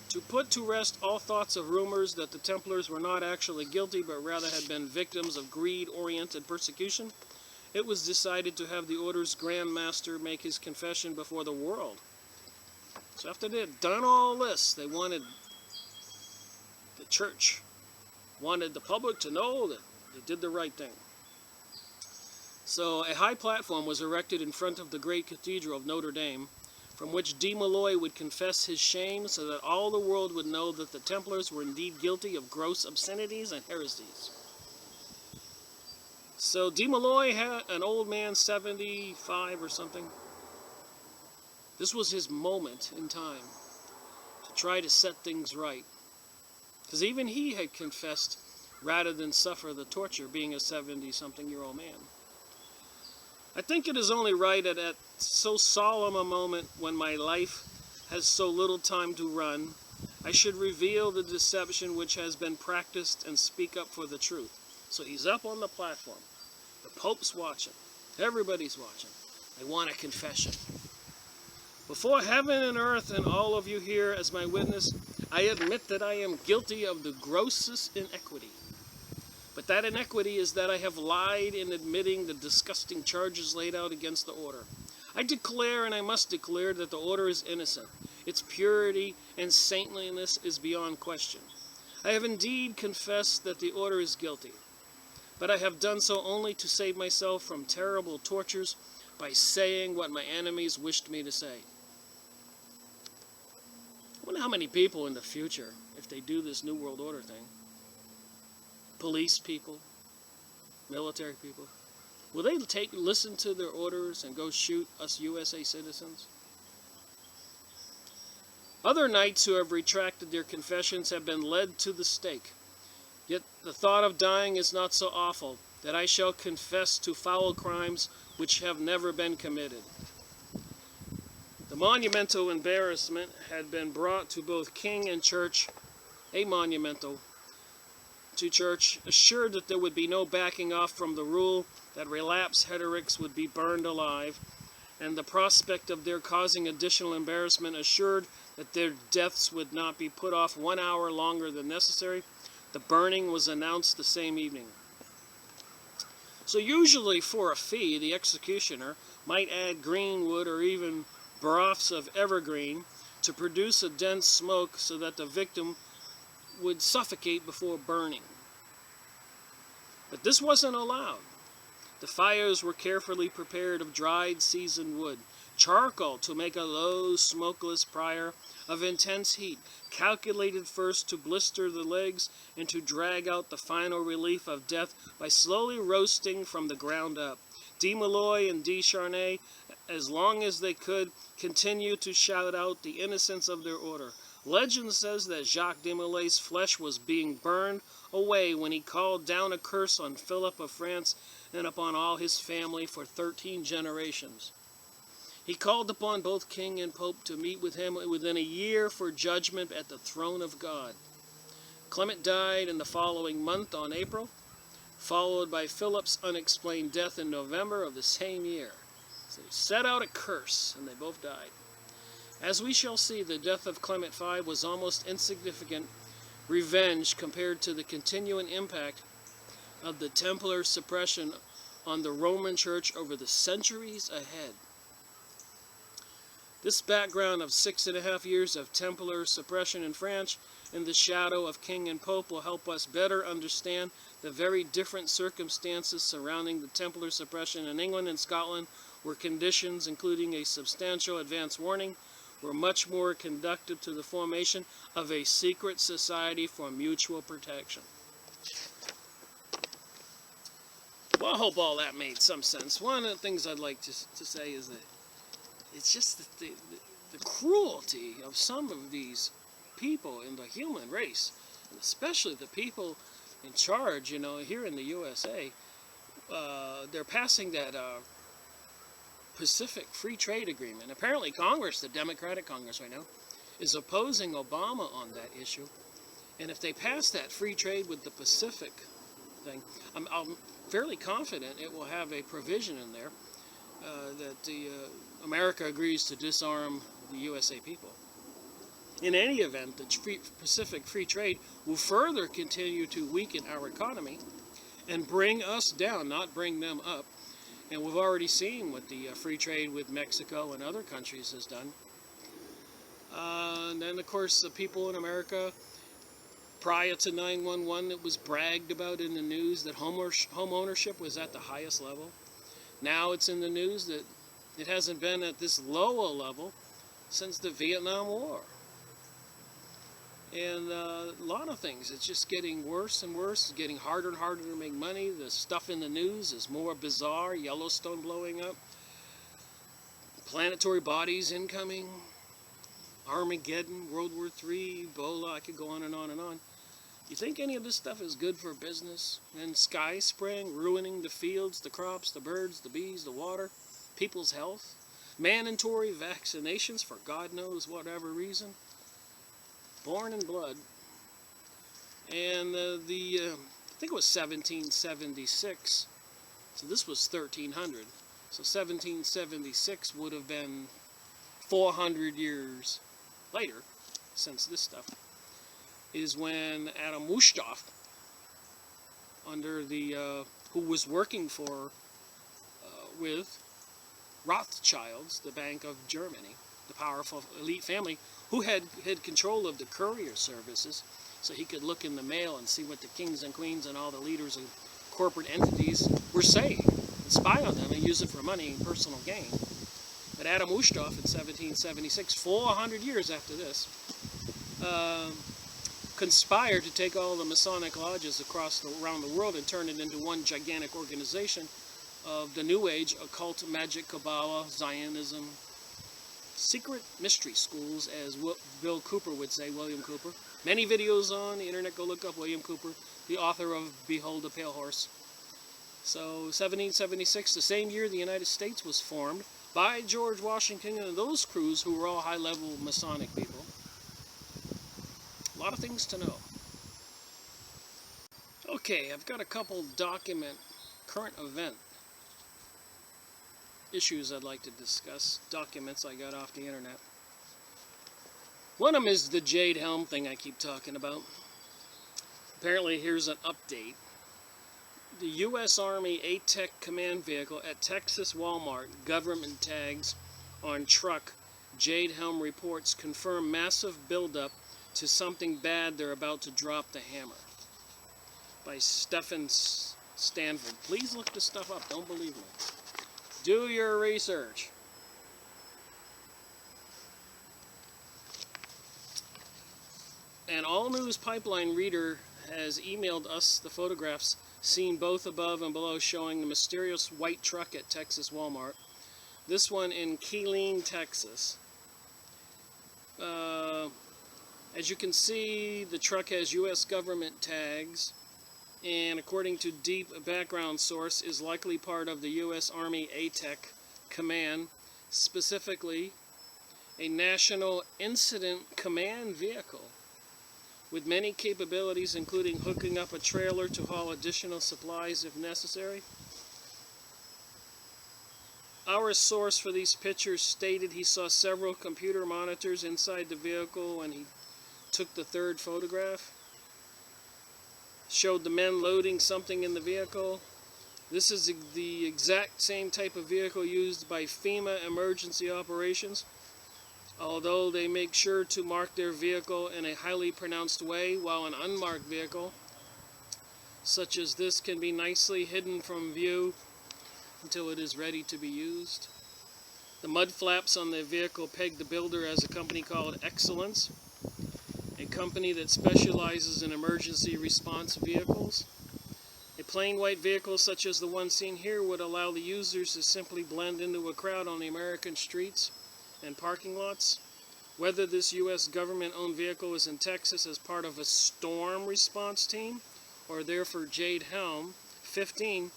To put to rest all thoughts of rumors that the Templars were not actually guilty, but rather had been victims of greed-oriented persecution it was decided to have the order's Grand Master make his confession before the world. So after they had done all this, they wanted the church, wanted the public to know that they did the right thing. So a high platform was erected in front of the great cathedral of Notre Dame, from which de Molloy would confess his shame so that all the world would know that the Templars were indeed guilty of gross obscenities and heresies. So de Molloy had an old man, 75 or something. This was his moment in time to try to set things right. Because even he had confessed rather than suffer the torture, being a 70-something-year-old man. I think it is only right that at so solemn a moment when my life has so little time to run, I should reveal the deception which has been practiced and speak up for the truth. So he's up on the platform. The Pope's watching. Everybody's watching. They want a confession. Before heaven and earth and all of you here as my witness, I admit that I am guilty of the grossest inequity. But that inequity is that I have lied in admitting the disgusting charges laid out against the order. I declare, and I must declare, that the order is innocent. Its purity and saintliness is beyond question. I have indeed confessed that the order is guilty, but I have done so only to save myself from terrible tortures by saying what my enemies wished me to say. I wonder how many people in the future, if they do this New World Order thing, police people, military people, will they listen to their orders and go shoot us USA citizens? Other knights who have retracted their confessions have been led to the stake. Yet the thought of dying is not so awful that I shall confess to foul crimes which have never been committed. The monumental embarrassment had been brought to both king and church, to church, assured that there would be no backing off from the rule that relapsed heretics would be burned alive, and the prospect of their causing additional embarrassment assured that their deaths would not be put off 1 hour longer than necessary. The burning was announced the same evening. So usually for a fee, the executioner might add green wood or even broths of evergreen to produce a dense smoke so that the victim would suffocate before burning. But this wasn't allowed. The fires were carefully prepared of dried seasoned wood, charcoal to make a low, smokeless pyre of intense heat, calculated first to blister the legs and to drag out the final relief of death by slowly roasting from the ground up. De Molloy and de Charnay, as long as they could, continued to shout out the innocence of their order. Legend says that Jacques de Mollay's flesh was being burned away when he called down a curse on Philip of France and upon all his family for 13 generations. He called upon both king and pope to meet with him within a year for judgment at the throne of God. Clement died in the following month on April, followed by Philip's unexplained death in November of the same year. So he set out a curse, and they both died. As we shall see, the death of Clement V was almost insignificant revenge compared to the continuing impact of the Templar suppression on the Roman Church over the centuries ahead. This background of 6.5 years of Templar suppression in France in the shadow of King and Pope will help us better understand the very different circumstances surrounding the Templar suppression in England and Scotland, where conditions, including a substantial advance warning, were much more conducive to the formation of a secret society for mutual protection. Well, I hope all that made some sense. One of the things I'd like to say is that it's just the cruelty of some of these people in the human race, and especially the people in charge, here in the USA. They're passing that Pacific Free Trade Agreement. Apparently Congress, the Democratic Congress right now, is opposing Obama on that issue. And if they pass that free trade with the Pacific thing, I'm fairly confident it will have a provision in there that America agrees to disarm the USA people. In any event, the Pacific Free Trade will further continue to weaken our economy and bring us down, not bring them up. And we've already seen what the free trade with Mexico and other countries has done. And then, of course, the people in America, prior to 9/11, it was bragged about in the news that home ownership was at the highest level. Now it's in the news that it hasn't been at this lower level since the Vietnam War. And a lot of things. It's just getting worse and worse. It's getting harder and harder to make money. The stuff in the news is more bizarre. Yellowstone blowing up. Planetary bodies incoming. Armageddon, World War III, Ebola. I could go on and on and on. You think any of this stuff is good for business? And sky spraying, ruining the fields, the crops, the birds, the bees, the water, people's health. Mandatory vaccinations for God knows whatever reason. Born in blood. And I think it was 1776. So this was 1300. So 1776 would have been 400 years later, since this stuff, is when Adam Weishaupt, under the, who was working for, with Rothschilds, the Bank of Germany, the powerful elite family, who had control of the courier services, so he could look in the mail and see what the kings and queens and all the leaders of corporate entities were saying, and spy on them and use it for money and personal gain. But Adam Weishaupt in 1776, 400 years after this, conspired to take all the Masonic lodges around the world and turn it into one gigantic organization of the New Age, occult, magic, Kabbalah, Zionism, secret mystery schools, as Bill Cooper would say, William Cooper. Many videos on the internet, go look up William Cooper, the author of Behold the Pale Horse. So 1776, the same year the United States was formed by George Washington and those crews who were all high-level Masonic people. A lot of things to know. Okay, I've got a couple current event issues I'd like to discuss, documents I got off the internet. One of them is the Jade Helm thing I keep talking about. Apparently, here's an update. The U.S. Army ATEC command vehicle at Texas Walmart, government tags on truck. Jade Helm reports confirm massive buildup to something bad, they're about to drop the hammer. By Stephen Stanford. Please look this stuff up, don't believe me. Do your research. An all-news pipeline reader has emailed us the photographs seen both above and below showing the mysterious white truck at Texas Walmart. This one in Killeen, Texas. As you can see, the truck has U.S. government tags, and according to deep background source, is likely part of the U.S. Army ATEC command, specifically a National Incident Command vehicle with many capabilities, including hooking up a trailer to haul additional supplies if necessary. Our source for these pictures stated he saw several computer monitors inside the vehicle when he took the third photograph. Showed the men loading something in the vehicle. This is the exact same type of vehicle used by FEMA emergency operations, although they make sure to mark their vehicle in a highly pronounced way, while an unmarked vehicle such as this can be nicely hidden from view until it is ready to be used. The mud flaps on the vehicle peg the builder as a company called Excellence, a company that specializes in emergency response vehicles. A plain white vehicle such as the one seen here would allow the users to simply blend into a crowd on the American streets and parking lots. Whether this U.S. government-owned vehicle is in Texas as part of a storm response team or there for Jade Helm 15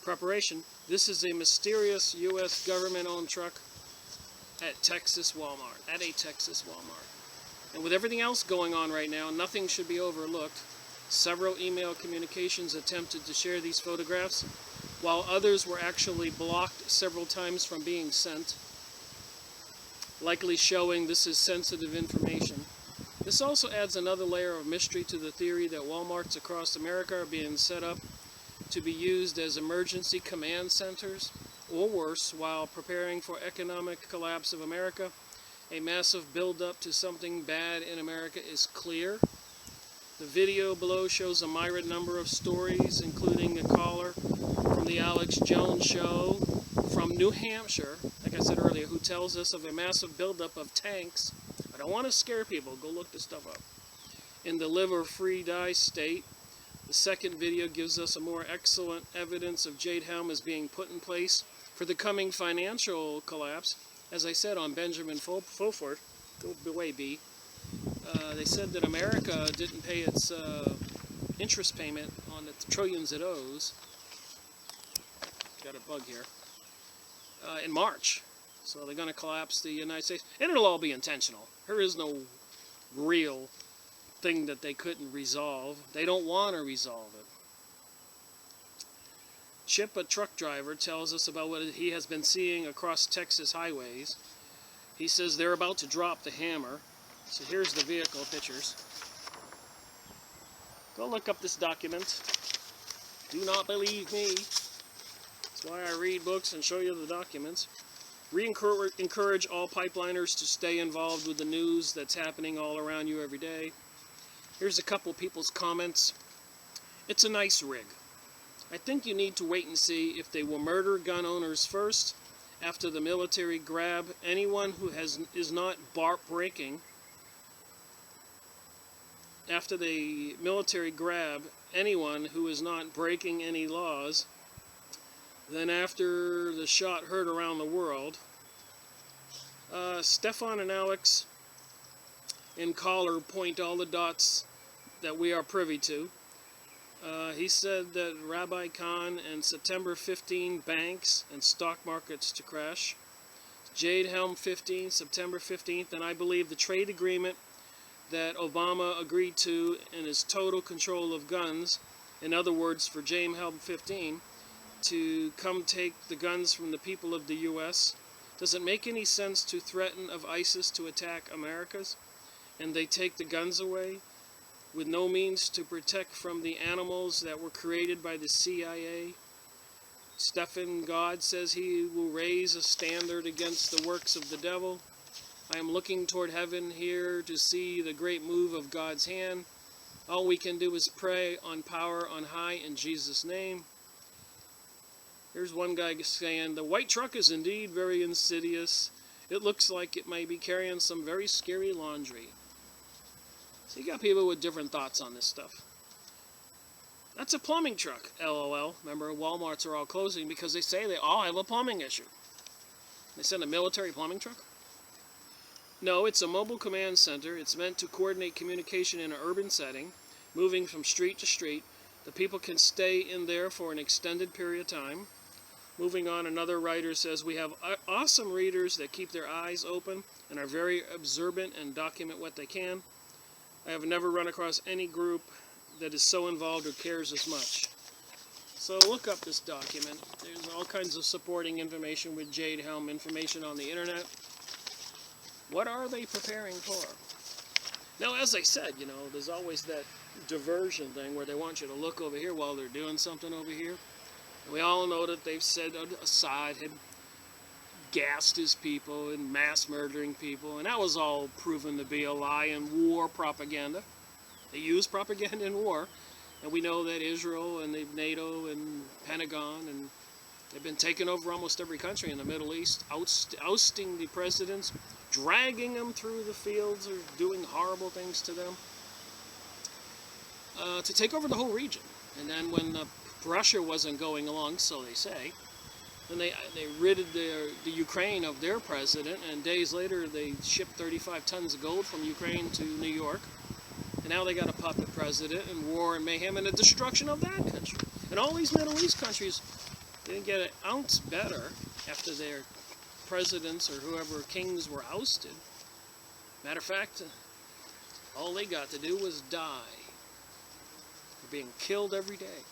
preparation, this is a mysterious U.S. government-owned truck at a Texas Walmart. And with everything else going on right now, nothing should be overlooked. Several email communications attempted to share these photographs, while others were actually blocked several times from being sent, likely showing this is sensitive information. This also adds another layer of mystery to the theory that Walmarts across America are being set up to be used as emergency command centers or worse while preparing for economic collapse of America. A massive build-up to something bad in America is clear. The video below shows a myriad number of stories, including a caller from the Alex Jones show from New Hampshire, like I said earlier, who tells us of a massive buildup of tanks. I don't want to scare people. Go look this stuff up. In the liver-free die state. The second video gives us a more excellent evidence of Jade Helm as being put in place for the coming financial collapse. As I said on Benjamin Fulford, go away, B. They said that America didn't pay its interest payment on the trillions it owes. Got a bug here. In March. So they're going to collapse the United States. And it'll all be intentional. There is no real thing that they couldn't resolve. They don't want to resolve it. Chip, a truck driver, tells us about what he has been seeing across Texas highways. He says they're about to drop the hammer. So here's the vehicle pictures. Go look up this document. Do not believe me. That's why I read books and show you the documents. We encourage all pipeliners to stay involved with the news that's happening all around you every day. Here's a couple people's comments. It's a nice rig. I think you need to wait and see if they will murder gun owners first, after the military grab anyone who is not breaking. After the military grab anyone who is not breaking any laws, then after the shot heard around the world. Stefan and Alex in caller point all the dots that we are privy to. He said that Rabbi Khan and September 15 banks and stock markets to crash. Jade Helm 15, September 15th, and I believe the trade agreement that Obama agreed to in his total control of guns, in other words, for Jade Helm 15, to come take the guns from the people of the U.S. Does it make any sense to threaten of ISIS to attack Americas, and they take the guns away, with no means to protect from the animals that were created by the CIA? Stephen God says he will raise a standard against the works of the devil. I am looking toward heaven here to see the great move of God's hand. All we can do is pray on power on high in Jesus' name. Here's one guy saying, the white truck is indeed very insidious. It looks like it may be carrying some very scary laundry. So you got people with different thoughts on this stuff. That's a plumbing truck, LOL. Remember, Walmarts are all closing because they say they all have a plumbing issue. They send a military plumbing truck? No, it's a mobile command center. It's meant to coordinate communication in an urban setting, moving from street to street. The people can stay in there for an extended period of time. Moving on, another writer says, we have awesome readers that keep their eyes open and are very observant and document what they can. I have never run across any group that is so involved or cares as much. So look up this document. There's all kinds of supporting information with Jade Helm, information on the internet. What are they preparing for? Now, as I said, you know, there's always that diversion thing where they want you to look over here while they're doing something over here. And we all know that they've said Assad had gassed his people and mass murdering people, and that was all proven to be a lie and war propaganda. They use propaganda in war, and we know that Israel and the NATO and Pentagon, and they've been taking over almost every country in the Middle East, ousting the presidents, dragging them through the fields or doing horrible things to them, to take over the whole region. And then when Russia wasn't going along, so they say, then they ridded the Ukraine of their president, and days later they shipped 35 tons of gold from Ukraine to New York. And now they got a puppet president and war and mayhem and the destruction of that country. And all these Middle East countries didn't get an ounce better after their presidents or whoever kings were ousted. Matter of fact, all they got to do was die. They're being killed every day.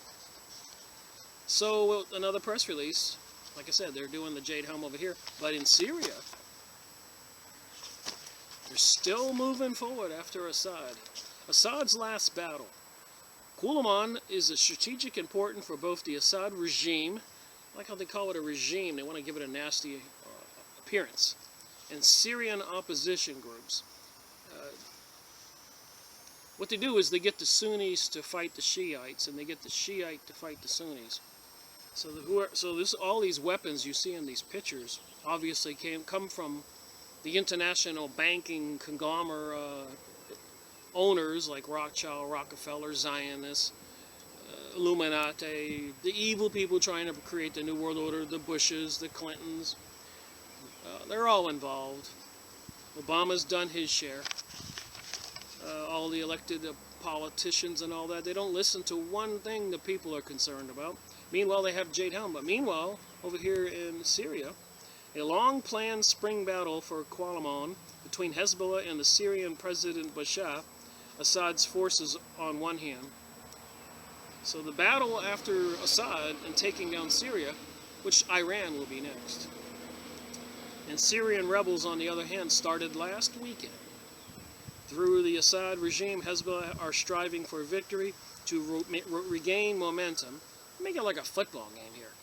So another press release. Like I said, they're doing the Jade Helm over here. But in Syria, they're still moving forward after Assad. Assad's last battle. Kulaman is a strategic important for both the Assad regime like how they call it a regime. They want to give it a nasty appearance. And Syrian opposition groups. What they do is they get the Sunnis to fight the Shiites, and they get the Shiite to fight the Sunnis. So all these weapons you see in these pictures obviously come from the international banking conglomerate owners like Rothschild, Rockefeller, Zionists, Illuminati, the evil people trying to create the New World Order, the Bushes, the Clintons. They're all involved. Obama's done his share. All the elected politicians and all that, they don't listen to one thing the people are concerned about. Meanwhile, they have Jade Helm. But meanwhile, over here in Syria, a long-planned spring battle for Qalaman between Hezbollah and the Syrian President Bashar Assad's forces on one hand. So the battle after Assad and taking down Syria, which Iran will be next. And Syrian rebels, on the other hand, started last weekend. Through the Assad regime, Hezbollah are striving for victory to regain momentum. Make it like a football game here.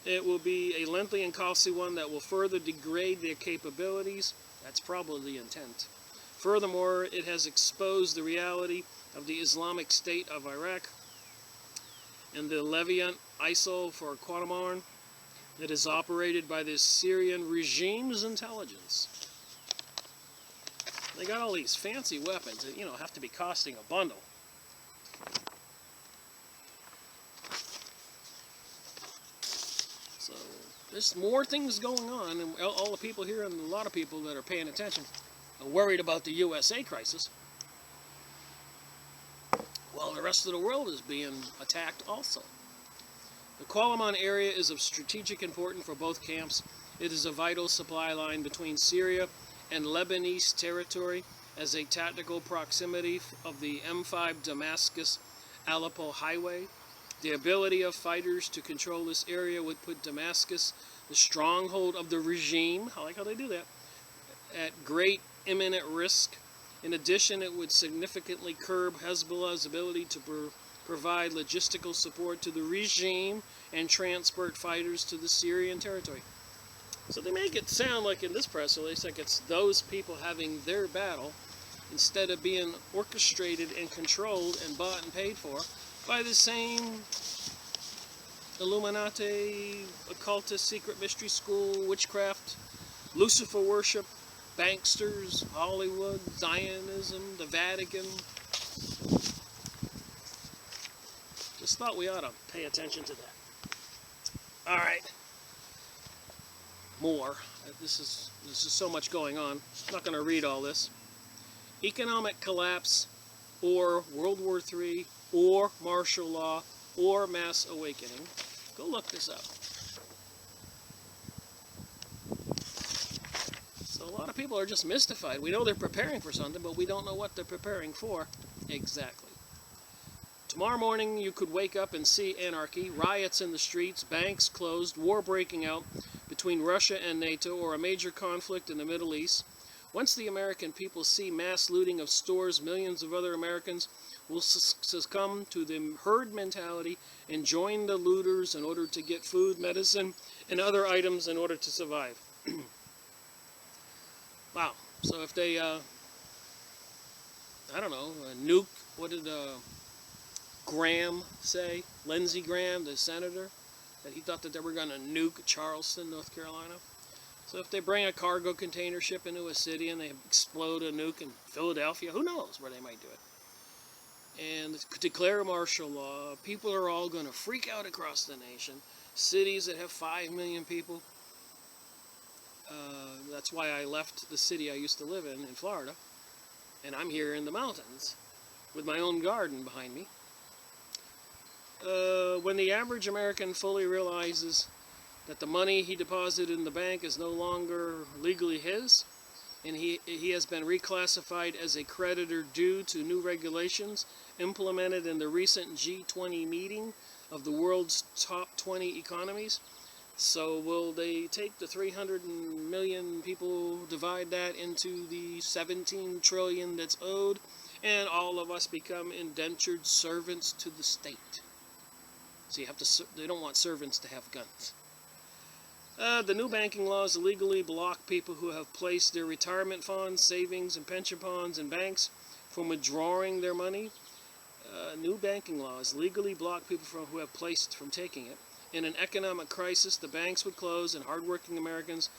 It will be a lengthy and costly one that will further degrade their capabilities. That's probably the intent. Furthermore, it has exposed the reality of the Islamic State of Iraq and the Levant ISIL for Qalaman that is operated by the Syrian regime's intelligence. They got all these fancy weapons that, have to be costing a bundle. So there's more things going on, and all the people here and a lot of people that are paying attention are worried about the USA crisis, while the rest of the world is being attacked also. The Qalaman area is of strategic importance for both camps. It is a vital supply line between Syria and Lebanese territory as a tactical proximity of the M5 Damascus-Aleppo highway. The ability of fighters to control this area would put Damascus, the stronghold of the regime, I like how they do that, at great imminent risk. In addition, it would significantly curb Hezbollah's ability to provide logistical support to the regime and transport fighters to the Syrian territory. So they make it sound like in this press release like it's those people having their battle instead of being orchestrated and controlled and bought and paid for by the same Illuminati, occultist, secret mystery school, witchcraft, Lucifer worship, banksters, Hollywood, Zionism, the Vatican. Just thought we ought to pay attention to that. All right. More. This is so much going on. I'm not going to read all this. Economic collapse, or World War III, or martial law, or mass awakening. Go look this up. So a lot of people are just mystified. We know they're preparing for something, but we don't know what they're preparing for exactly. Tomorrow morning you could wake up and see anarchy, riots in the streets, banks closed, war breaking out between Russia and NATO, or a major conflict in the Middle East. Once the American people see mass looting of stores, millions of other Americans will succumb to the herd mentality and join the looters in order to get food, medicine, and other items in order to survive. Wow. So if they, I don't know, nuke, what did Graham say? Lindsey Graham, the senator, that he thought that they were going to nuke Charleston, North Carolina. So if they bring a cargo container ship into a city and they explode a nuke in Philadelphia, who knows where they might do it. And declare martial law. People are all going to freak out across the nation. Cities that have 5 million people. That's why I left the city I used to live in Florida. And I'm here in the mountains with my own garden behind me. When the average American fully realizes that the money he deposited in the bank is no longer legally his, and he has been reclassified as a creditor due to new regulations implemented in the recent G20 meeting of the world's top 20 economies. So will they take the 300 million people, divide that into the 17 trillion that's owed, and all of us become indentured servants to the state? So they don't want servants to have guns. The new banking laws illegally block people who have placed their retirement funds, savings, and pension funds in banks from withdrawing their money. New banking laws legally block people who have placed from taking it. In an economic crisis, the banks would close and hardworking Americans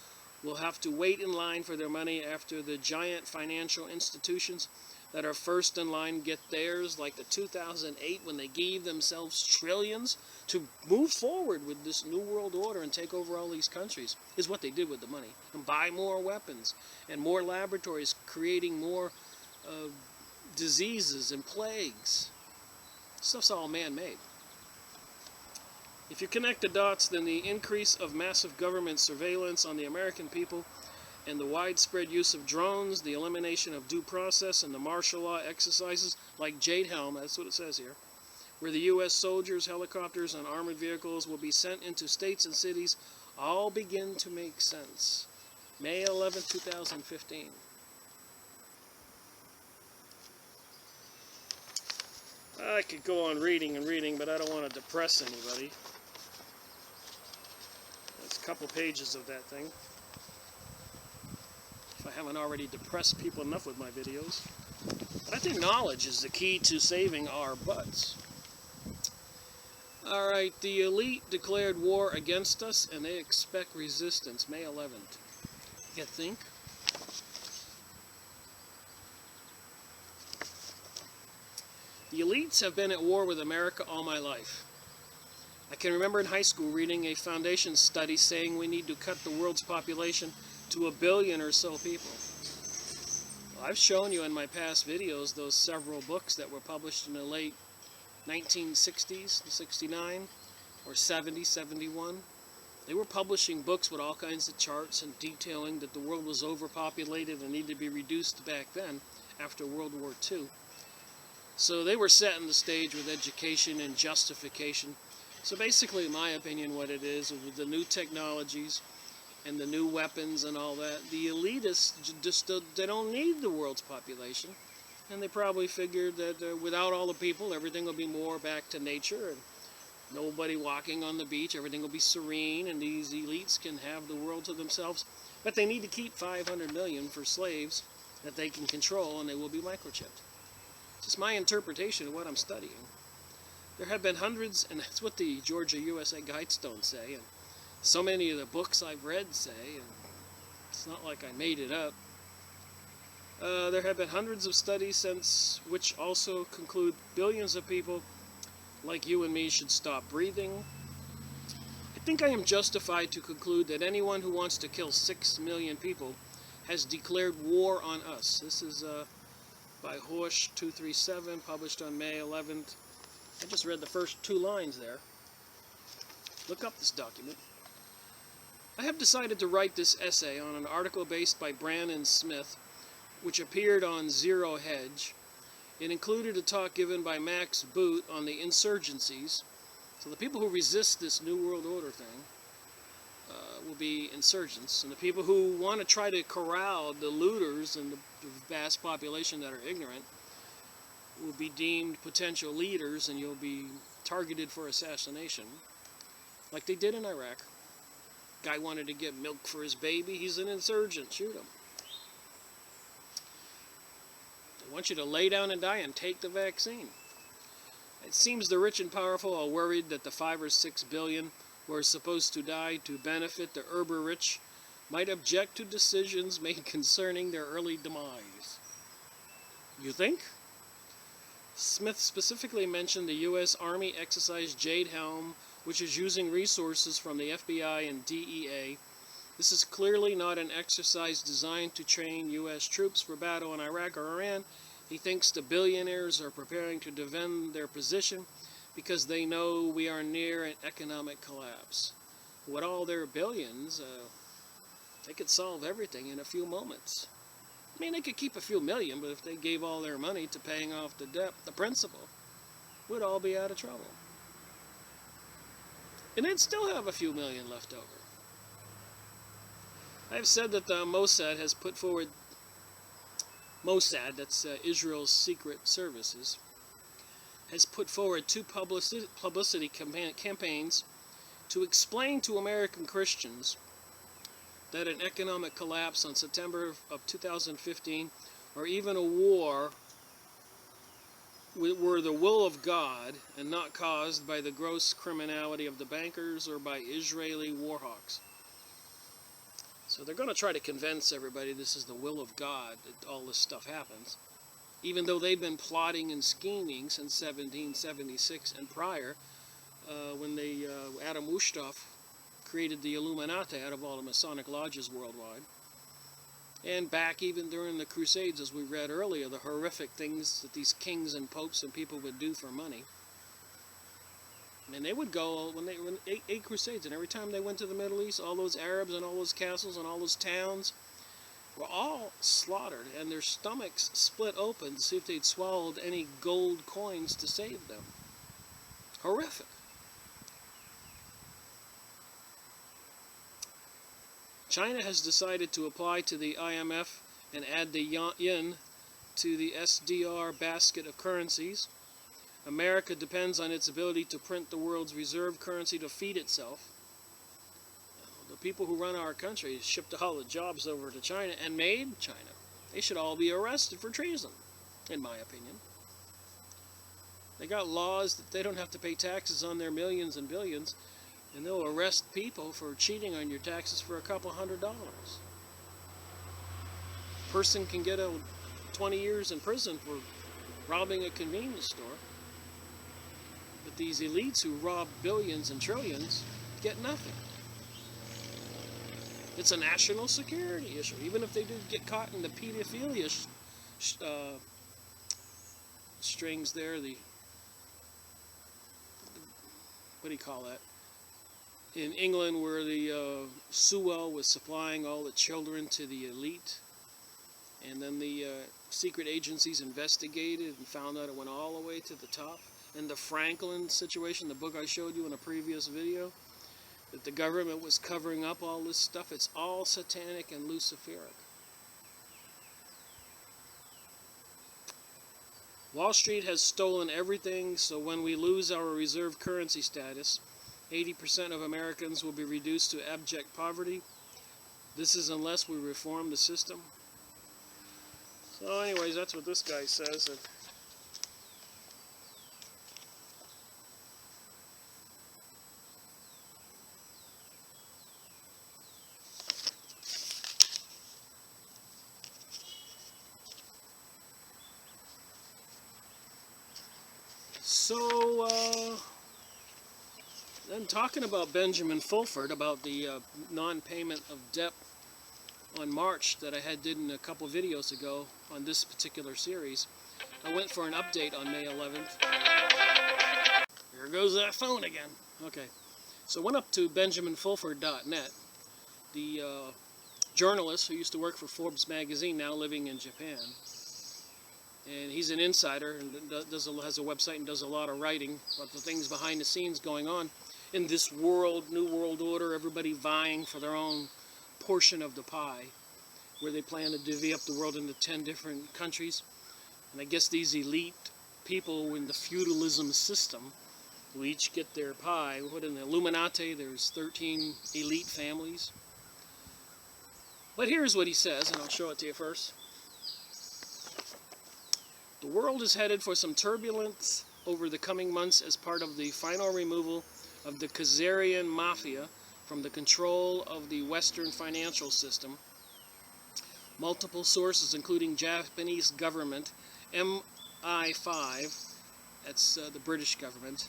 will have to wait in line for their money after the giant financial institutions that are first in line get theirs, like the 2008 when they gave themselves trillions to move forward with this new world order and take over all these countries, is what they did with the money. And buy more weapons and more laboratories, creating more diseases and plagues. Stuff's all man-made. If you connect the dots, then the increase of massive government surveillance on the American people and the widespread use of drones, the elimination of due process, and the martial law exercises like Jade Helm, that's what it says here, where the U.S. soldiers, helicopters, and armored vehicles will be sent into states and cities, all begin to make sense. May 11, 2015. I could go on reading and reading, but I don't want to depress anybody. That's a couple pages of that thing. If I haven't already depressed people enough with my videos. But I think knowledge is the key to saving our butts. Alright, the elite declared war against us and they expect resistance. May 11th. You think? The elites have been at war with America all my life. I can remember in high school reading a foundation study saying we need to cut the world's population to 1 billion or so people. Well, I've shown you in my past videos those several books that were published in the late 1960s, 69, or 70, 71. They were publishing books with all kinds of charts and detailing that the world was overpopulated and needed to be reduced back then after World War II. So they were setting the stage with education and justification. So basically, in my opinion, what it is, with the new technologies and the new weapons and all that, the elitists just they don't need the world's population. And they probably figured that without all the people, everything will be more back to nature and nobody walking on the beach, everything will be serene and these elites can have the world to themselves. But they need to keep 500 million for slaves that they can control and they will be microchipped. It's just my interpretation of what I'm studying. There have been hundreds, and that's what the Georgia USA Guidestones say, and so many of the books I've read say, and it's not like I made it up. There have been hundreds of studies since which also conclude billions of people like you and me should stop breathing. I think I am justified to conclude that anyone who wants to kill 6 million people has declared war on us. This is by Horsch 237, published on May 11th. I just read the first 2 lines there. Look up this document. I have decided to write this essay on an article based by Brandon Smith, which appeared on Zero Hedge. It included a talk given by Max Boot on the insurgencies. So the people who resist this New World Order thing will be insurgents. And the people who want to try to corral the looters and the vast population that are ignorant will be deemed potential leaders and you'll be targeted for assassination. Like they did in Iraq. Guy wanted to get milk for his baby. He's an insurgent. Shoot him. They want you to lay down and die and take the vaccine. It seems the rich and powerful are worried that the 5 or 6 billion who are supposed to die to benefit the uber-rich might object to decisions made concerning their early demise. You think? Smith specifically mentioned the U.S. Army exercise Jade Helm, which is using resources from the FBI and DEA. This is clearly not an exercise designed to train U.S. troops for battle in Iraq or Iran. He thinks the billionaires are preparing to defend their position because they know we are near an economic collapse. With all their billions, they could solve everything in a few moments. I mean, they could keep a few million, but if they gave all their money to paying off the debt, the principal, we'd all be out of trouble. And they'd still have a few million left over. I've said that the Mossad has put forward, Mossad, that's Israel's secret services, has put forward two publicity campaigns to explain to American Christians that an economic collapse on September of 2015, or even a war, were the will of God and not caused by the gross criminality of the bankers or by Israeli war hawks. So they're going to try to convince everybody this is the will of God that all this stuff happens, even though they've been plotting and scheming since 1776 and prior, when Adam Weishaupt created the Illuminati out of all the Masonic lodges worldwide. And back even during the Crusades, as we read earlier, the horrific things that these kings and popes and people would do for money. And they would go, when eight crusades, and every time they went to the Middle East, all those Arabs and all those castles and all those towns were all slaughtered, and their stomachs split open to see if they'd swallowed any gold coins to save them. Horrific. China has decided to apply to the IMF and add the yen to the SDR basket of currencies. America depends on its ability to print the world's reserve currency to feed itself. The people who run our country shipped all the jobs over to China and made China. They should all be arrested for treason, in my opinion. They got laws that they don't have to pay taxes on their millions and billions, and they'll arrest people for cheating on your taxes for a couple $100. A person can get 20 years in prison for robbing a convenience store. But these elites who rob billions and trillions get nothing. It's a national security issue. Even if they do get caught in the pedophilia strings there, what do you call that? In England, where the Sewell was supplying all the children to the elite, and then the secret agencies investigated and found out it went all the way to the top. And the Franklin situation, the book I showed you in a previous video, that the government was covering up all this stuff, it's all satanic and Luciferic. Wall Street has stolen everything, so when we lose our reserve currency status, 80% of Americans will be reduced to abject poverty. This is unless we reform the system. So anyways, that's what this guy says. Then talking about Benjamin Fulford, about the non-payment of debt on March that I did in a couple videos ago on this particular series, I went for an update on May 11th. Here goes that phone again. Okay, so I went up to benjaminfulford.net, the journalist who used to work for Forbes magazine, now living in Japan. And he's an insider and has a website and does a lot of writing about the things behind the scenes going on in this new world order, everybody vying for their own portion of the pie, where they plan to divvy up the world into 10 different countries. And I guess these elite people in the feudalism system will each get their pie. What in the Illuminati, there's 13 elite families. But here's what he says, and I'll show it to you first. The world is headed for some turbulence over the coming months as part of the final removal of the Khazarian mafia from the control of the Western financial system. Multiple sources, including Japanese government, MI5, that's the British government,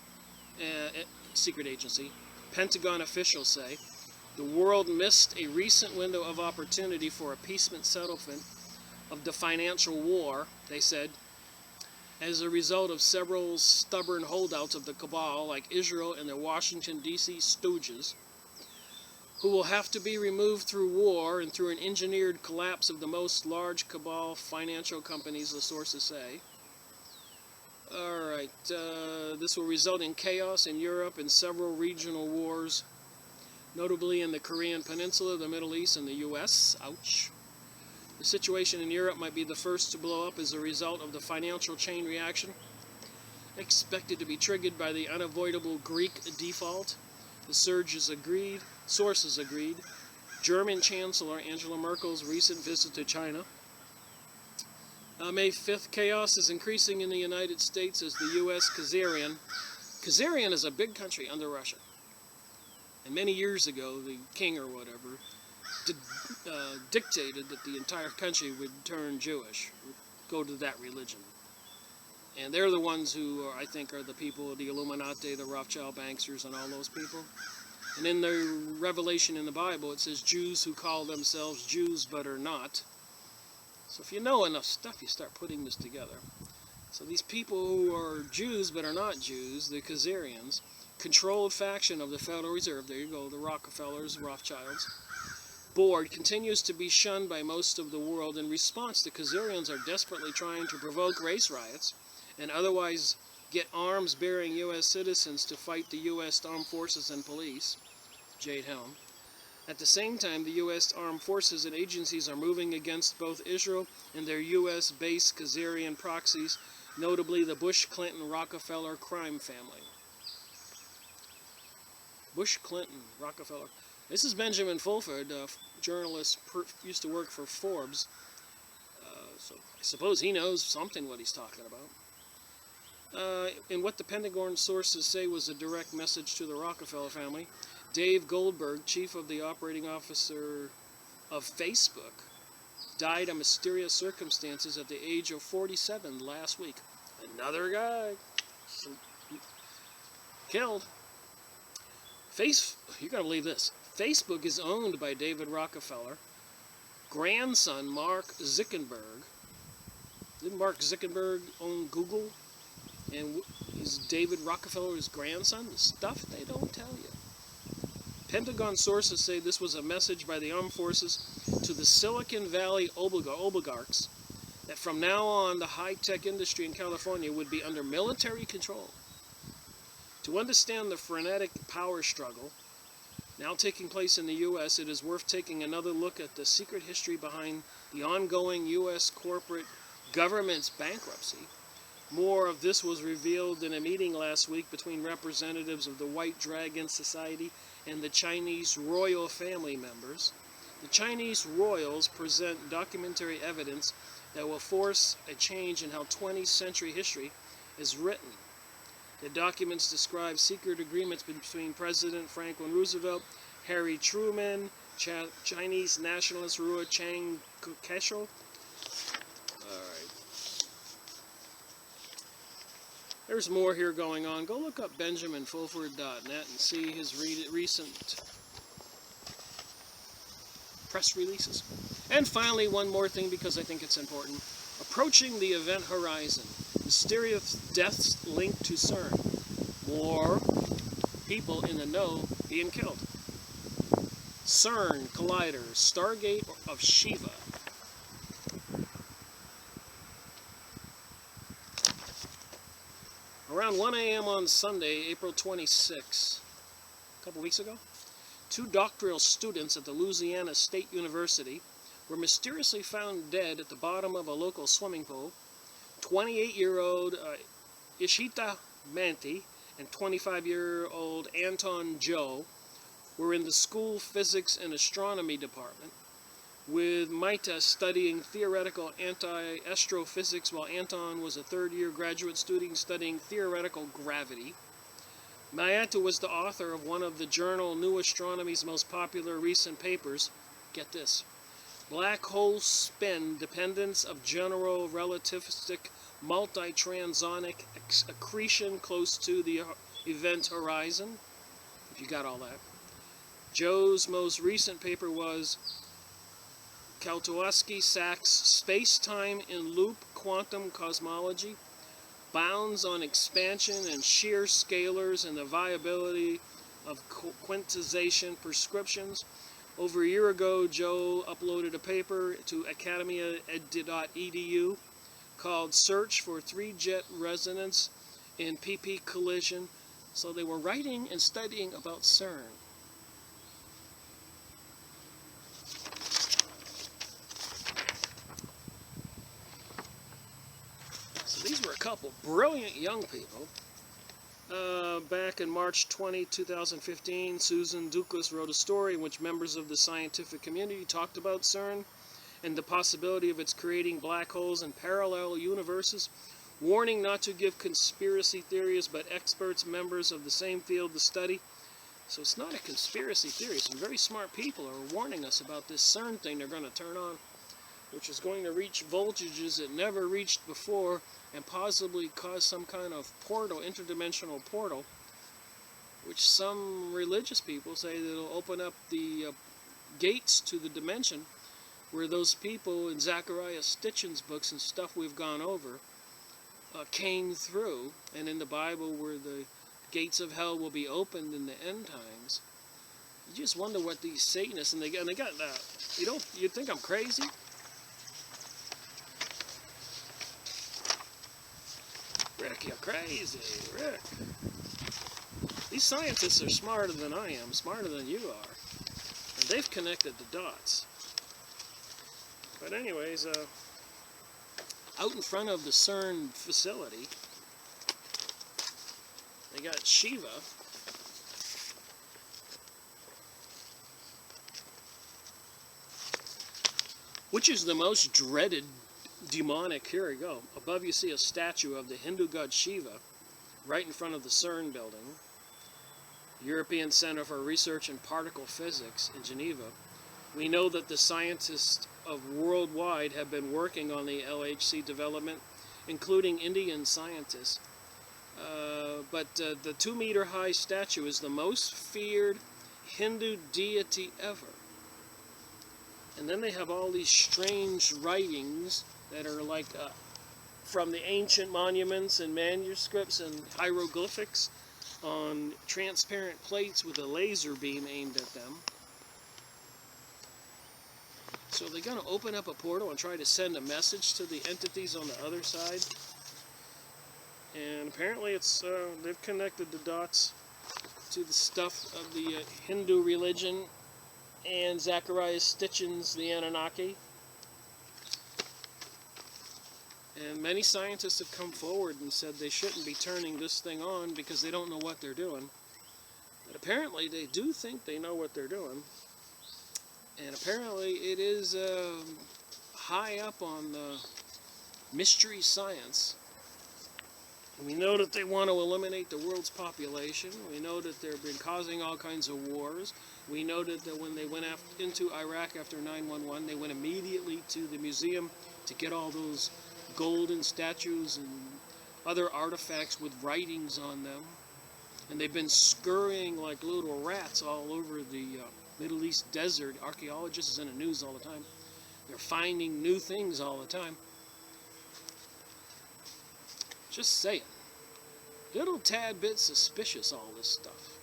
secret agency, Pentagon officials say, the world missed a recent window of opportunity for appeasement settlement of the financial war, they said, as a result of several stubborn holdouts of the cabal, like Israel and the Washington, D.C. stooges, who will have to be removed through war and through an engineered collapse of the most large cabal financial companies, the sources say. Alright, this will result in chaos in Europe and several regional wars, notably in the Korean Peninsula, the Middle East, and the U.S. Ouch. The situation in Europe might be the first to blow up as a result of the financial chain reaction. expected to be triggered by the unavoidable Greek default. The surge is agreed. Sources agreed. German Chancellor Angela Merkel's recent visit to China. May 5th, chaos is increasing in the United States as the U.S. Khazarian is a big country under Russia. And many years ago, the king or whatever dictated that the entire country would turn Jewish, go to that religion. And they're the ones who I think are the people, the Illuminati, the Rothschild banksters, and all those people. And in the Revelation in the Bible, it says Jews who call themselves Jews but are not. So if you know enough stuff, you start putting this together. So these people who are Jews but are not Jews, the Khazarians, controlled faction of the Federal Reserve, there you go, the Rockefellers, Rothschilds, board continues to be shunned by most of the world. In response, the Khazarians are desperately trying to provoke race riots and otherwise get arms-bearing U.S. citizens to fight the U.S. Armed Forces and Police, Jade Helm. At the same time, the U.S. Armed Forces and agencies are moving against both Israel and their U.S.-based Khazarian proxies, notably the Bush, Clinton, Rockefeller crime family. Bush, Clinton, Rockefeller. This is Benjamin Fulford, a journalist, used to work for Forbes. So I suppose he knows something what he's talking about. In what the Pentagon sources say was a direct message to the Rockefeller family, Dave Goldberg, chief of the operating officer of Facebook, died in mysterious circumstances at the age of 47 last week. Another guy killed. You're going to believe this. Facebook is owned by David Rockefeller, grandson Mark Zuckerberg. Didn't Mark Zuckerberg own Google? And is David Rockefeller's grandson? The stuff they don't tell you. Pentagon sources say this was a message by the armed forces to the Silicon Valley oligarchs that from now on the high-tech industry in California would be under military control. To understand the frenetic power struggle now taking place in the U.S., it is worth taking another look at the secret history behind the ongoing U.S. corporate government's bankruptcy. More of this was revealed in a meeting last week between representatives of the White Dragon Society and the Chinese royal family members. The Chinese royals present documentary evidence that will force a change in how 20th century history is written. The documents describe secret agreements between President Franklin Roosevelt, Harry Truman, Chinese nationalist ruler Chiang Kai-shek. There's more here going on. Go look up BenjaminFulford.net and see his recent press releases. And finally, one more thing because I think it's important. Approaching the event horizon. Mysterious deaths linked to CERN. More people in the know being killed. CERN Collider, Stargate of Shiva. Around 1 a.m. on Sunday, April 26, a couple weeks ago, 2 doctoral students at the Louisiana State University were mysteriously found dead at the bottom of a local swimming pool. 28-year-old Ishita Manti and 25-year-old Anton Joe were in the school physics and astronomy department, with Maita studying theoretical anti-astrophysics while Anton was a third-year graduate student studying theoretical gravity. Maita was the author of one of the journal New Astronomy's most popular recent papers. Get this. Black hole spin dependence of general relativistic multi-transonic accretion close to the event horizon. If you got all that. Joe's most recent paper was Kaltowski-Sachs Space-Time in Loop Quantum Cosmology, Bounds on Expansion and Shear Scalars and the Viability of Quantization Prescriptions. Over a year ago, Joe uploaded a paper to academia.edu called Search for 3-Jet Resonance in PP Collision. So they were writing and studying about CERN. So these were a couple brilliant young people. Back in March 20, 2015, Susan Dukas wrote a story in which members of the scientific community talked about CERN and the possibility of its creating black holes and parallel universes, warning not to give conspiracy theories, but experts, members of the same field to study. So it's not a conspiracy theory. Some very smart people are warning us about this CERN thing they're going to turn on, which is going to reach voltages it never reached before and possibly cause some kind of portal, interdimensional portal, which some religious people say that it'll open up the gates to the dimension where those people in Zechariah Stitchin's books and stuff we've gone over came through, and in the Bible where the gates of hell will be opened in the end times. You just wonder what these Satanists, and they got you think I'm crazy? Rick, you're crazy, Rick. These scientists are smarter than I am, smarter than you are, and they've connected the dots. But anyways, out in front of the CERN facility, they got Shiva, which is the most dreaded demonic. Here we go. Above you see a statue of the Hindu god Shiva right in front of the CERN building, European Center for Research in Particle Physics in Geneva. We know that the scientists of worldwide have been working on the LHC development, including Indian scientists. But the 2-meter high statue is the most feared Hindu deity ever. And then they have all these strange writings that are like from the ancient monuments and manuscripts and hieroglyphics on transparent plates with a laser beam aimed at them. So they're going to open up a portal and try to send a message to the entities on the other side. And apparently it's they've connected the dots to the stuff of the Hindu religion and Zechariah Stitchin's The Anunnaki. And many scientists have come forward and said they shouldn't be turning this thing on because they don't know what they're doing. But apparently they do think they know what they're doing. And apparently it is high up on mystery science. And we know that they want to eliminate the world's population. We know that they've been causing all kinds of wars. We know that when they went into Iraq after 9/11, they went immediately to the museum to get all those golden statues and other artifacts with writings on them. And they've been scurrying like little rats all over the Middle East desert. Archaeologists in the news all the time. They're finding new things all the time. Just saying. Little tad bit suspicious, all this stuff.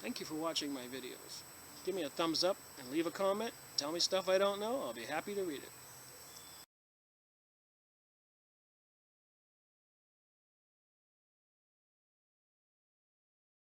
Thank you for watching my videos. Give me a thumbs up and leave a comment. Tell me stuff I don't know. I'll be happy to read it.